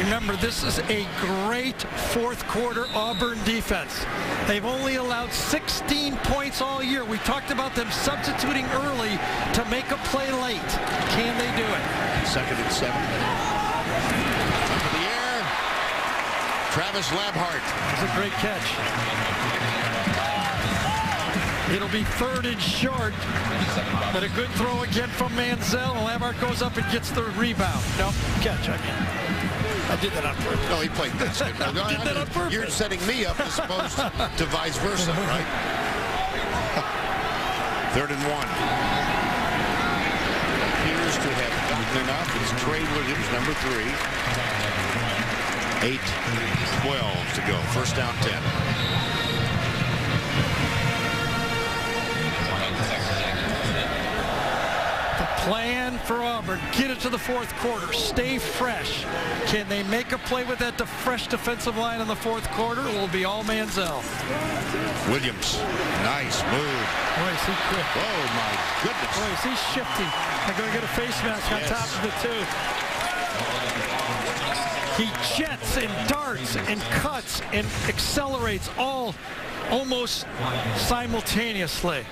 S3: Remember, this is a great 4th quarter Auburn defense. They've only allowed 16 points all year. We talked about them substituting early to make a play late. Can they do it?
S2: 2nd and 7. Up in the air. Travis Labhart.
S3: It's a great catch. It'll be 3rd and short, but a good throw again from Manziel. Labhart goes up and gets the rebound. Nope, catch, I mean. I did that on purpose.
S2: No, he played this.
S3: I did that on purpose.
S2: You're setting me up as opposed to vice versa, right? 3rd and 1. Appears to have gotten enough. It's Trey Williams, number 3. 8-12 to go. First down 10.
S3: Plan for Auburn, get it to the 4th quarter, stay fresh. Can they make a play with that fresh defensive line in the 4th quarter? It will be all Manziel.
S2: Williams, nice move.
S3: Boy, is he quick.
S2: Oh, my goodness.
S3: Boy, is he shifty. They're going to get a face mask on top of the 2. He jets and darts and cuts and accelerates all almost simultaneously.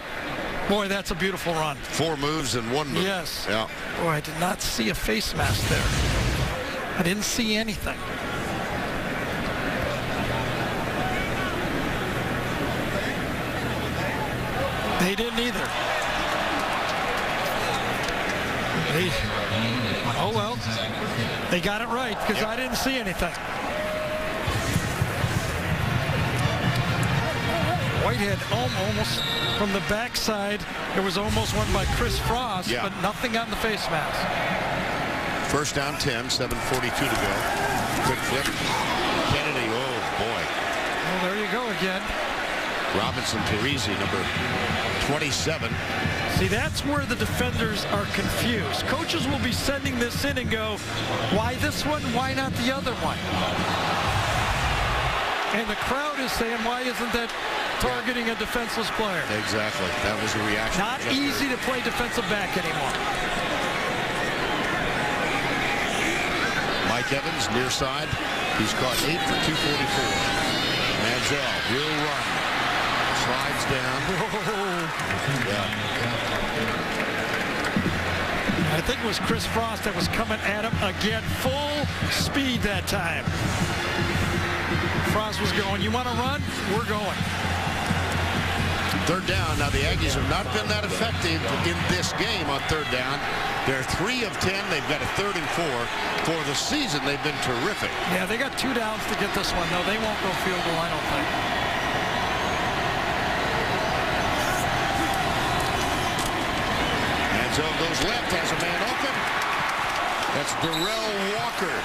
S3: Boy, that's a beautiful run.
S2: 4 moves and 1 move.
S3: Yes.
S2: Yeah.
S3: Boy, I did not see a face mask there. I didn't see anything. They didn't either. Oh, well. They got it right because I didn't see anything. Whitehead almost from the backside. There was almost one by Chris Frost, but nothing on the face mask.
S2: First down 10, 7:42 to go. Quick flip. Kennedy, oh boy.
S3: Well, there you go again.
S2: Robinson Parisi, number 27.
S3: See, that's where the defenders are confused. Coaches will be sending this in and go, why this one? Why not the other one? And the crowd is saying, why isn't that targeting a defenseless player?
S2: Exactly. That was the reaction.
S3: Not easy to play defensive back anymore.
S2: Mike Evans, near side. He's caught 8 for 244. Manziel will run. Slides down. Yeah.
S3: I think it was Chris Frost that was coming at him again, full speed that time. Frost was going, you want to run? We're going.
S2: Third down. Now the Aggies have not been that effective in this game on third down. They're 3 of 10. They've got a 3rd and 4. For the season, they've been terrific.
S3: Yeah, they got 2 downs to get this one, though. They won't go field goal, I don't think.
S2: Manziel goes left, has a man open. That's Darrell Walker.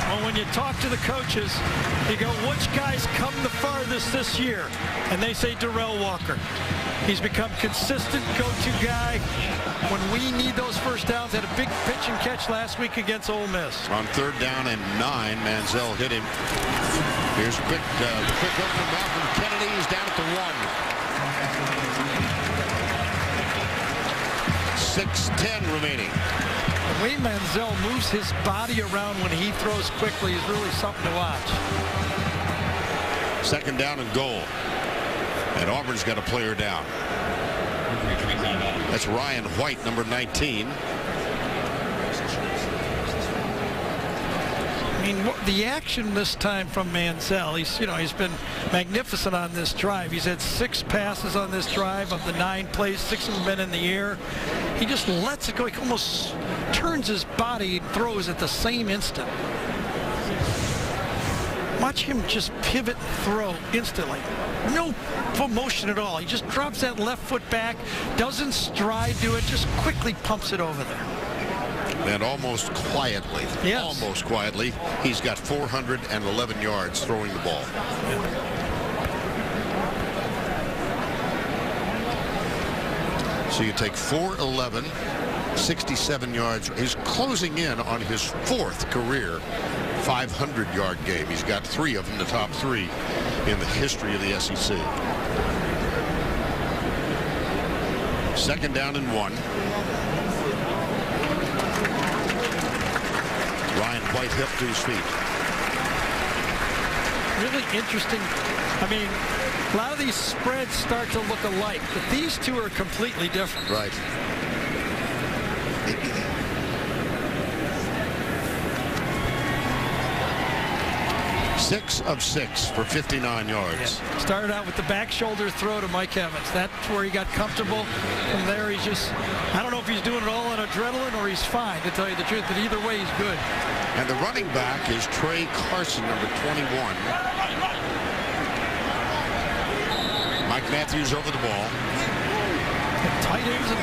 S3: Well, when you talk to the coaches, you go, which guys come the farthest this year? And they say Darrell Walker. He's become consistent go-to guy when we need those first downs. Had a big pitch and catch last week against Ole Miss.
S2: On 3rd down and 9, Manziel hit him. Here's a quick open ball from Kennedy. He's down at the 1. 6:10 remaining.
S3: The way Manziel moves his body around when he throws quickly is really something to watch.
S2: 2nd down and goal. And Auburn's got a player down. That's Ryan White, number 19.
S3: I mean, the action this time from Manziel, he's been magnificent on this drive. He's had 6 passes on this drive. Of the 9 plays, 6 of them been in the air. He just lets it go. He almost turns his body and throws at the same instant. Watch him just pivot and throw instantly. No motion at all. He just drops that left foot back, doesn't stride to it, just quickly pumps it over there.
S2: And almost quietly, he's got 411 yards throwing the ball. So you take 411, 67 yards. He's closing in on his 4th career 500-yard game. He's got 3 of them, the top 3 in the history of the SEC. 2nd down and 1. Ryan White hip to his feet.
S3: Really interesting. I mean, a lot of these spreads start to look alike, but these two are completely different.
S2: Right. 6 of 6 for 59 yards.
S3: Yeah. Started out with the back shoulder throw to Mike Evans. That's where he got comfortable. From there, he's just, I don't know if he's doing it all on adrenaline or he's fine, to tell you the truth, but either way, he's good.
S2: And the running back is Trey Carson, number 21. Mike Matthews over the ball.
S3: Tight ends and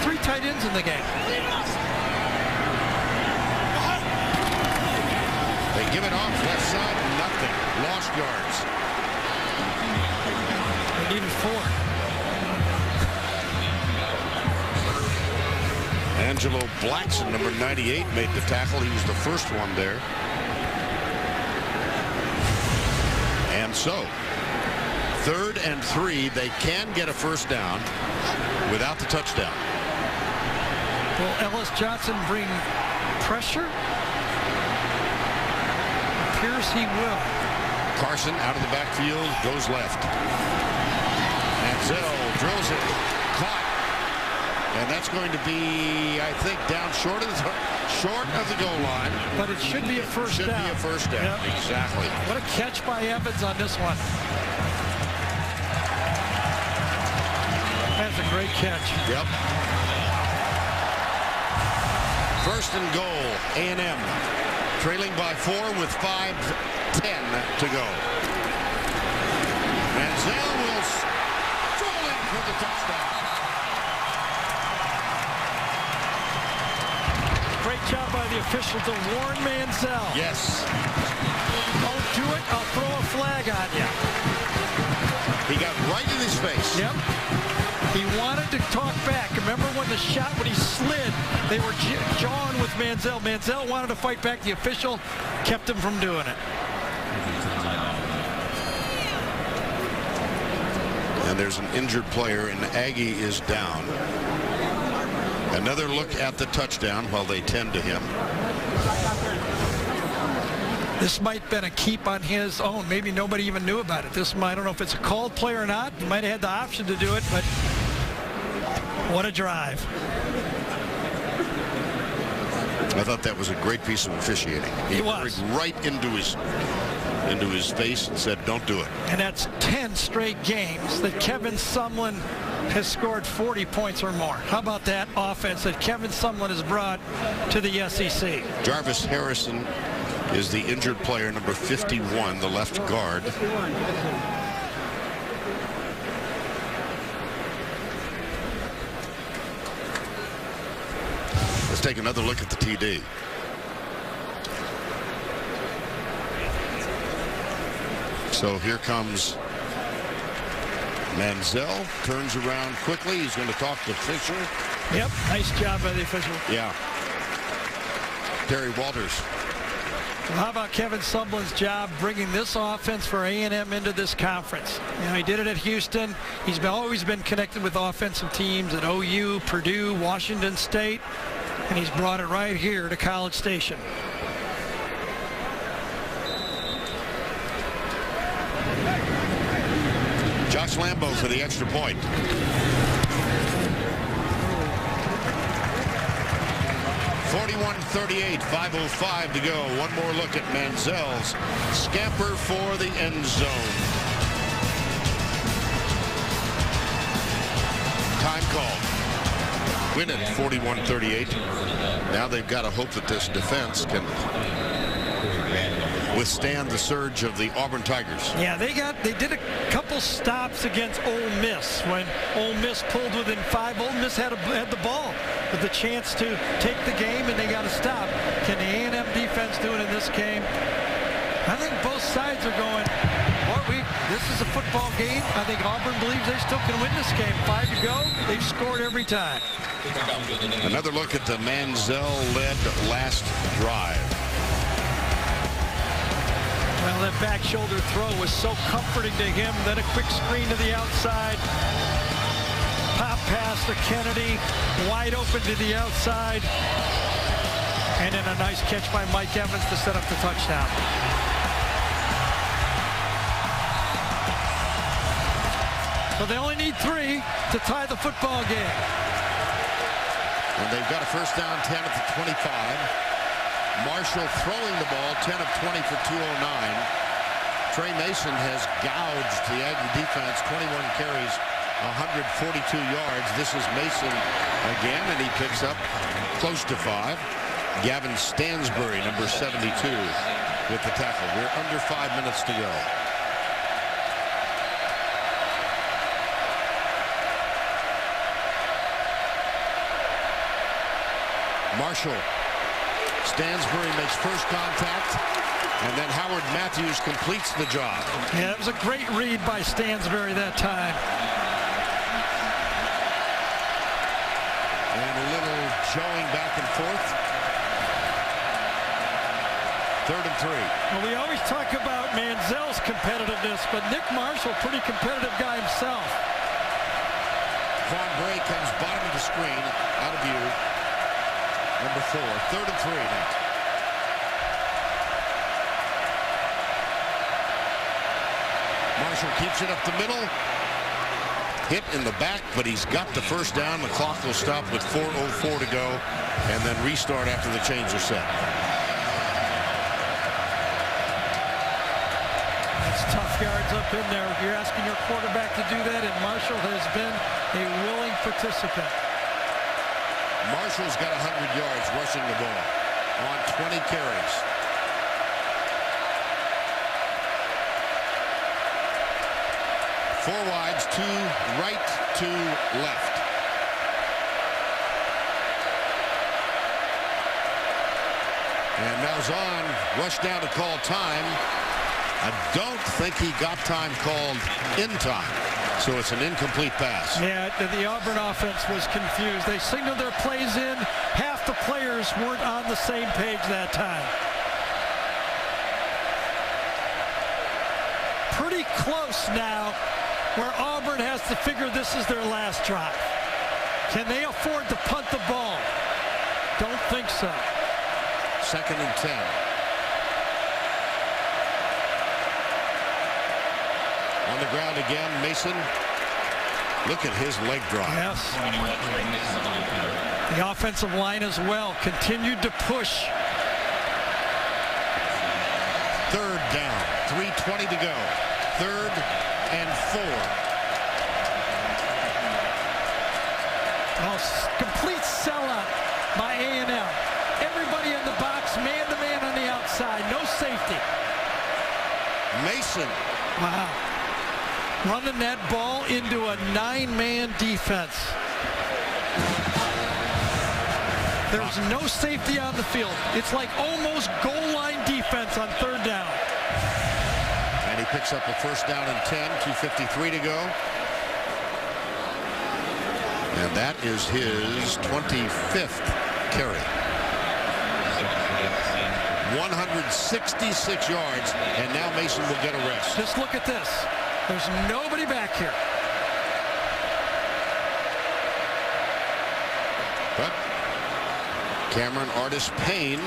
S3: 3 tight ends in the game.
S2: They give it off left side, nothing. Lost yards.
S3: They needed 4.
S2: Angelo Blackson, number 98, made the tackle. He was the first one there. And so, 3rd and 3, they can get a first down without the touchdown.
S3: Will Ellis Johnson bring pressure? Appears he will.
S2: Carson out of the backfield, goes left. Manziel drills it, caught. And that's going to be, I think, down short of the goal line.
S3: But it should be a first down.
S2: Should be a first down, yep. Exactly.
S3: What a catch by Evans on this one. That's a great catch.
S2: Yep. 1st and goal, A&M. Trailing by 4 with 5:10 to go. Manziel will stroll in for the touchdown.
S3: Great job by the official to warn Manziel.
S2: Yes.
S3: Don't do it, I'll throw a flag on you.
S2: He got right in his face.
S3: Yep. He wanted to talk back. Remember when he slid, they were jawing with Manziel. Manziel wanted to fight back. The official kept him from doing it.
S2: And there's an injured player, and Aggie is down. Another look at the touchdown while they tend to him.
S3: This might have been a keep on his own. Maybe nobody even knew about it. I don't know if it's a called play or not. He might have had the option to do it, but what a drive.
S2: I thought that was a great piece of officiating. He was right into his face and said, don't do it.
S3: And that's 10 straight games that Kevin Sumlin has scored 40 points or more. How about that offense that Kevin Sumlin has brought to the SEC?
S2: Jarvis Harrison is the injured player, number 51, the left guard. Let's take another look at the TD. So here comes Manziel, turns around quickly. He's going to talk to Fisher.
S3: Yep, nice job by the official.
S2: Yeah. Terry Walters.
S3: Well, how about Kevin Sumlin's job bringing this offense for A&M into this conference? You know, he did it at Houston. He's always been connected with offensive teams at OU, Purdue, Washington State, and he's brought it right here to College Station.
S2: Josh Lambo for the extra point. .38, 5:05 to go. One more look at Manziel's scamper for the end zone. Time called. Win it, 41-38. Now they've got to hope that this defense can withstand the surge of the Auburn Tigers.
S3: Yeah, they did a couple stops against Ole Miss when Ole Miss pulled within 5. Ole Miss had the ball with the chance to take the game, and they got to stop. Can the A&M defense do it in this game? I think both sides are going, this is a football game. I think Auburn believes they still can win this game. 5 to go. They've scored every time.
S2: Another look at the Manziel-led last drive.
S3: Well, that back shoulder throw was so comforting to him. Then a quick screen to the outside. Pop pass to Kennedy. Wide open to the outside. And then a nice catch by Mike Evans to set up the touchdown. So they only need 3 to tie the football game.
S2: And they've got a first down, 10 at the 25. Marshall throwing the ball, 10 of 20 for 209. Trey Mason has gouged the Aggie defense, 21 carries, 142 yards. This is Mason again, and he picks up close to 5. Gavin Stansbury, number 72, with the tackle. We're under 5 minutes to go. Marshall. Stansbury makes first contact, and then Howard Matthews completes the job.
S3: Yeah, it was a great read by Stansbury that time.
S2: And a little showing back and forth. 3rd and 3.
S3: Well, we always talk about Manziel's competitiveness, but Nick Marshall, pretty competitive guy himself.
S2: Von Bray comes bottom of the screen, out of view. Number 4, 3rd and 3 now. Marshall keeps it up the middle. Hit in the back, but he's got the first down. The clock will stop with 4:04 to go, and then restart after the chains are set.
S3: That's tough yards up in there. You're asking your quarterback to do that, and Marshall has been a willing participant.
S2: Marshall's got 100 yards rushing the ball on 20 carries. Four wides, 2 right, 2 left. And Malzahn rushed down to call time. I don't think he got time called in time. So it's an incomplete pass.
S3: Yeah, the Auburn offense was confused. They signaled their plays in. Half the players weren't on the same page that time. Pretty close now, where Auburn has to figure this is their last drive. Can they afford to punt the ball? Don't think so.
S2: 2nd and 10. On the ground again, Mason. Look at his leg drive.
S3: Yes. The offensive line as well continued to push.
S2: 3rd down. 3:20 to go. 3rd and 4.
S3: Complete sellout by A&M. Everybody in the box, man-to-man on the outside. No safety.
S2: Mason.
S3: Wow. Running that ball into a 9-man defense. There's no safety on the field. It's like almost goal line defense on 3rd down.
S2: And he picks up a 1st down and 10. 2:53 to go. And that is his 25th carry. 166 yards, and now Mason will get a rest.
S3: Just look at this. There's nobody back here.
S2: But Cameron Artis-Payne,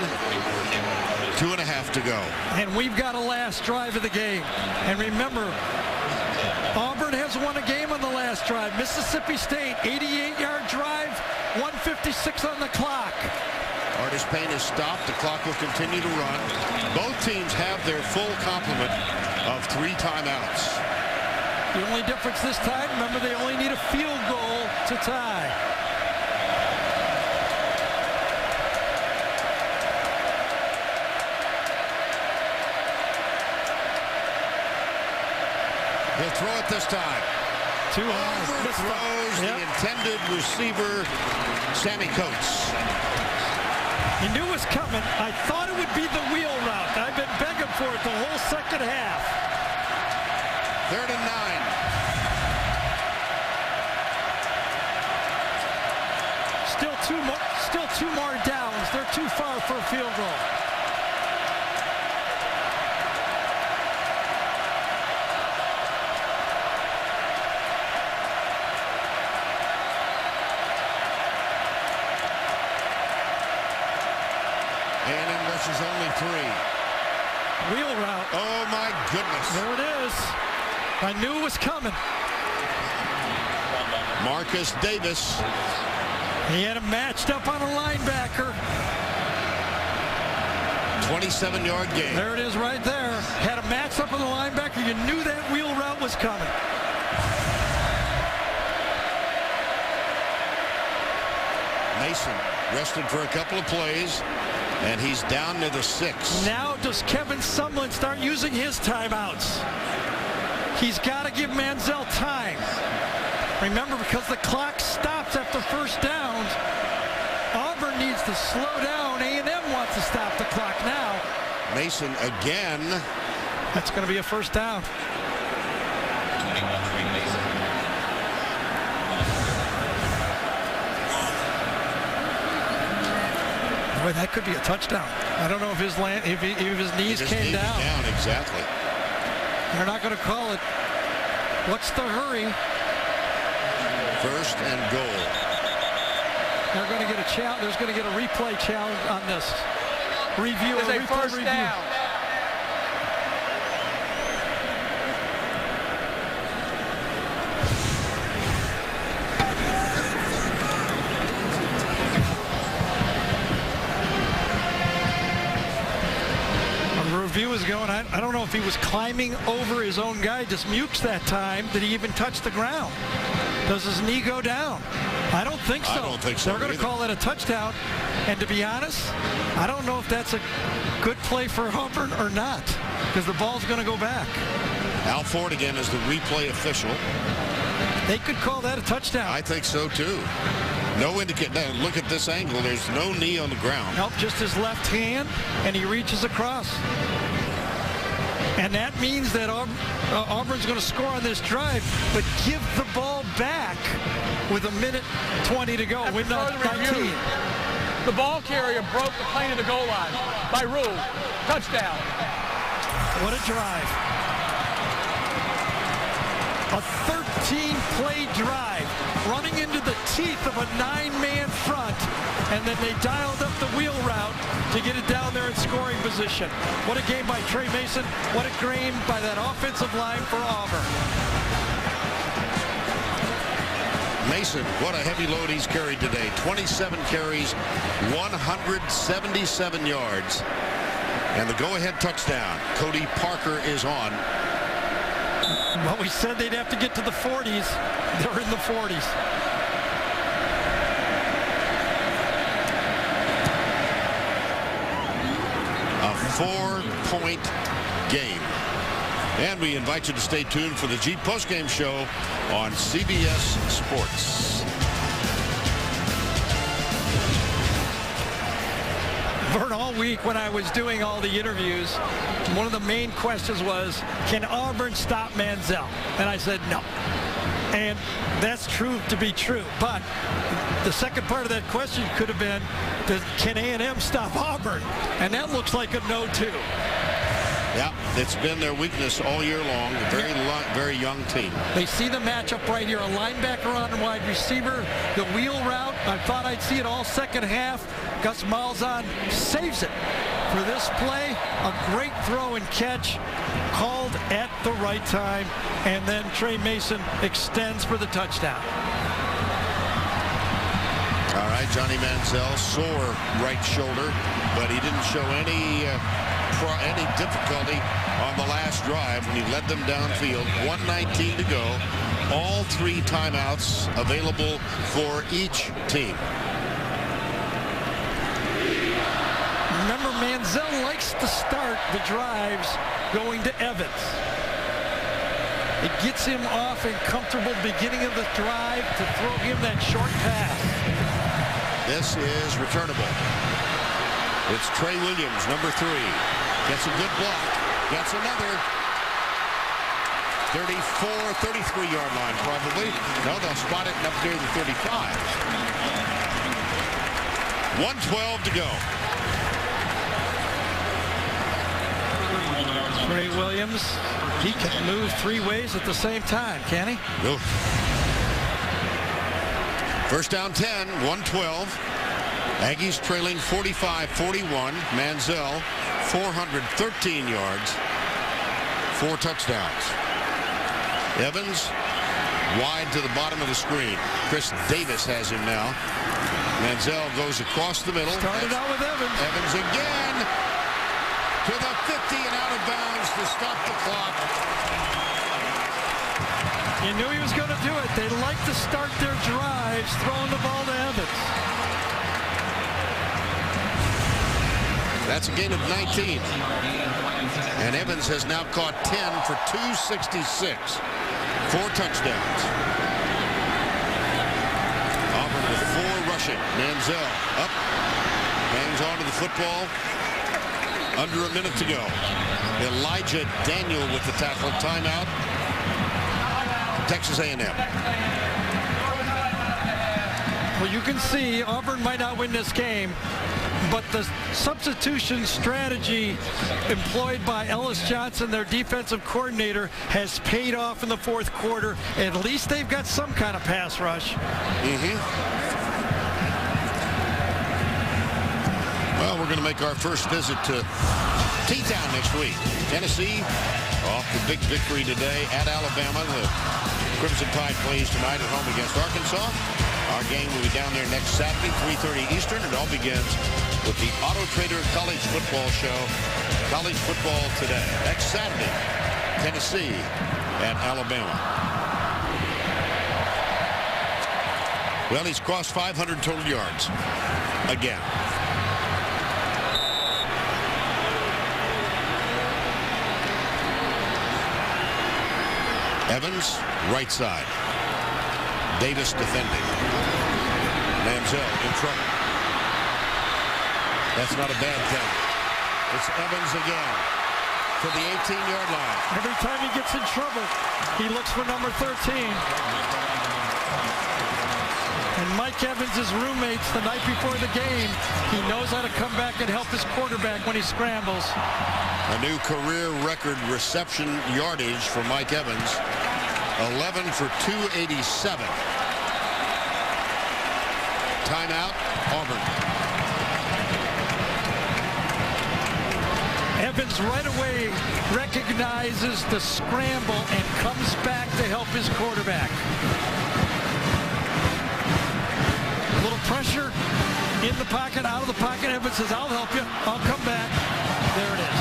S2: 2.5 to go.
S3: And we've got a last drive of the game. And remember, Auburn has won a game on the last drive. Mississippi State, 88-yard drive, 1:56 on the clock.
S2: Artis-Payne is stopped. The clock will continue to run. Both teams have their full complement of 3 timeouts.
S3: The only difference this time, remember, they only need a field goal to tie.
S2: He'll throw it this time. Overthrows the intended receiver, Sammy Coates.
S3: He knew it was coming. I thought it would be the wheel route. I've been begging for it the whole second half.
S2: 3rd and 9.
S3: Still two more downs. They're too far for a field goal.
S2: A&M rushes only 3.
S3: Wheel route.
S2: Oh my goodness.
S3: There it is. I knew it was coming.
S2: Marcus Davis.
S3: He had him matched up on a linebacker.
S2: 27-yard gain.
S3: There it is right there. Had him matched up on the linebacker. You knew that wheel route was coming.
S2: Mason rested for a couple of plays, and he's down to the 6.
S3: Now does Kevin Sumlin start using his timeouts? He's got to give Manziel time. Remember, because the clock stops after 1st downs, Auburn needs to slow down. A&M wants to stop the clock now.
S2: Mason again.
S3: That's going to be a 1st down. Boy, that could be a touchdown. I don't know if his knees came down.
S2: Exactly.
S3: They're not going to call it. What's the hurry?
S2: 1st and goal.
S3: They're going to get a challenge. There's going to get a replay challenge on this. Review.
S4: It's a 1st down.
S3: Review is going. I don't know if he was climbing over his own guy. Just Mukes that time. Did he even touch the ground? Does his knee go down? I don't think so.
S2: I don't think so.
S3: They're going to call that a touchdown. And to be honest, I don't know if that's a good play for Auburn or not, because the ball's going to go back.
S2: Al Ford again is the replay official.
S3: They could call that a touchdown.
S2: I think so too. No indication. Look at this angle. There's no knee on the ground.
S3: Nope, just his left hand, and he reaches across. And that means that Auburn's going to score on this drive, but give the ball back with 1:20 to go. Win 19.
S4: The ball carrier broke the plane of the goal line by rule. Touchdown.
S3: What a drive. A 13-play drive running into the teeth of a 9-man front, and then they dialed up the wheel route to get it down there in scoring position. What a game by Trey Mason. What a game by that offensive line for Auburn.
S2: Mason, what a heavy load he's carried today. 27 carries, 177 yards. And the go-ahead touchdown. Cody Parker is on.
S3: Well, we said they'd have to get to the 40s. They're in the 40s.
S2: A 4-point game. And we invite you to stay tuned for the Jeep postgame show on CBS Sports.
S3: Vern, all week when I was doing all the interviews, one of the main questions was, can Auburn stop Manziel? And I said no. And that's true to be true. But the second part of that question could have been, can A&M stop Auburn? And that looks like a no, too.
S2: Yeah, it's been their weakness all year long. A very young team.
S3: They see the matchup right here. A linebacker on a wide receiver. The wheel route, I thought I'd see it all second half. Gus Malzahn saves it for this play. A great throw and catch called at the right time. And then Trey Mason extends for the touchdown.
S2: All right, Johnny Manziel, sore right shoulder, but he didn't show any difficulty on the last drive when he led them downfield. 1:19 to go. All 3 timeouts available for each team.
S3: Remember, Manziel likes to start the drives going to Evans. It gets him off in comfortable beginning of the drive to throw him that short pass.
S2: This is returnable. It's Trey Williams, number 3. Gets a good block. Gets another. 33-yard line, probably. No, they'll spot it up near the 35. 1:12 to go.
S3: Trey Williams, he can move 3 ways at the same time, can he?
S2: Oof. First down 10, 1:12. Aggies trailing 45-41. Manziel, 413 yards, 4 touchdowns. Evans wide to the bottom of the screen. Chris Davis has him now. Manziel goes across the middle.
S3: Started out with Evans.
S2: Evans again to the 50 and out of bounds to stop the clock.
S3: You knew he was going to do it. They like to start their drives throwing the ball to Evans.
S2: That's a gain of 19. And Evans has now caught 10 for 266. 4 touchdowns. Auburn with 4 rushing. Manziel up. Hangs on to the football. Under a minute to go. Elijah Daniel with the tackle. Timeout. Texas A&M.
S3: Well, you can see Auburn might not win this game, but the substitution strategy employed by Ellis Johnson, their defensive coordinator, has paid off in the 4th quarter. At least they've got some kind of pass rush.
S2: Well, we're going to make our first visit to T-Town next week. Tennessee off the big victory today at Alabama. The Crimson Tide plays tonight at home against Arkansas. Our game will be down there next Saturday, 3:30 Eastern. It all begins with the Auto Trader College Football Show. College football today. Next Saturday, Tennessee at Alabama. Well, he's crossed 500 total yards again. Evans, right side. Davis defending. Manziel in trouble. That's not a bad thing. It's Evans again to the 18-yard line.
S3: Every time he gets in trouble, he looks for number 13. And Mike Evans' roommates the night before the game, he knows how to come back and help his quarterback when he scrambles.
S2: A new career record reception yardage for Mike Evans. 11 for 287. timeout, Auburn.
S3: Evans right away recognizes the scramble and comes back to help his quarterback. A little pressure in the pocket, out of the pocket. Evans says, I'll help you. I'll come back. There it is.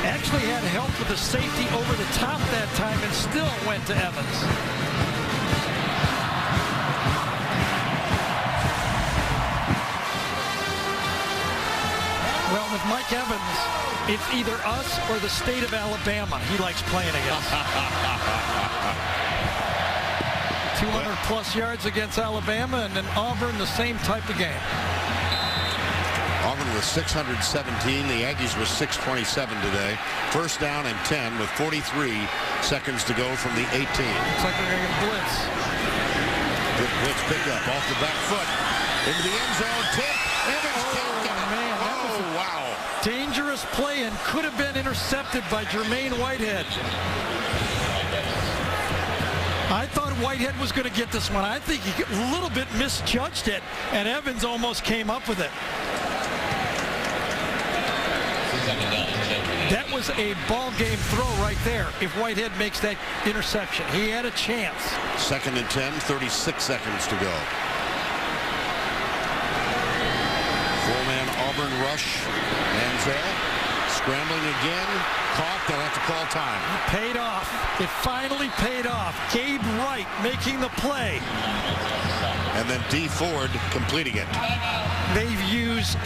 S3: Actually had help with the safety over the top that time and still went to Evans. Well, with Mike Evans, it's either us or the state of Alabama he likes playing against. 200-plus yards against Alabama, and then Auburn, the same type of game.
S2: Auburn was 617. The Aggies were 627 today. First down and 10 with 43 seconds to go from the 18.
S3: Looks like they're going to get blitz.
S2: Good blitz pickup off the back foot. Into the end zone. Tip. Evans can't get it.
S3: Man, that was a
S2: wow.
S3: Dangerous play and could have been intercepted by Jermaine Whitehead. I thought Whitehead was going to get this one. I think he a little bit misjudged it, and Evans almost came up with it. That was a ball game throw right there if Whitehead makes that interception. He had a chance.
S2: Second and 10, 36 seconds to go. Four-man Auburn rush. Manziel scrambling again. Caught. They'll have to call time.
S3: It paid off. It finally paid off. Gabe Wright making the play.
S2: And then D. Ford completing it.
S3: They've used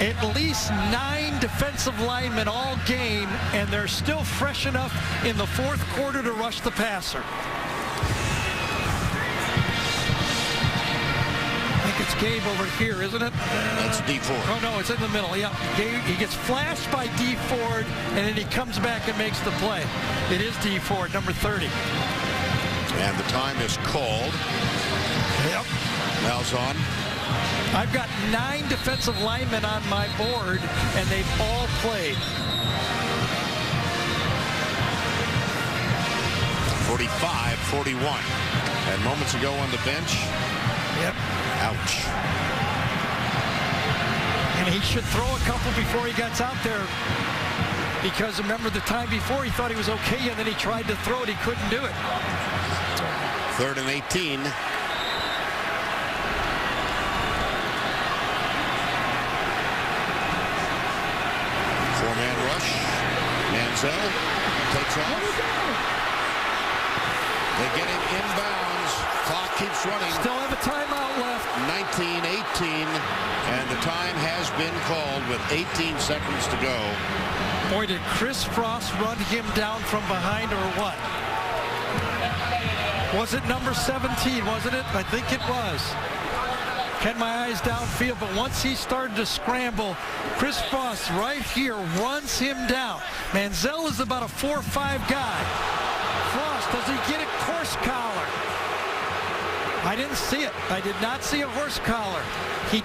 S3: at least 9 defensive linemen all game, and they're still fresh enough in the fourth quarter to rush the passer. I think it's Gabe over here, isn't it?
S2: That's D. Ford.
S3: Oh, no, it's in the middle. Yeah, Gabe, he gets flashed by D. Ford, and then he comes back and makes the play. It is D. Ford, number 30.
S2: And the time is called.
S3: Yep.
S2: Malzahn.
S3: I've got 9 defensive linemen on my board, and they've all played.
S2: 45-41. And moments ago on the bench.
S3: Yep.
S2: Ouch.
S3: And he should throw a couple before he gets out there. Because remember the time before he thought he was okay, and then he tried to throw it. He couldn't do it.
S2: 3rd and 18. Four-man rush. Manziel takes off. They get him inbounds. Clock keeps running.
S3: Still have a timeout left.
S2: 19-18, and the time has been called with 18 seconds to go.
S3: Boy, did Chris Frost run him down from behind or what? Was it number 17, wasn't it? I think it was. Had my eyes downfield, but once he started to scramble, Chris Frost right here runs him down. Manziel is about a 4'5" guy. Frost, does he get a horse collar? I didn't see it. I did not see a horse collar. He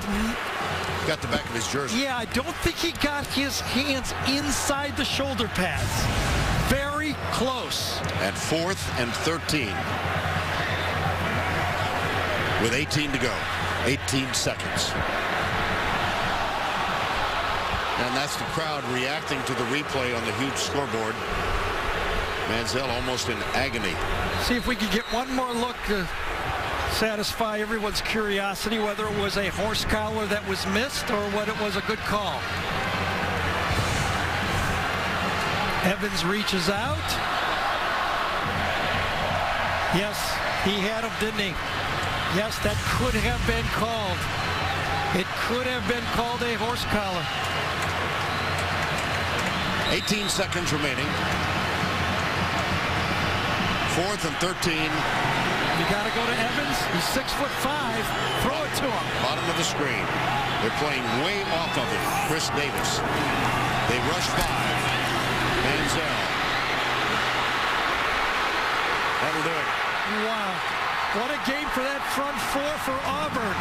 S2: got the back of his jersey.
S3: Yeah, I don't think he got his hands inside the shoulder pads. Very close.
S2: At 4th and 13. With 18 to go. 18 seconds. And that's the crowd reacting to the replay on the huge scoreboard. Manziel almost in agony.
S3: See if we can get one more look to satisfy everyone's curiosity, whether it was a horse collar that was missed or what it was a good call. Evans reaches out. Yes, he had him, didn't he? Yes, that could have been called. It could have been called a horse collar.
S2: 18 seconds remaining. 4th and 13.
S3: You got to go to Evans. He's 6'5". Throw it to him.
S2: Bottom of the screen. They're playing way off of it. Chris Davis. They rush 5. Manziel. That'll do it.
S3: Wow. What a game for that front four for Auburn.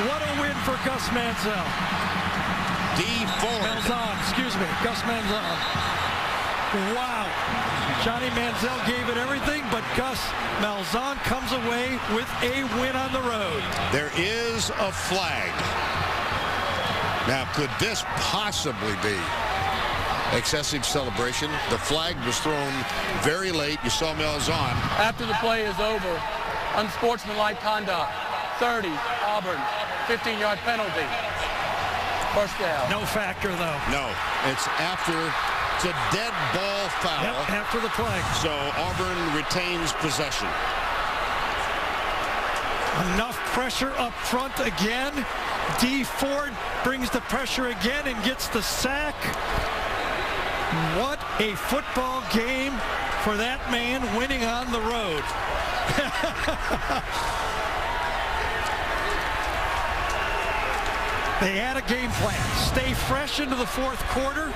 S3: What a win for Gus Manziel.
S2: D. Ford.
S3: Malzahn, excuse me. Gus Malzahn. Wow. Johnny Manziel gave it everything, but Gus Malzahn comes away with a win on the road.
S2: There is a flag. Now, could this possibly be excessive celebration? The flag was thrown very late. You saw Malzahn.
S4: After the play is over, unsportsmanlike conduct, 30, Auburn, 15-yard penalty. First down.
S3: No factor, though.
S2: No, it's a dead ball foul.
S3: Yep, after the play.
S2: So Auburn retains possession.
S3: Enough pressure up front again. D. Ford brings the pressure again and gets the sack. What a football game for that man winning on the road. They had a game plan. Stay fresh into the fourth quarter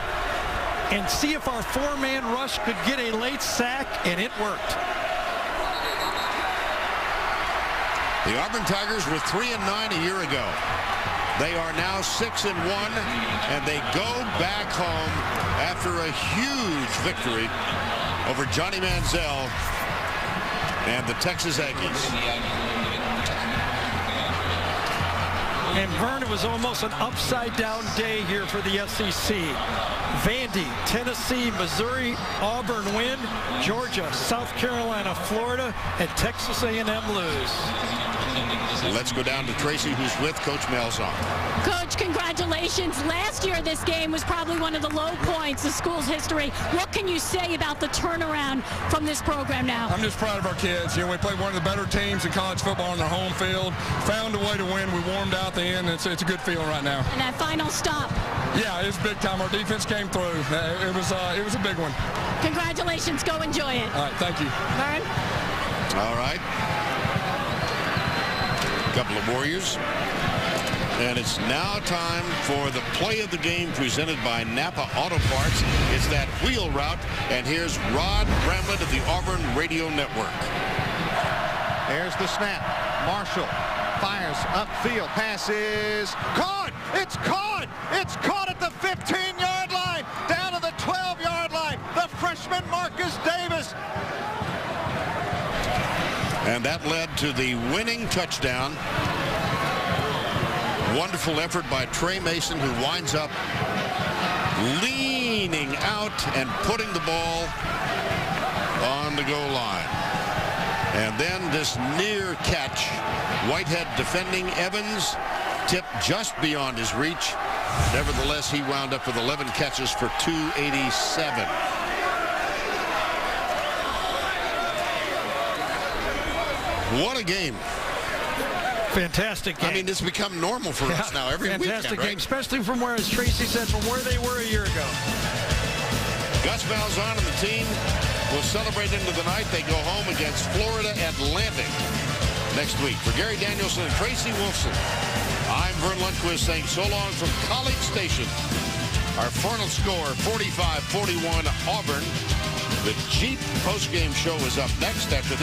S3: and see if our four-man rush could get a late sack, and it worked.
S2: The Auburn Tigers were 3-9 a year ago. They are now 6-1, and they go back home after a huge victory over Johnny Manziel and the Texas Aggies.
S3: And Vern, it was almost an upside-down day here for the SEC. Vandy, Tennessee, Missouri, Auburn win. Georgia, South Carolina, Florida, and Texas A&M lose.
S2: Let's go down to Tracy, who's with Coach Malzahn.
S1: Coach, congratulations. Last year, this game was probably one of the low points of school's history. What can you say about the turnaround from this program now?
S7: I'm just proud of our kids. You know, we played one of the better teams in college football on their home field. Found a way to win. We warmed out the end. It's a good feeling right now.
S1: And that final stop.
S7: Yeah, it's big time. Our defense came through. It was a big one.
S1: Congratulations. Go enjoy it.
S7: All right, thank you.
S1: Vern?
S2: All right. Couple of Warriors. And it's now time for the play of the game presented by Napa Auto Parts. It's that wheel route. And here's Rod Bramlett of the Auburn Radio Network.
S9: There's the snap. Marshall fires upfield. Pass is caught. It's caught. It's caught at the 15-yard line. Down to the 12-yard line. The freshman Marcus Davis.
S2: And that led to the winning touchdown. Wonderful effort by Trey Mason, who winds up leaning out and putting the ball on the goal line. And then this near catch. Whitehead defending Evans. Tip just beyond his reach. Nevertheless, he wound up with 11 catches for 287. What a game.
S3: Fantastic game.
S2: I mean, it's become normal for us now every weekend,
S3: fantastic
S2: right?
S3: game, especially from where, as Tracy said, from where they were a year ago.
S2: Gus Malzahn and the team will celebrate into the night. They go home against Florida Atlantic next week. For Gary Danielson and Tracy Wolfson, I'm Vern Lundquist saying so long from College Station. Our final score, 45-41 Auburn. The Jeep postgame show is up next after these.